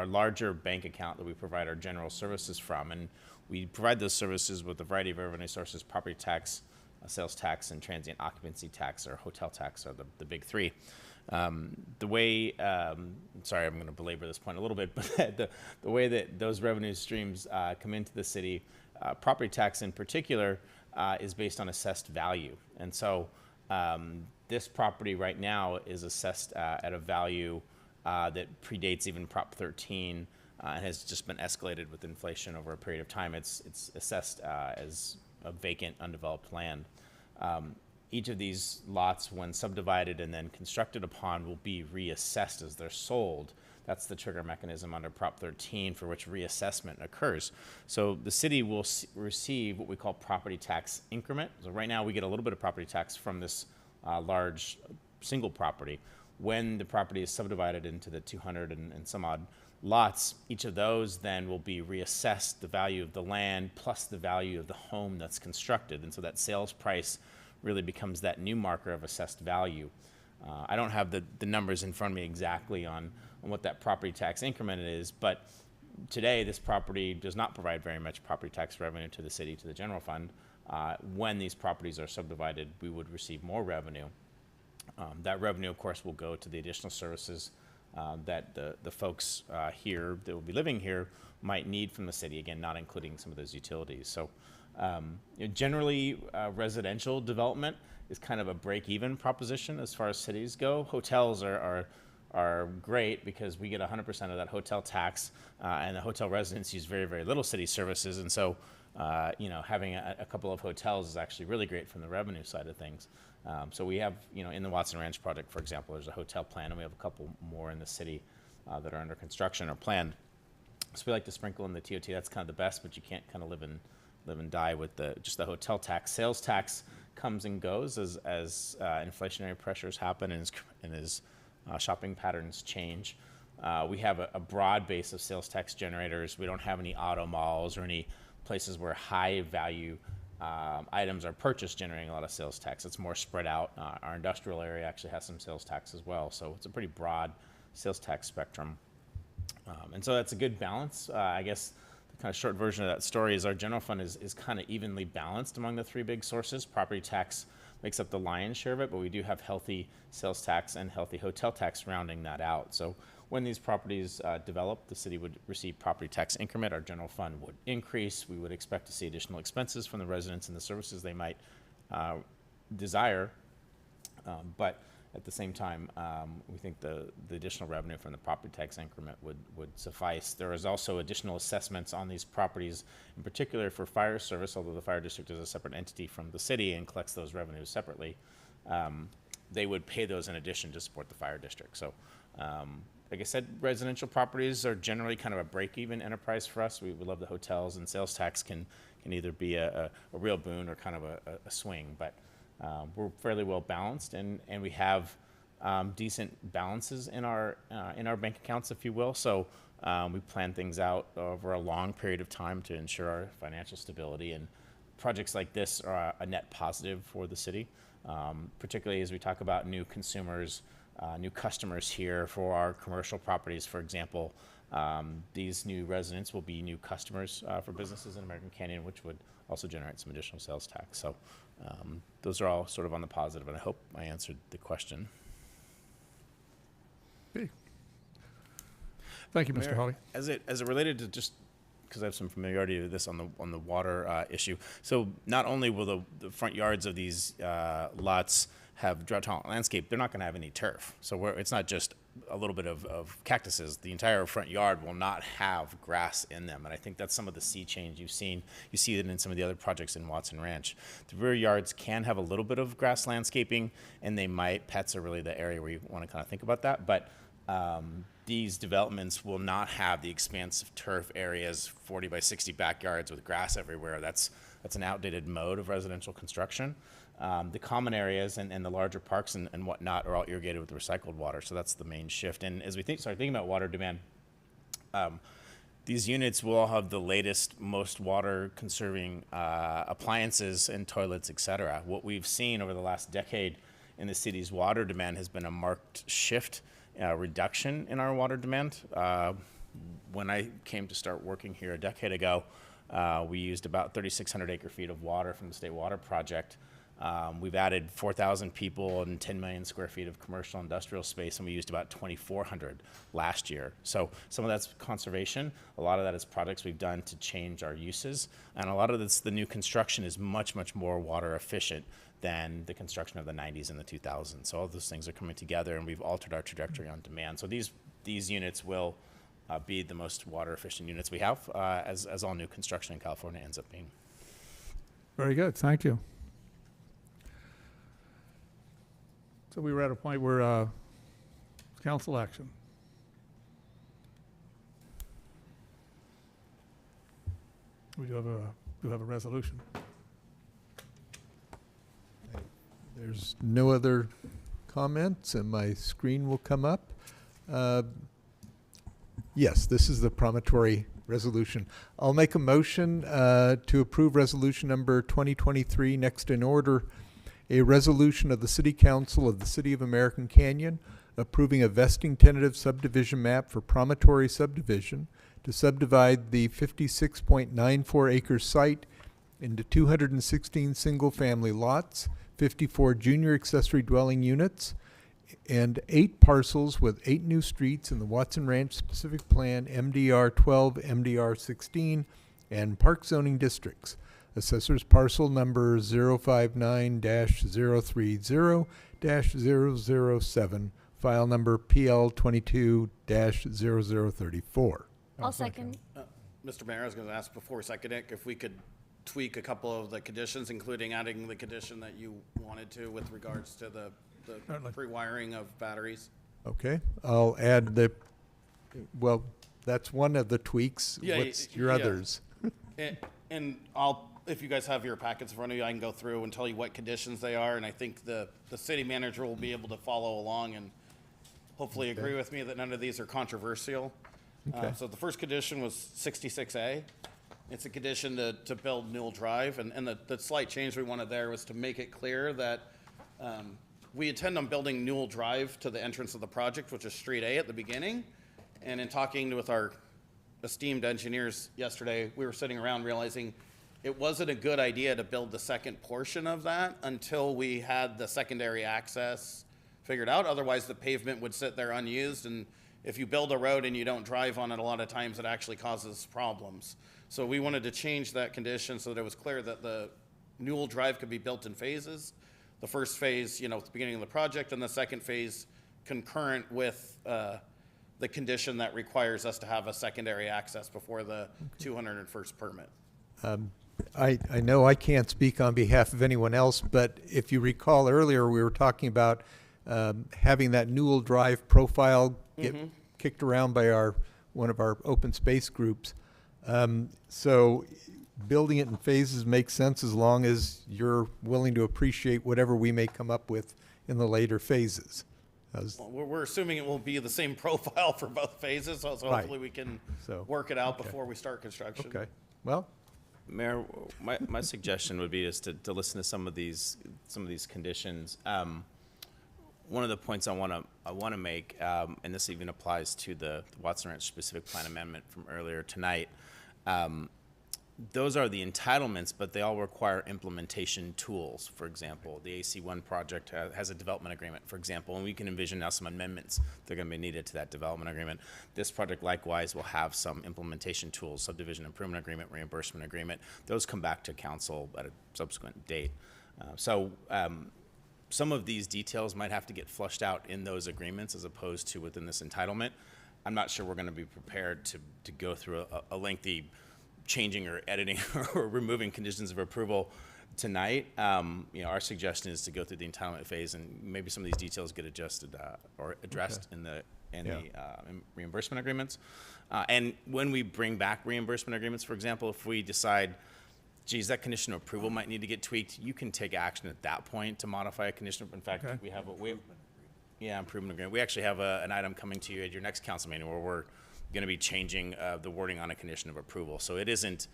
larger bank account that we provide our general services from, and we provide those services with a variety of revenue sources: property tax, sales tax, and transient occupancy tax, or hotel tax, are the big three. The way, sorry, I'm going to belabor this point a little bit, but the way that those revenue streams come into the city, property tax in particular, is based on assessed value. And so this property right now is assessed at a value that predates even Prop 13 and has just been escalated with inflation over a period of time. It's assessed as a vacant, undeveloped land. Each of these lots, when subdivided and then constructed upon, will be reassessed as they're sold. That's the trigger mechanism under Prop 13 for which reassessment occurs. So the city will receive what we call property tax increment. So right now we get a little bit of property tax from this large single property. When the property is subdivided into the 200 and some odd lots, each of those then will be reassessed, the value of the land plus the value of the home that's constructed. And so that sales price really becomes that new marker of assessed value. I don't have the numbers in front of me exactly on what that property tax increment is, but today this property does not provide very much property tax revenue to the city, to the general fund. When these properties are subdivided, we would receive more revenue. That revenue, of course, will go to the additional services that the folks here that will be living here might need from the city, again, not including some of those utilities. So generally, residential development is kind of a break-even proposition as far as cities go. Hotels are great because we get 100% of that hotel tax, and the hotel residents use very, very little city services. And so, having a couple of hotels is actually really great from the revenue side of things. So we have, in the Watson Ranch project, for example, there's a hotel plan, and we have a couple more in the city that are under construction or planned. So we like to sprinkle in the TOT. That's kind of the best, but you can't kind of live and die with just the hotel tax. Sales tax comes and goes as inflationary pressures happen and as shopping patterns change. We have a broad base of sales tax generators. We don't have any auto malls or any places where high value items are purchased generating a lot of sales tax. It's more spread out. Our industrial area actually has some sales tax as well. So it's a pretty broad sales tax spectrum. And so that's a good balance. I guess the kind of short version of that story is our general fund is kind of evenly balanced among the three big sources. Property tax makes up the lion's share of it, but we do have healthy sales tax and healthy hotel tax rounding that out. So when these properties develop, the city would receive property tax increment. Our general fund would increase. We would expect to see additional expenses from the residents and the services they might desire. But at the same time, we think the additional revenue from the property tax increment would suffice. There is also additional assessments on these properties, in particular for fire service, although the fire district is a separate entity from the city and collects those revenues separately. They would pay those in addition to support the fire district. So, like I said, residential properties are generally kind of a break-even enterprise for us. We love the hotels, and sales tax can either be a real boon or kind of a swing, but we're fairly well balanced, and we have decent balances in our bank accounts, if you will. So we plan things out over a long period of time to ensure our financial stability, and projects like this are a net positive for the city, particularly as we talk about new consumers, new customers here for our commercial properties, for example. These new residents will be new customers for businesses in American Canyon, which would also generate some additional sales tax. So those are all sort of on the positive, and I hope I answered the question. Okay. Thank you, Mr. Mayor, Hawley. As it related to, just because I have some familiarity with this on the water issue, so not only will the front yards of these lots have drought-tolerant landscape, they're not going to have any turf. So it's not just a little bit of cactuses. The entire front yard will not have grass in them, and I think that's some of the sea change you've seen. You see it in some of the other projects in Watson Ranch. The rear yards can have a little bit of grass landscaping, and they might. Pets are really the area where you want to kind of think about that, but these developments will not have the expansive turf areas, 40 by 60 backyards with grass everywhere. That's an outdated mode of residential construction. The common areas and the larger parks and whatnot are all irrigated with recycled water, so that's the main shift. And as we start thinking about water demand, these units will all have the latest, most water-conserving appliances and toilets, et cetera. What we've seen over the last decade in the city's water demand has been a marked shift, reduction in our water demand. When I came to start working here a decade ago, we used about 3,600 acre-feet of water from the State Water Project. We've added 4,000 people and 10 million square feet of commercial industrial space, and we used about 2,400 last year. So some of that's conservation. A lot of that is projects we've done to change our uses. And a lot of this, the new construction is much, much more water efficient than the construction of the 90s and the 2000s. So all those things are coming together, and we've altered our trajectory on demand. So these units will be the most water efficient units we have, as all new construction in California ends up being. Very good. Thank you. So we were at a point where council action. We do have a resolution. There's no other comments, and my screen will come up. Yes, this is the Promontory resolution. I'll make a motion to approve resolution number 2023 next in order. A resolution of the City Council of the City of American Canyon approving a vesting tentative subdivision map for Promontory subdivision to subdivide the 56.94 acre site into 216 single-family lots, 54 junior accessory dwelling units, and 8 parcels with 8 new streets in the Watson Ranch Specific Plan MDR 12, MDR 16, and Park Zoning Districts. Assessor's parcel number 059-030-007, file number PL22-0034. I'll second. Mr. Mayor, I was going to ask before we second it, if we could tweak a couple of the conditions, including adding the condition that you wanted to with regards to the pre-wiring of batteries. Okay, I'll add well, that's one of the tweaks. Yeah, What's your others? And if you guys have your packets in front of you, I can go through and tell you what conditions they are, and I think the city manager will be able to follow along and hopefully agree with me that none of these are controversial. Okay. So the first condition was 66A. It's a condition to build Newell Drive, and the slight change we wanted there was to make it clear that we intend on building Newell Drive to the entrance of the project, which is Street A at the beginning. And in talking with our esteemed engineers yesterday, we were sitting around realizing it wasn't a good idea to build the second portion of that until we had the secondary access figured out. Otherwise, the pavement would sit there unused, and if you build a road and you don't drive on it, a lot of times it actually causes problems. So we wanted to change that condition so that it was clear that the Newell Drive could be built in phases. the first phase, at the beginning of the project, and the second phase concurrent with the condition that requires us to have a secondary access before the 201st permit. I know I can't speak on behalf of anyone else, but if you recall earlier, we were talking about having that Newell Drive profile get kicked around by one of our open space groups. So building it in phases makes sense as long as you're willing to appreciate whatever we may come up with in the later phases. Well, we're assuming it will be the same profile for both phases, so Right. hopefully we can work it out before we start construction. Okay. Well, Mayor, my suggestion would be is to listen to some of these conditions. One of the points I want to make, and this even applies to the Watson Ranch specific plan amendment from earlier tonight. Those are the entitlements, but they all require implementation tools. For example, the AC1 project has a development agreement, for example, and we can envision now some amendments that are going to be needed to that development agreement. This project likewise will have some implementation tools, subdivision improvement agreement, reimbursement agreement. Those come back to council at a subsequent date. Some of these details might have to get flushed out in those agreements as opposed to within this entitlement. I'm not sure we're going to be prepared to go through a lengthy changing or editing or removing conditions of approval tonight. Our suggestion is to go through the entitlement phase, and maybe some of these details get adjusted or addressed in the reimbursement agreements. And when we bring back reimbursement agreements, for example, if we decide, geez, that condition of approval might need to get tweaked, you can take action at that point to modify a condition. In fact, we have improvement agreement. We actually have an item coming to you at your next council meeting where we're going to be changing the wording on a condition of approval. So it isn't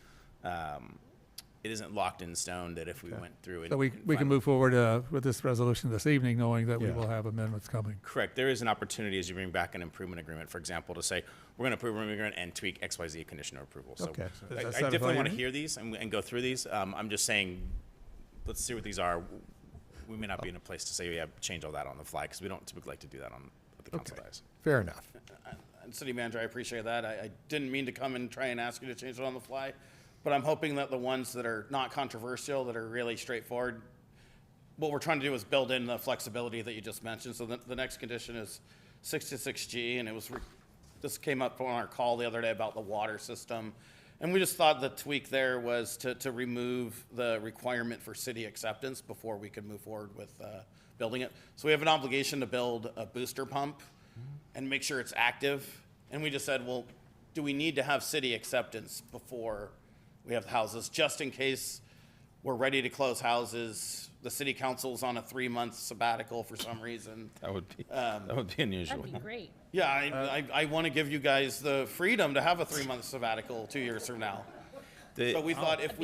locked in stone that if we went through it. So we can move forward with this resolution this evening, knowing that we will have amendments coming. Correct. There is an opportunity as you bring back an improvement agreement, for example, to say, we're going to approve an agreement and tweak XYZ condition of approval. So I definitely want to hear these and go through these. I'm just saying, let's see what these are. We may not be in a place to say we have to change all that on the fly, because we don't typically like to do that on the council dies. Fair enough. And City Manager, I appreciate that. I didn't mean to come and try and ask you to change it on the fly, but I'm hoping that the ones that are not controversial, that are really straightforward, what we're trying to do is build in the flexibility that you just mentioned. So the next condition is 66G, and this came up on our call the other day about the water system. And we just thought the tweak there was to remove the requirement for city acceptance before we could move forward with building it. So we have an obligation to build a booster pump and make sure it's active. And we just said, well, do we need to have city acceptance before we have the houses, just in case we're ready to close houses, the city council's on a 3-month sabbatical for some reason. That would be unusual. That'd be great. Yeah, I want to give you guys the freedom to have a 3-month sabbatical 2 years from now. So we thought if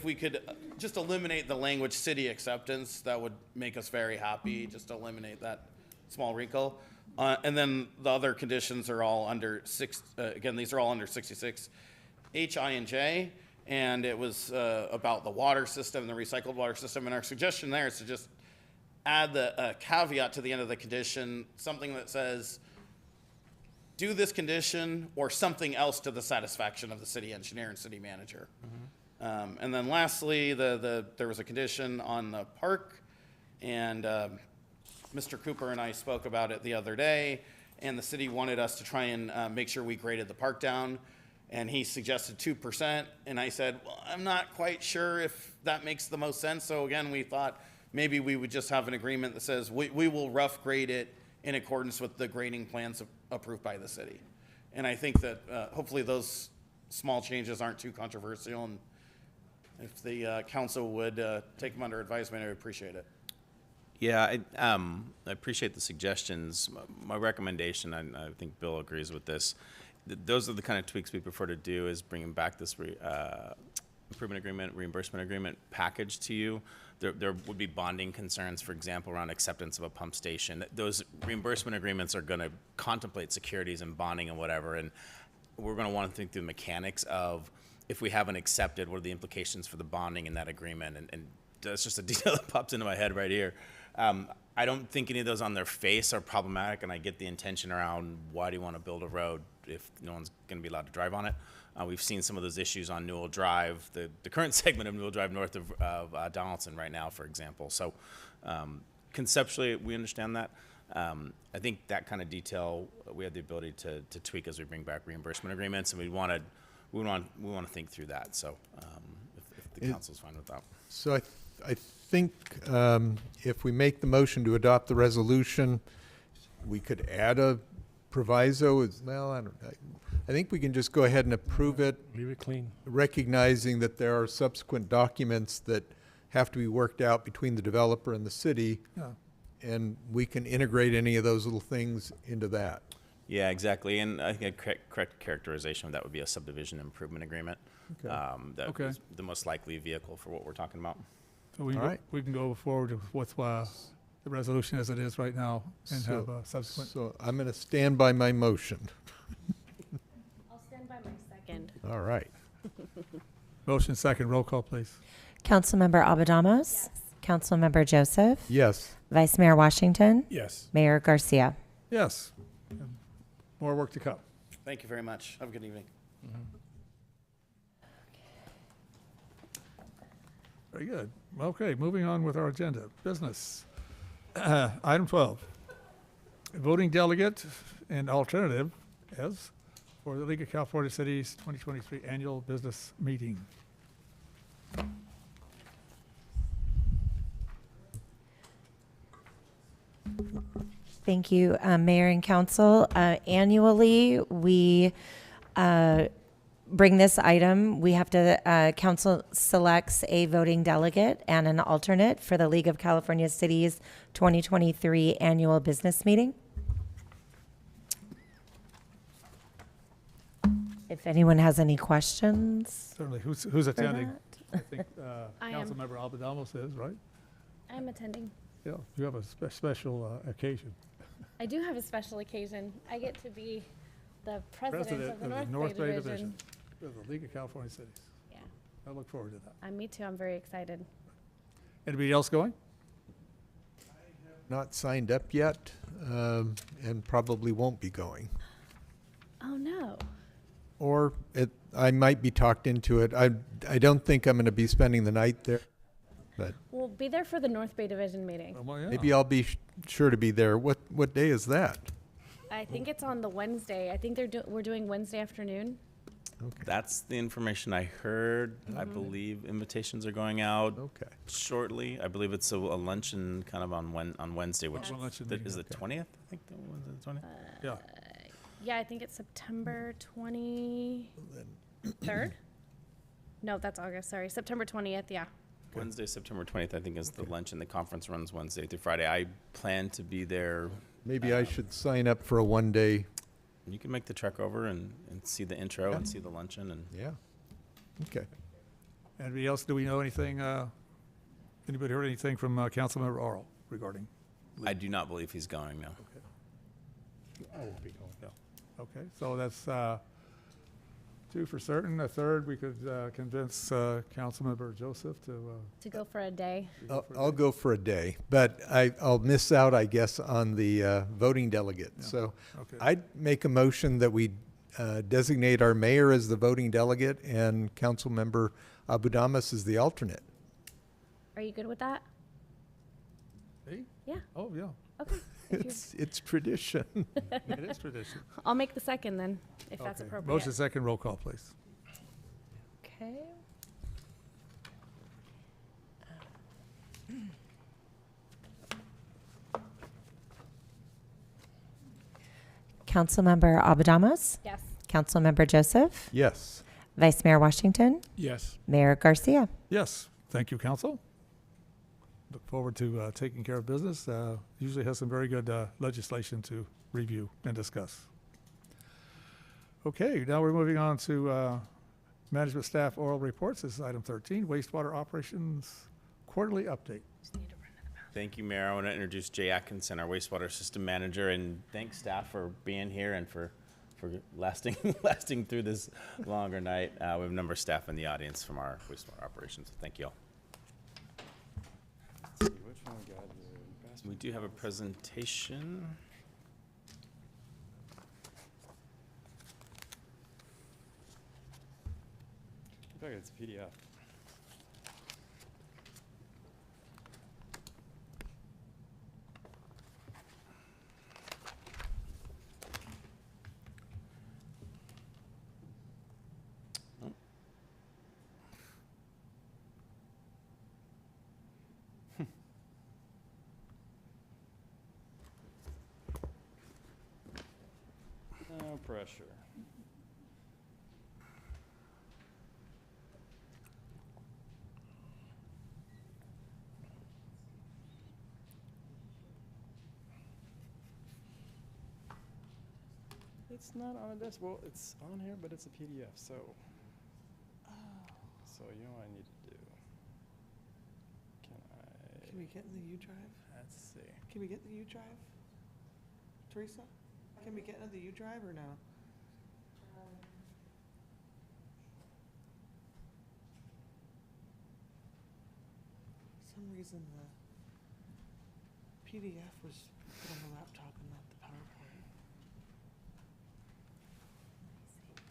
we could just eliminate the language city acceptance, that would make us very happy, just to eliminate that small wrinkle. And then the other conditions are all under these are all under 66 H, I, and J. And it was about the water system, the recycled water system. And our suggestion there is to just add the caveat to the end of the condition, something that says, do this condition or something else to the satisfaction of the city engineer and city manager. And then lastly, there was a condition on the park, and Mr. Cooper and I spoke about it the other day, and the city wanted us to try and make sure we graded the park down, and he suggested 2%, and I said, well, I'm not quite sure if that makes the most sense. So again, we thought maybe we would just have an agreement that says we will rough grade it in accordance with the grading plans approved by the city. And I think that hopefully those small changes aren't too controversial, and if the council would take them under advisement, I would appreciate it. Yeah, I appreciate the suggestions. My recommendation, and I think Bill agrees with this, those are the kind of tweaks we prefer to do, is bringing back this improvement agreement, reimbursement agreement package to you. There would be bonding concerns, for example, around acceptance of a pump station. Those reimbursement agreements are going to contemplate securities and bonding and whatever, and we're going to want to think through the mechanics of, if we haven't accepted, what are the implications for the bonding in that agreement, and that's just a detail that pops into my head right here. I don't think any of those on their face are problematic, and I get the intention around, why do you want to build a road if no one's going to be allowed to drive on it? We've seen some of those issues on Newell Drive, the current segment of Newell Drive north of Donaldson right now, for example. So Conceptually, we understand that. I think that kind of detail, we have the ability to tweak as we bring back reimbursement agreements, and we want to think through that. So if the council's fine with that. So I think if we make the motion to adopt the resolution, we could add a proviso as well. I think we can just go ahead and approve it. Leave it clean. Recognizing that there are subsequent documents that have to be worked out between the developer and the city. Yeah. And we can integrate any of those little things into that. Yeah, exactly. And I think a correct characterization of that would be a subdivision improvement agreement. Okay. That Okay. is the most likely vehicle for what we're talking about. So we can go forward with the resolution as it is right now and have a subsequent. So I'm going to stand by my motion. I'll stand by my second. All right. Motion second, roll call, please. Councilmember Abadamos? Yes. Councilmember Joseph? Yes. Vice Mayor Washington? Yes. Mayor Garcia? Yes. And more work to come. Thank you very much. Have a good evening. Very good. Okay, moving on with our agenda. Business. Item 12. Voting delegate and alternative as for the League of California Cities 2023 Annual Business Meeting. Thank you, Mayor and Council. Annually, we bring this item. We have to, Council selects a voting delegate and an alternate for the League of California Cities 2023 Annual Business Meeting. If anyone has any questions. Certainly. Who's attending? that? I think I am. Councilmember Albadamos is, right? I'm attending. Yeah, you have a special occasion. I do have a special occasion. I get to be the president of the North Bay Division. Of the League of California Cities. Yeah. I look forward to that. Me too. I'm very excited. Anybody else going? Not signed up yet, and probably won't be going. Oh, no. Or I might be talked into it. I don't think I'm going to be spending the night there, but We'll be there for the North Bay Division meeting. Well, yeah. maybe I'll be sure to be there. What day is that? I think it's on the Wednesday. I think we're doing Wednesday afternoon. Okay. That's the information I heard. I believe invitations are going out Okay. shortly. I believe it's a luncheon kind of on Wednesday, which luncheon is the meeting, 20th. I think that was the 20th. Yeah. Yeah, I think it's September 23rd. No, that's August. Sorry, September 20th. Yeah. Wednesday, September 20th, I think, is the luncheon. The conference runs Wednesday through Friday. I plan to be there. Maybe I should sign up for a one-day. You can make the trek over and see the intro and see the luncheon. And Yeah. Okay. Anybody else? Do we know anything? Anybody heard anything from Councilmember Oral regarding? I do not believe he's going now. I won't be going. No. Okay, so that's two for certain. A third, we could convince Councilmember Joseph to. go for a day. I'll go for a day, but I'll miss out, I guess, on the voting delegate. Yeah. So Okay. I'd make a motion that we designate our mayor as the voting delegate and Councilmember Abudamas as the alternate. Are you good with that? Me? Yeah. Oh, yeah. Okay. It's tradition. It is tradition. I'll make the second then, if that's Okay. appropriate. Motion second, roll call, please. Okay. Councilmember Abadamos? Yes. Councilmember Joseph? Yes. Vice Mayor Washington? Yes. Mayor Garcia? Yes. Thank you, Council. Look forward to taking care of business. Usually has some very good legislation to review and discuss. Okay, now we're moving on to management staff oral reports. This is item 13, wastewater operations quarterly update. Thank you, Mayor. I want to introduce Jay Atkinson, our wastewater system manager, and thank staff for being here and for lasting through this longer night. We have a number of staff in the audience from our wastewater operations. Thank you all. We do have a presentation. I feel like it's a PDF. pressure. It's not on a desk. Well, it's on here, but it's a PDF. So, so you know what I need to do? Can we get in the U drive? Let's see. Can we get in the U drive? Teresa? Can we get in the U drive or no? For some reason the PDF was put on the laptop and not the PowerPoint.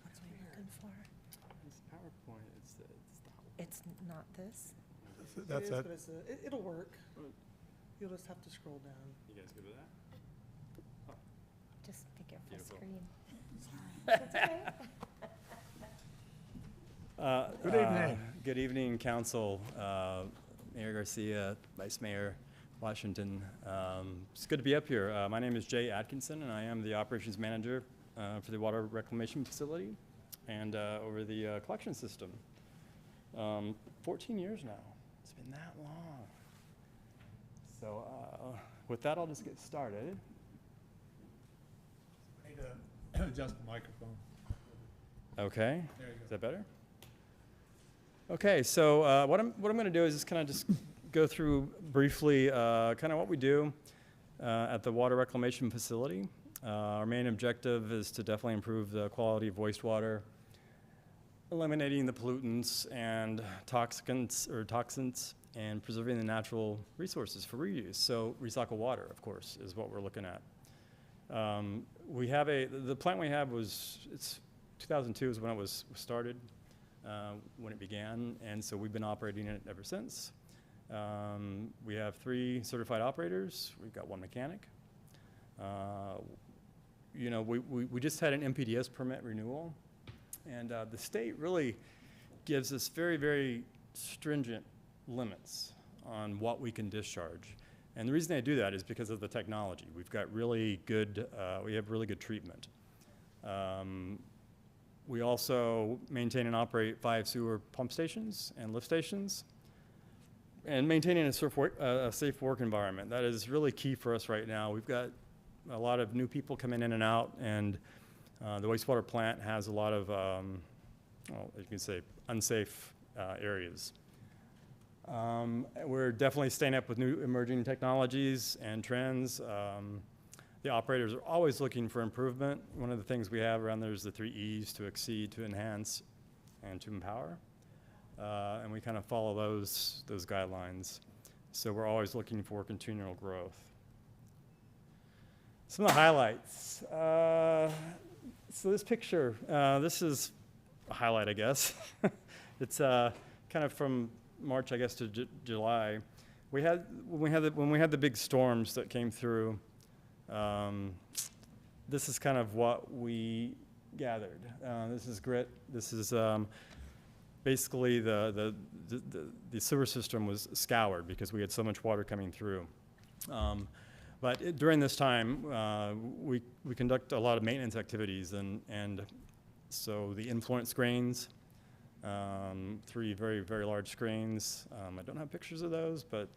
That's weird. It's PowerPoint. It's that. It's not this? That's it. it. But it'll work. You'll just have to scroll down. You guys good with that? Just be careful Beautiful. screen. Good evening. Good evening, Council. Mayor Garcia, Vice Mayor Washington. It's good to be up here. My name is Jay Atkinson, and I am the Operations Manager for the Water Reclamation Facility and over the collection system. 14 years now. It's been that long. So with that, I'll just get started. I need to adjust the microphone. Okay. There you go. Is that better? Okay, so what I'm going to do is just kind of just go through briefly kind of what we do at the Water Reclamation Facility. Our main objective is to definitely improve the quality of wastewater, eliminating the pollutants and toxins, and preserving the natural resources for reuse. So recycled water, of course, is what we're looking at. We have the plant we have it's 2002 is when it was started. When it began, and so we've been operating it ever since. We have 3 certified operators. We've got 1 mechanic. You know, we just had an MPDS permit renewal, and the state really gives us very, very stringent limits on what we can discharge. And the reason they do that is because of the technology. We've got really good, we have really good treatment. We also maintain and operate 5 sewer pump stations and lift stations, and maintaining a safe work environment. That is really key for us right now. We've got a lot of new people coming in and out, and the wastewater plant has a lot of, well, you can say, unsafe areas. We're definitely staying up with new emerging technologies and trends. The operators are always looking for improvement. One of the things we have around there is the 3 E's: to exceed, to enhance, and to empower. And we kind of follow those guidelines. So we're always looking for continual growth. Some of the highlights. So this picture, this is a highlight, I guess. It's kind of from March, I guess, to July. When we had the big storms that came through. This is kind of what we gathered. This is grit. This is basically the sewer system was scoured because we had so much water coming through. But during this time, we conduct a lot of maintenance activities, and so the influence screens, 3 very, very large screens. I don't have pictures of those, but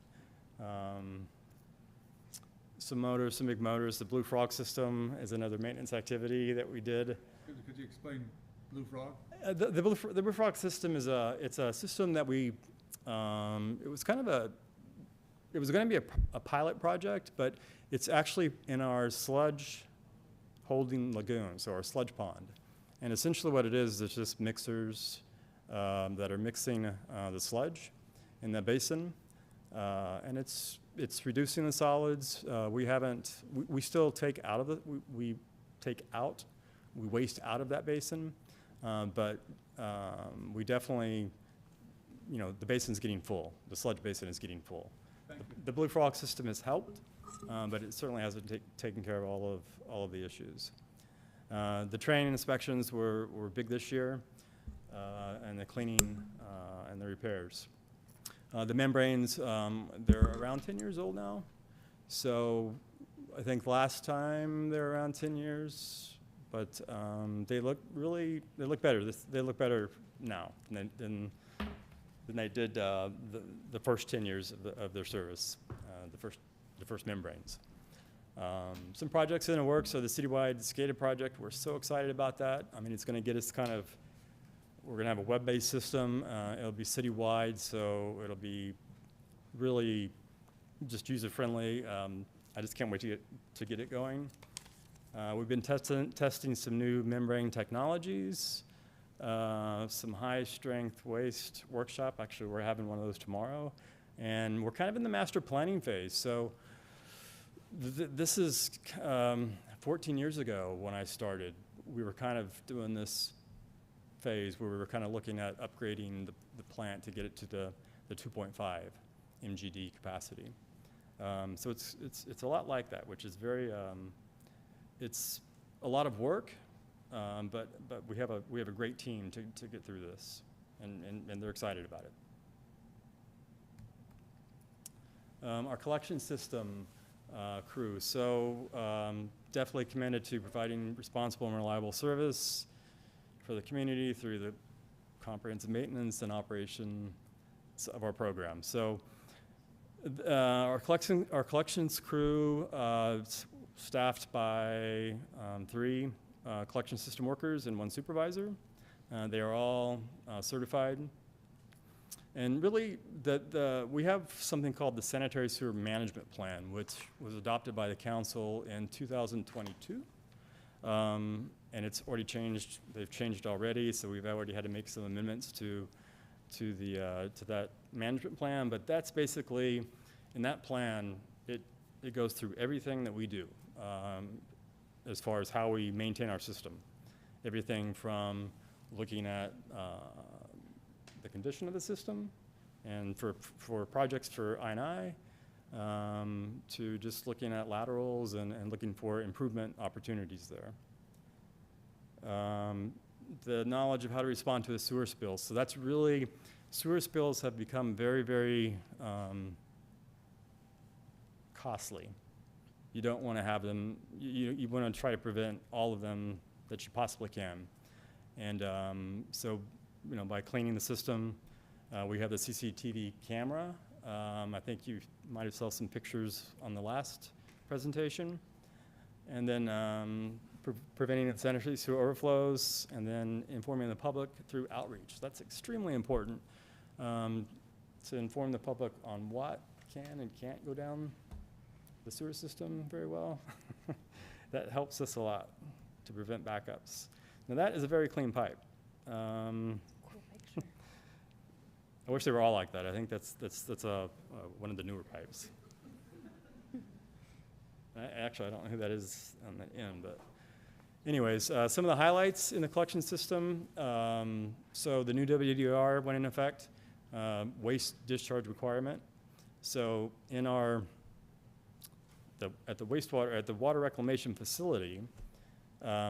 some motors, some big motors. The Blue Frog system is another maintenance activity that we did. Could you explain Blue Frog? The Blue Frog system is it's a system that we, it was going to be a pilot project, but it's actually in our sludge holding lagoon, so our sludge pond. And essentially what it is just mixers that are mixing the sludge in the basin, and it's reducing the solids. We still take out of it. We waste out of that basin, but we definitely, the basin's getting full. The sludge basin is getting full. The Blue Frog system has helped, but it certainly hasn't taken care of all of the issues. The training inspections were big this year, and the cleaning and the repairs. The membranes, they're around 10 years old now. So I think last time they were around 10 years, but they look better. They look better now than they did the first 10 years of their service, the first membranes. Some projects in the works, so the citywide SCADA project, we're so excited about that. I mean, it's going to get us we're going to have a web-based system. It'll be citywide, so it'll be really just user-friendly. I just can't wait to get it going. We've been testing some new membrane technologies, some high-strength waste workshop. Actually, we're having one of those tomorrow. And we're kind of in the master planning phase. So this is 14 years ago when I started. We were kind of doing this phase where we were kind of looking at upgrading the plant to get it to the 2.5 MGD capacity. So it's a lot like that, which is very, it's a lot of work, but we have a great team to get through this, and they're excited about it. Our collection system crew, so definitely committed to providing responsible and reliable service for the community through the comprehensive maintenance and operation of our program. So our collections crew staffed by 3 collection system workers and 1 supervisor. They are all certified. And really, we have something called the Sanitary Sewer Management Plan, which was adopted by the council in 2022. And it's already changed. They've changed already, so we've already had to make some amendments to that management plan. But that's basically, in that plan, it goes through everything that we do as far as how we maintain our system. Everything from looking at the condition of the system, and for projects for I&I, to just looking at laterals and looking for improvement opportunities there. The knowledge of how to respond to a sewer spill. So that's really, sewer spills have become very, very costly. You don't want to have them, you want to try to prevent all of them that you possibly can. And so, by cleaning the system, we have the CCTV camera. I think you might have saw some pictures on the last presentation. And then preventing sanitary sewer overflows, and then informing the public through outreach. That's extremely important, to inform the public on what can and can't go down the sewer system very well. That helps us a lot to prevent backups. Now that is a very clean pipe. Cool picture. I wish they were all like that. I think that's one of the newer pipes. Actually, I don't know who that is on the end, but anyways, some of the highlights in the collection system. So the new WDR went in effect, waste discharge requirement. So in at the water reclamation facility,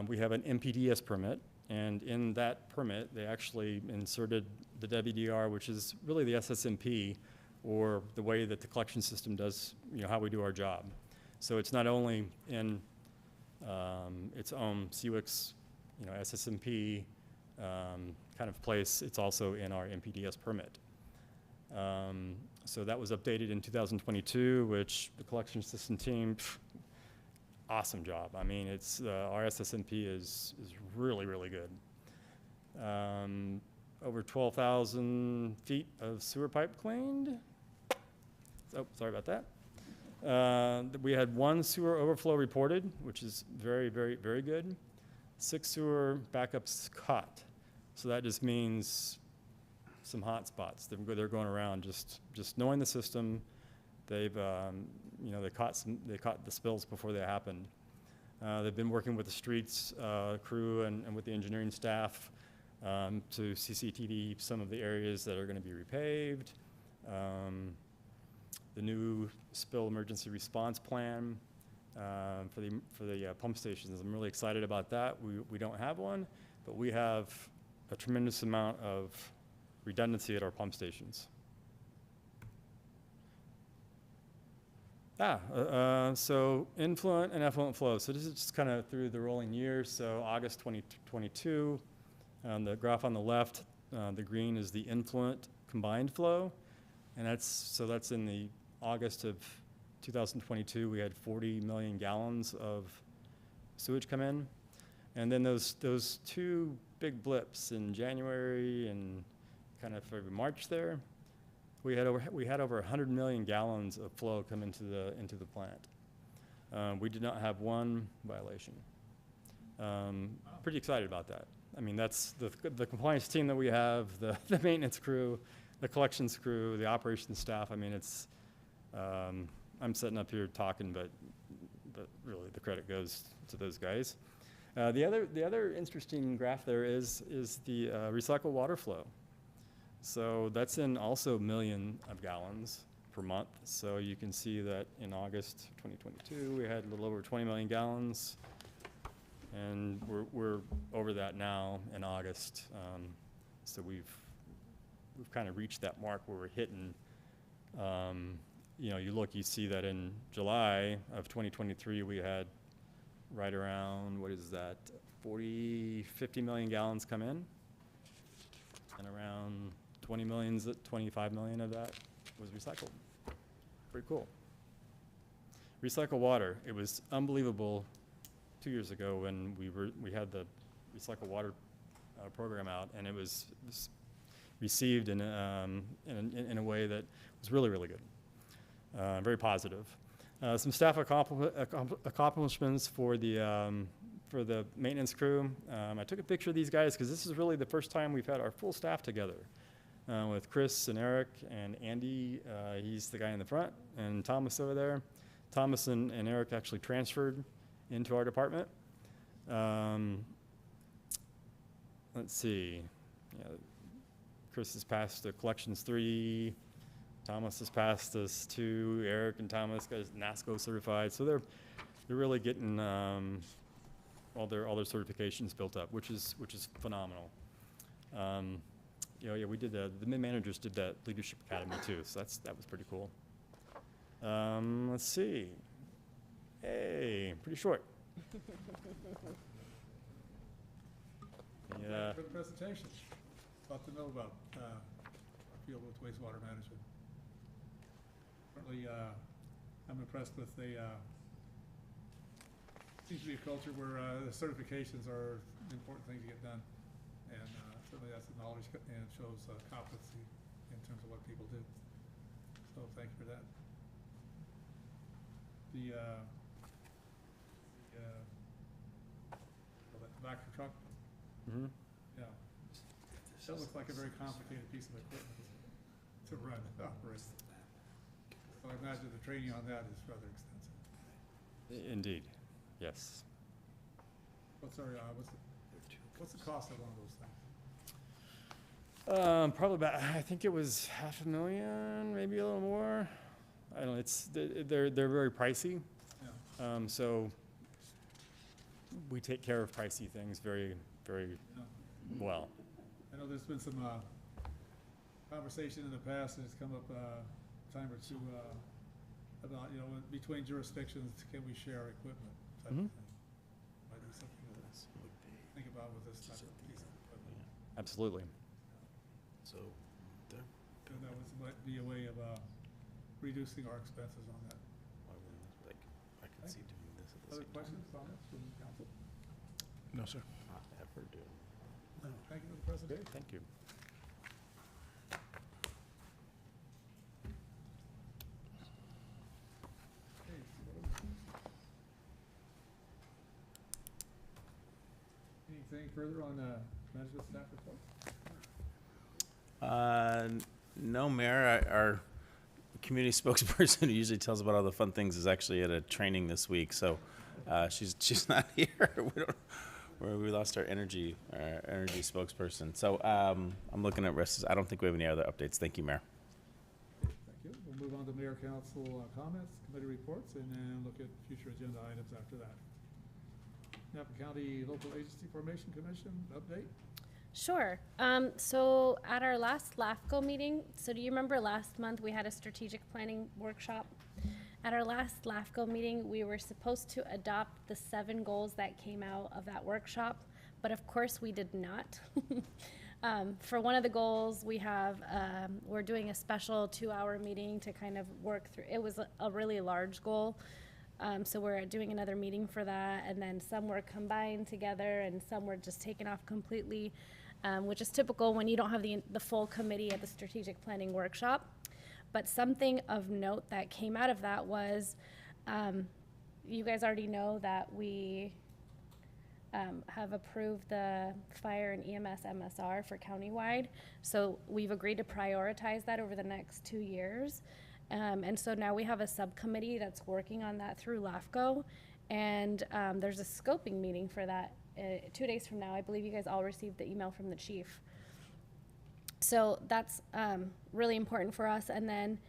we have an MPDS permit, and in that permit, they actually inserted the WDR, which is really the SSMP, or the way that the collection system does, how we do our job. So it's not only in its own CWIX, SSMP kind of place, it's also in our MPDS permit. So that was updated in 2022, which the collection system team, awesome job. I mean, it's our SSMP is really, really good. Over 12,000 feet of sewer pipe cleaned. Oh, sorry about that. We had 1 sewer overflow reported, which is very, very, very good. 6 sewer backups caught. So that just means some hot spots. They're going around just knowing the system. They've they caught the spills before they happened. They've been working with the streets crew and with the engineering staff to CCTV some of the areas that are going to be repaved. The new spill emergency response plan for the pump stations. I'm really excited about that. We don't have one, but we have a tremendous amount of redundancy at our pump stations. So influent and effluent flow. So this is just kind of through the rolling years. So August 2022, the graph on the left, the green is the influent combined flow. And that's in the August of 2022, we had 40 million gallons of sewage come in. And then those two big blips in January and kind of February, March there, we had over 100 million gallons of flow come into the plant. We did not have one violation. Pretty excited about that. I mean, that's the compliance team that we have, the maintenance crew, the collections crew, the operations staff. I mean, it's I'm sitting up here talking, but really the credit goes to those guys. The other interesting graph there is the recycled water flow. So that's in also million of gallons per month. So you can see that in August 2022, we had a little over 20 million gallons. And we're over that now in August. So we've kind of reached that mark where we're hitting, you see that in July of 2023, we had right around, 50 million gallons come in. And around 25 million of that was recycled. Pretty cool. Recycle water. It was unbelievable 2 years ago when we had the recycle water program out, and it was received in a way that was really, really good. Very positive. Some staff accomplishments for the maintenance crew. I took a picture of these guys because this is really the first time we've had our full staff together with Chris and Eric and Andy. He's the guy in the front, and Thomas over there. Thomas and Eric actually transferred into our department. Let's see. Chris has passed the collections 3. Thomas has passed us 2. Eric and Thomas got NASCO certified. So they're really getting all their certifications built up, which is phenomenal. We did the mid-managers did that leadership academy too, so that was pretty cool. Let's see. Hey, pretty short. Yeah. For the presentation, lot to know about our field with wastewater management. Currently, I'm impressed with seems to be a culture where the certifications are an important thing to get done, and certainly that's the knowledge and shows competency in terms of what people do. So thank you for that. The tobacco truck. Mm-hmm. Yeah. That looks like a very complicated piece of equipment to run and operate. So I imagine the training on that is rather extensive. Indeed, yes. What's the cost of one of those things? Probably about, I think it was $500,000, maybe a little more. I don't know. They're very pricey. Yeah. So we take care of pricey things very, very well. I know there's been some conversation in the past, and it's come up a time or two about, between jurisdictions, can we share equipment type of thing? Might be something to think about with this type of piece of equipment. Absolutely. So that might be a way of reducing our expenses on that. I can see doing this at the Other same time. questions, comments from council? No, sir. Not ever do. No. Thank you for the presentation. Thank you. Anything further on management staff report? No, Mayor. Our community spokesperson who usually tells about all the fun things is actually at a training this week, so she's not here. We lost our energy spokesperson. So I'm looking at rest. I don't think we have any other updates. Thank you, Mayor. Thank you. We'll move on to Mayor Council comments, committee reports, and then look at future agenda items after that. Napa County Local Agency Formation Commission update. Sure. So at our last LAFCO meeting, so do you remember last month we had a strategic planning workshop? At our last LAFCO meeting, we were supposed to adopt the 7 goals that came out of that workshop, but of course we did not. For one of the goals, we're doing a special 2-hour meeting to kind of work through. It was a really large goal, so we're doing another meeting for that, and then some were combined together, and some were just taken off completely, which is typical when you don't have the full committee at the strategic planning workshop. But something of note that came out of that was, you guys already know that we have approved the fire and EMS MSR for countywide. So we've agreed to prioritize that over the next 2 years. And so now we have a subcommittee that's working on that through LAFCO. And there's a scoping meeting for that 2 days from now. I believe you guys all received the email from the chief. So that's really important for us. And then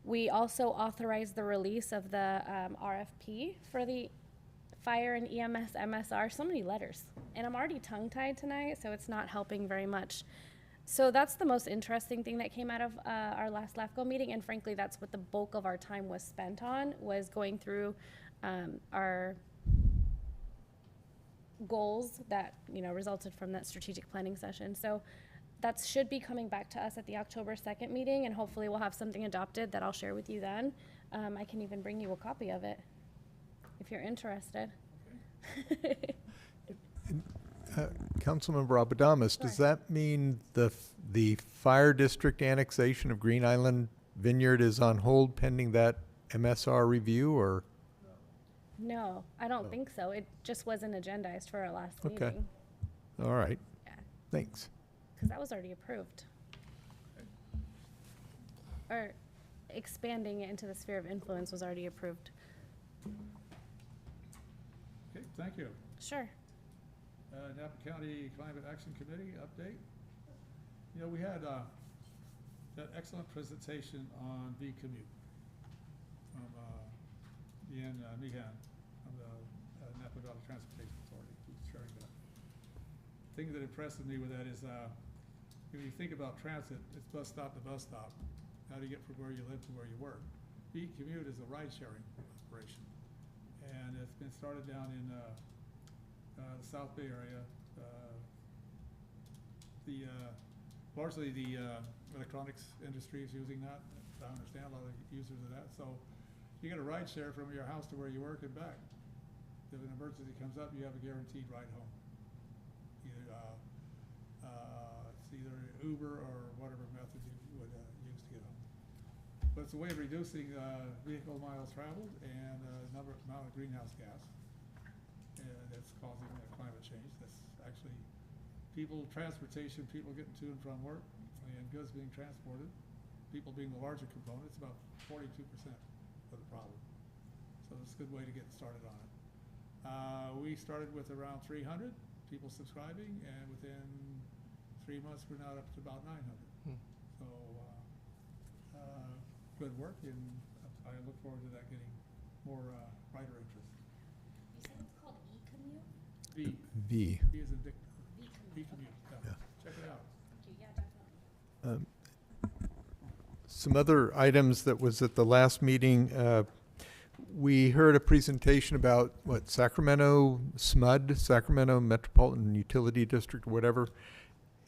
we also authorized the release of the RFP for the fire and EMS MSR. So many letters. And I'm already tongue-tied tonight, so it's not helping very much. So that's the most interesting thing that came out of our last LAFCO meeting. And frankly, that's what the bulk of our time was spent on, was going through our goals that resulted from that strategic planning session. So that should be coming back to us at the October 2nd meeting, and hopefully we'll have something adopted that I'll share with you then. I can even bring you a copy of it if you're interested. Councilmember Abadamas, does that mean the fire district annexation of Green Island Vineyard is on hold pending that MSR review, or? No, I don't think so. It just wasn't agendized for our last Okay. meeting. All right. Yeah. Thanks. Because that was already approved. Or expanding it into the sphere of influence was already approved. Okay, thank you. Sure. Napa County Climate Action Committee update. We had that excellent presentation on V-Commute from Ian Meehan from the Napa Valley Transportation Authority, who's sharing that. The thing that impressed me with that is when you think about transit, it's bus stop to bus stop. How do you get from where you live to where you work? V-Commute is a ride-sharing operation, and it's been started down in the South Bay area. Largely the electronics industry is using that. I understand a lot of users of that. So you get a ride share from your house to where you work and back. If an emergency comes up, you have a guaranteed ride home. It's either Uber or whatever method you would use to get home. But it's a way of reducing vehicle miles traveled and amount of greenhouse gas. That's causing climate change. That's actually transportation, people getting to and from work, and goods being transported, people being the larger component. It's about 42% of the problem. So it's a good way to get started on it. We started with around 300 people subscribing, and within 3 months we're now up to about 900. So good work, and I look forward to that getting more rider interest. You said it's called e-commute? V. V is in Victor. V-Commute. Yeah. Check it out. Yeah, definitely. Some other items that was at the last meeting, we heard a presentation about Sacramento SMUD, Sacramento Metropolitan Utility District, or whatever.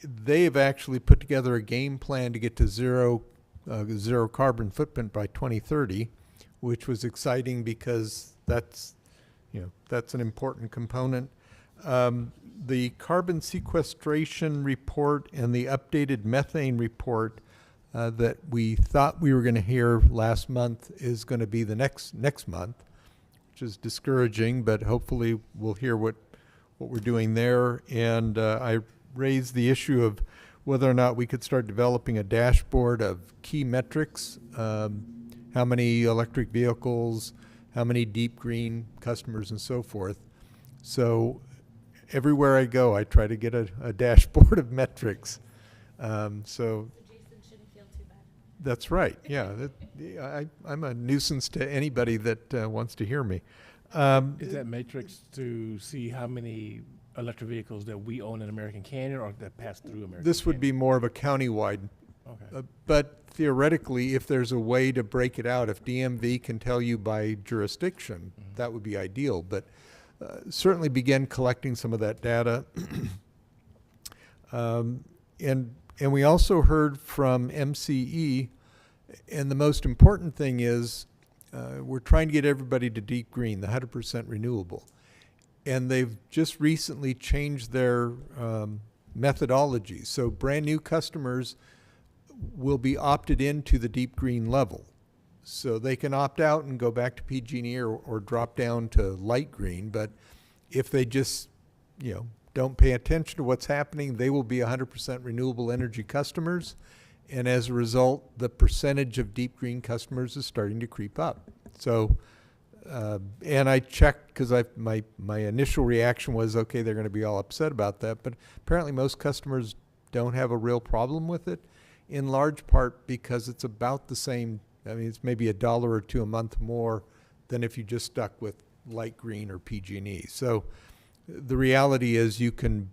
They've actually put together a game plan to get to zero carbon footprint by 2030, which was exciting because that's an important component. The carbon sequestration report and the updated methane report that we thought we were going to hear last month is going to be the next month, which is discouraging, but hopefully we'll hear what we're doing there. And I raised the issue of whether or not we could start developing a dashboard of key metrics, how many electric vehicles, how many deep green customers, and so forth. So everywhere I go, I try to get a dashboard of metrics. So Jason shouldn't feel too bad. that's right. Yeah, I'm a nuisance to anybody that wants to hear me. Is that matrix to see how many electric vehicles that we own in American Canyon or that pass through American This would be more of a countywide Okay. But theoretically, if there's a way to break it out, if DMV can tell you by jurisdiction, that would be ideal. But certainly begin collecting some of that data. And we also heard from MCE, and the most important thing is we're trying to get everybody to deep green, the 100% renewable. And they've just recently changed their methodology. So brand new customers will be opted into the deep green level. So they can opt out and go back to PG&E or drop down to light green. But if they just, don't pay attention to what's happening, they will be 100% renewable energy customers. And as a result, the percentage of deep green customers is starting to creep up. So, and I checked because my initial reaction was, okay, they're going to be all upset about that. But apparently most customers don't have a real problem with it, in large part because it's about the same. I mean, it's maybe $1 or $2 a month more than if you just stuck with light green or PG&E. So the reality is you can,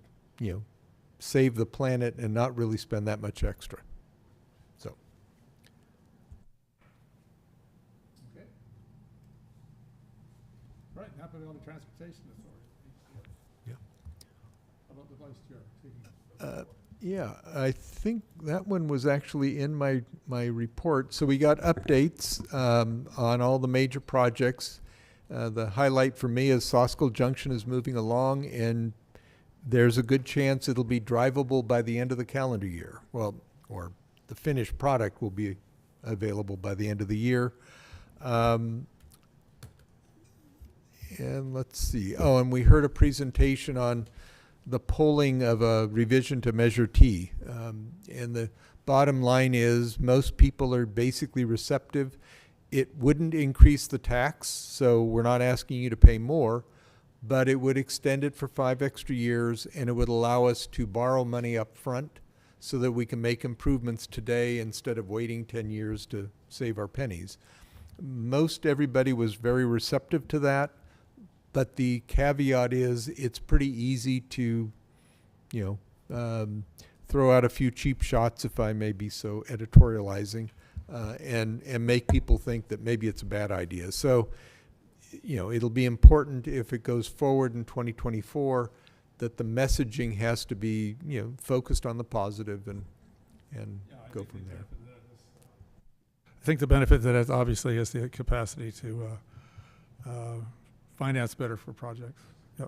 save the planet and not really spend that much extra. So. Okay. Right, Napa Valley Transportation Authority. Yeah. How about the vice chair? Yeah, I think that one was actually in my report. So we got updates on all the major projects. The highlight for me is Soskel Junction is moving along, and there's a good chance it'll be drivable by the end of the calendar year. Well, or the finished product will be available by the end of the year. And let's see. Oh, and we heard a presentation on the polling of a revision to Measure T. And the bottom line is most people are basically receptive. It wouldn't increase the tax, so we're not asking you to pay more, but it would extend it for 5 extra years, and it would allow us to borrow money up front so that we can make improvements today instead of waiting 10 years to save our pennies. Most everybody was very receptive to that, but the caveat is it's pretty easy to, throw out a few cheap shots, if I may be so editorializing, and make people think that maybe it's a bad idea. So, it'll be important if it goes forward in 2024 that the messaging has to be, focused on the positive and go from there. I think the benefit that it obviously is the capacity to finance better for projects. Yeah,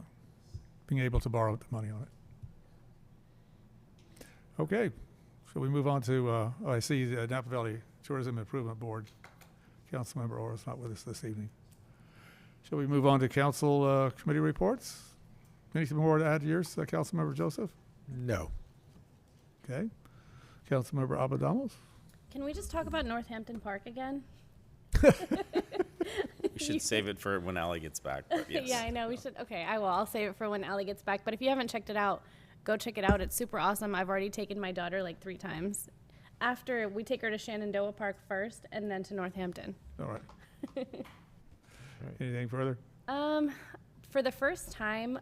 being able to borrow the money on it. Okay, so we move on to, I see the Napa Valley Tourism Improvement Board. Councilmember Orr is not with us this evening. Shall we move on to council committee reports? Anything more to add to yours, Councilmember Joseph? No. Okay. Councilmember Abadamos? Can we just talk about Northampton Park again? We should save it for when Allie gets back. But yes. Yeah, I know. We should. Okay, I will. I'll save it for when Allie gets back. But if you haven't checked it out, go check it out. It's super awesome. I've already taken my daughter like 3 times. After we take her to Shenandoah Park first and then to Northampton. All right. Anything further? For the first time,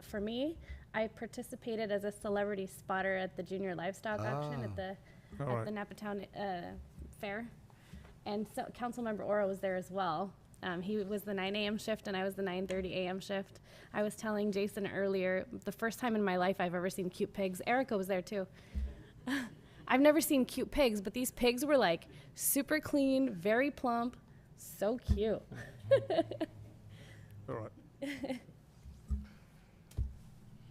for me, I participated as a celebrity spotter at the junior livestock auction at the Napa Town Fair. And so Councilmember Ora was there as well. He was the 9 a.m. shift and I was the 9:30 a.m. shift. I was telling Jason earlier, the first time in my life I've ever seen cute pigs. Erica was there too. I've never seen cute pigs, but these pigs were like super clean, very plump, so cute. All right.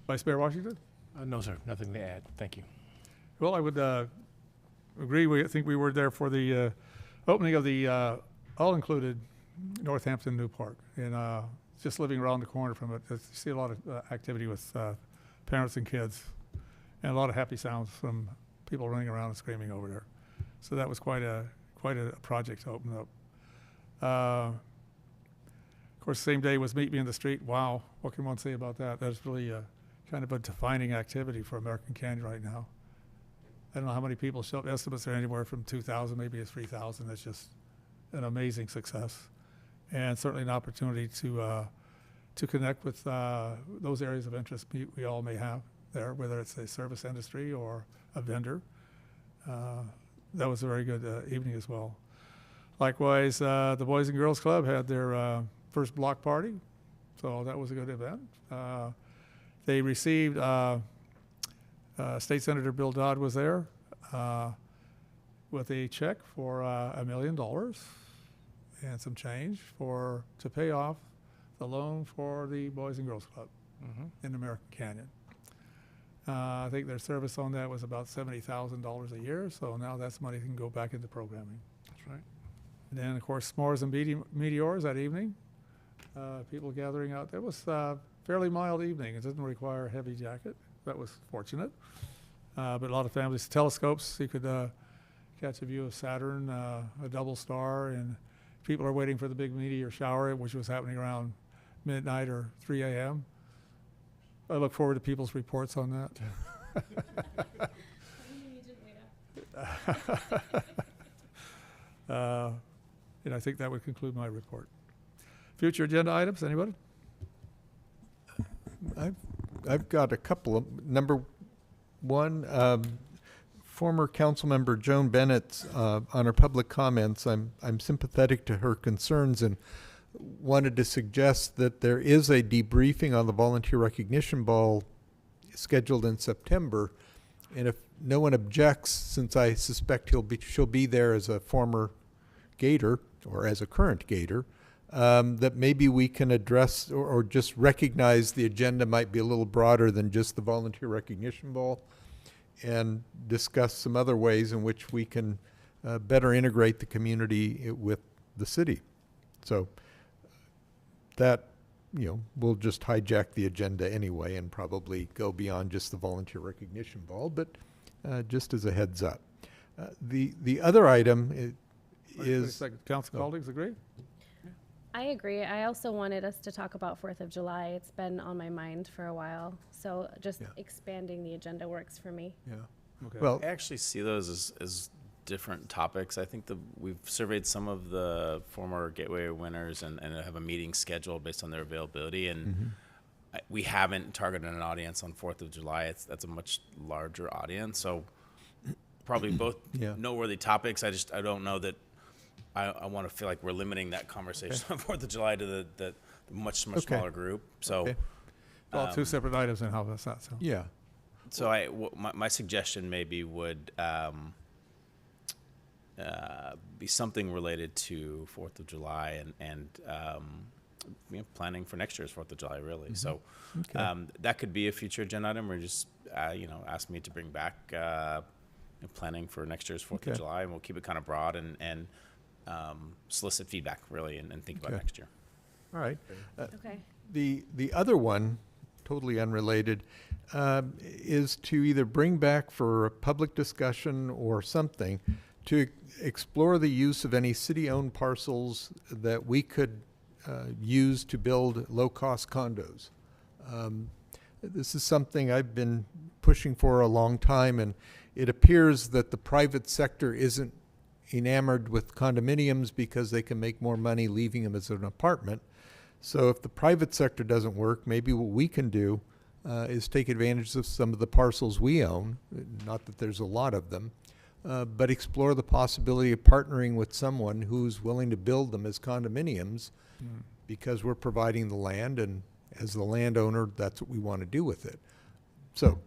Vice Mayor Washington? No, sir, nothing to add. Thank you. Well, I would agree. I think we were there for the opening of the all-included Northampton New Park. And just living around the corner from it, you see a lot of activity with parents and kids and a lot of happy sounds from people running around and screaming over there. So that was quite a project to open up. Of course, same day was Meet Me in the Street. Wow, what can one say about that? That's really kind of a defining activity for American Canyon right now. I don't know how many people show up. Estimates are anywhere from 2,000, maybe to 3,000. That's just an amazing success, and certainly an opportunity to connect with those areas of interest we all may have there, whether it's a service industry or a vendor. That was a very good evening as well. Likewise, the Boys and Girls Club had their first block party, so that was a good event. They received, State Senator Bill Dodd was there with a check for $1 million and some change to pay off the loan for the Boys and Girls Club in American Canyon. I think their service on that was about $70,000 a year, so now that's money can go back into programming. That's right. And then, of course, s'mores and meteors that evening. People gathering out. It was a fairly mild evening. It didn't require a heavy jacket. That was fortunate. But a lot of families, telescopes, you could catch a view of Saturn, a double star, and people are waiting for the big meteor shower, which was happening around midnight or 3 a.m. I look forward to people's reports on that. And I think that would conclude my report. Future agenda items, anybody? I've got a couple of. Number one, former council member Joan Bennett, on her public comments, I'm sympathetic to her concerns and wanted to suggest that there is a debriefing on the volunteer recognition ball scheduled in September. And if no one objects, since I suspect she'll be there as a former Gator or as a current Gator, that maybe we can address or just recognize the agenda might be a little broader than just the volunteer recognition ball, and discuss some other ways in which we can better integrate the community with the city. So that, we'll just hijack the agenda anyway and probably go beyond just the volunteer recognition ball, but just as a heads up. The other item is... Council colleagues agree? I agree. I also wanted us to talk about 4th of July. It's been on my mind for a while. So just expanding the agenda works for me. Yeah. Okay. Well, I actually see those as different topics. I think we've surveyed some of the former Gateway winners and have a meeting scheduled based on their availability. And we haven't targeted an audience on 4th of July. That's a much larger audience. So probably both noteworthy topics. I don't know that I want to feel like we're limiting that conversation on 4th of July to the much smaller group. So Well, two separate items and how that's that. So. Yeah. So my suggestion maybe would be something related to 4th of July and planning for next year's 4th of July, really. So that could be a future agenda item, or just ask me to bring back planning for next year's 4th of July, and we'll keep it kind of broad and solicit feedback, really, and think about next year. All right. Okay. The other one, totally unrelated, is to either bring back for a public discussion or something to explore the use of any city-owned parcels that we could use to build low-cost condos. This is something I've been pushing for a long time, and it appears that the private sector isn't enamored with condominiums because they can make more money leaving them as an apartment. So if the private sector doesn't work, maybe what we can do is take advantage of some of the parcels we own, not that there's a lot of them, but explore the possibility of partnering with someone who's willing to build them as condominiums because we're providing the land, and as the landowner, that's what we want to do with it. So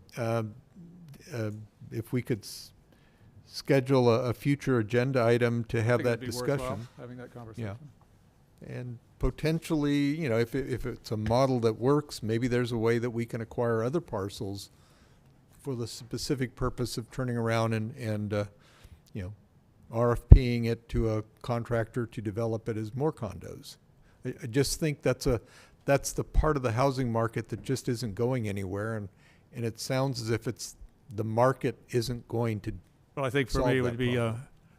if we could schedule a future agenda item to have that discussion. Having that conversation. Yeah. And potentially, if it's a model that works, maybe there's a way that we can acquire other parcels for the specific purpose of turning around and RFPing it to a contractor to develop it as more condos. I just think that's the part of the housing market that just isn't going anywhere, and it sounds as if the market isn't going to. Well, I think for me it would be a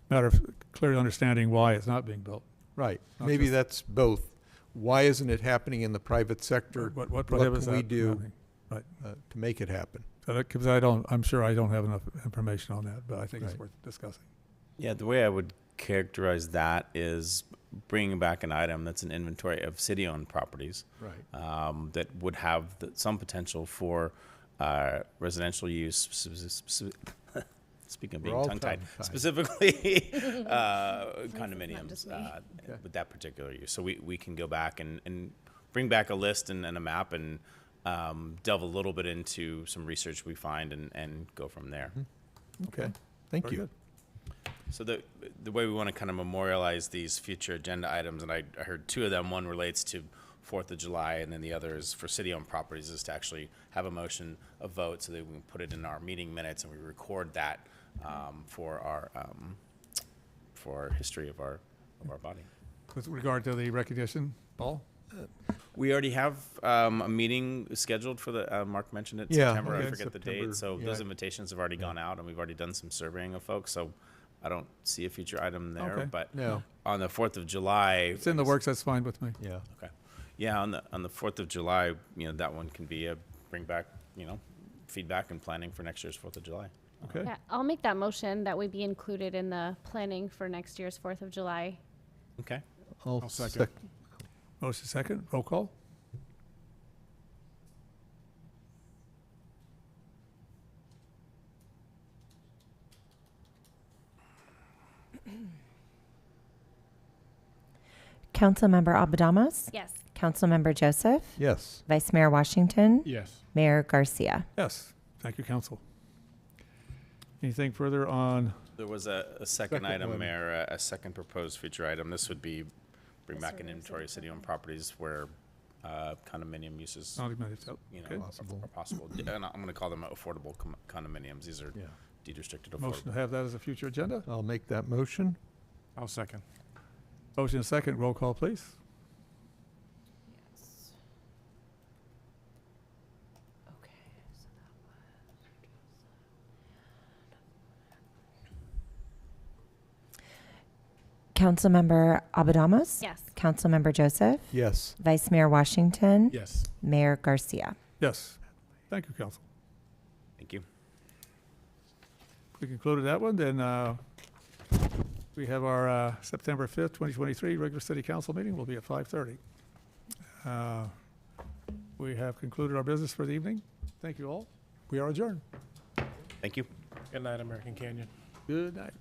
matter of clearly understanding why it's not being built. Right. Maybe that's both. Why isn't it happening in the private sector? What can we do to make it happen? Because I'm sure I don't have enough information on that, but I think it's worth discussing. Yeah, the way I would characterize that is bringing back an item that's an inventory of city-owned properties, that would have some potential for residential use, speaking of We're being all tongue-tied, tongue-tied. specifically Not condominiums just me. with that particular use. So we can go back and bring back a list and a map and delve a little bit into some research we find and go from there. Okay, thank Very you. good. So the way we want to kind of memorialize these future agenda items, and I heard two of them. One relates to 4th of July, and then the other is for city-owned properties, is to actually have a motion, a vote, so that we can put it in our meeting minutes and we record that for our history of our body. With regard to the recognition, Paul? We already have a meeting scheduled for the, Mark mentioned it, Yeah, September, I okay. forget the September, date. So yeah. those invitations have already gone out, and we've already done some surveying of folks, so I don't see a future item there. Okay. But No. on the 4th of July. It's in the works, that's fine with me. Yeah. Okay. Yeah, on the 4th of July, that one can be a bring back, feedback and planning for next year's 4th of July. Okay, Yeah, I'll make that motion that we be included in the planning for next year's 4th of July. Okay. I'll second. motion second, roll call? Councilmember Abadamos? Yes. Councilmember Joseph? Yes. Vice Mayor Washington? Yes. Mayor Garcia? Yes, thank you, council. Anything further on, There was a second Second item, one. Mayor, a second proposed future item. This would be bring back an inventory of city-owned properties where condominium uses, okay. Possible. are possible. And I'm going to call them affordable condominiums. These are Yeah. deed-restricted Motion to affordable. have that as a future agenda? I'll make that motion. I'll second. Motion second, roll call, please. Councilmember Abadamos? Yes. Councilmember Joseph? Yes. Vice Mayor Washington? Yes. Mayor Garcia? Yes, thank you, council. Thank you. We concluded that one, then we have our September 5th, 2023 regular city council meeting will be at 5:30. We have concluded our business for the evening. Thank you all. We are adjourned. Thank you. Good night, American Canyon. Good night.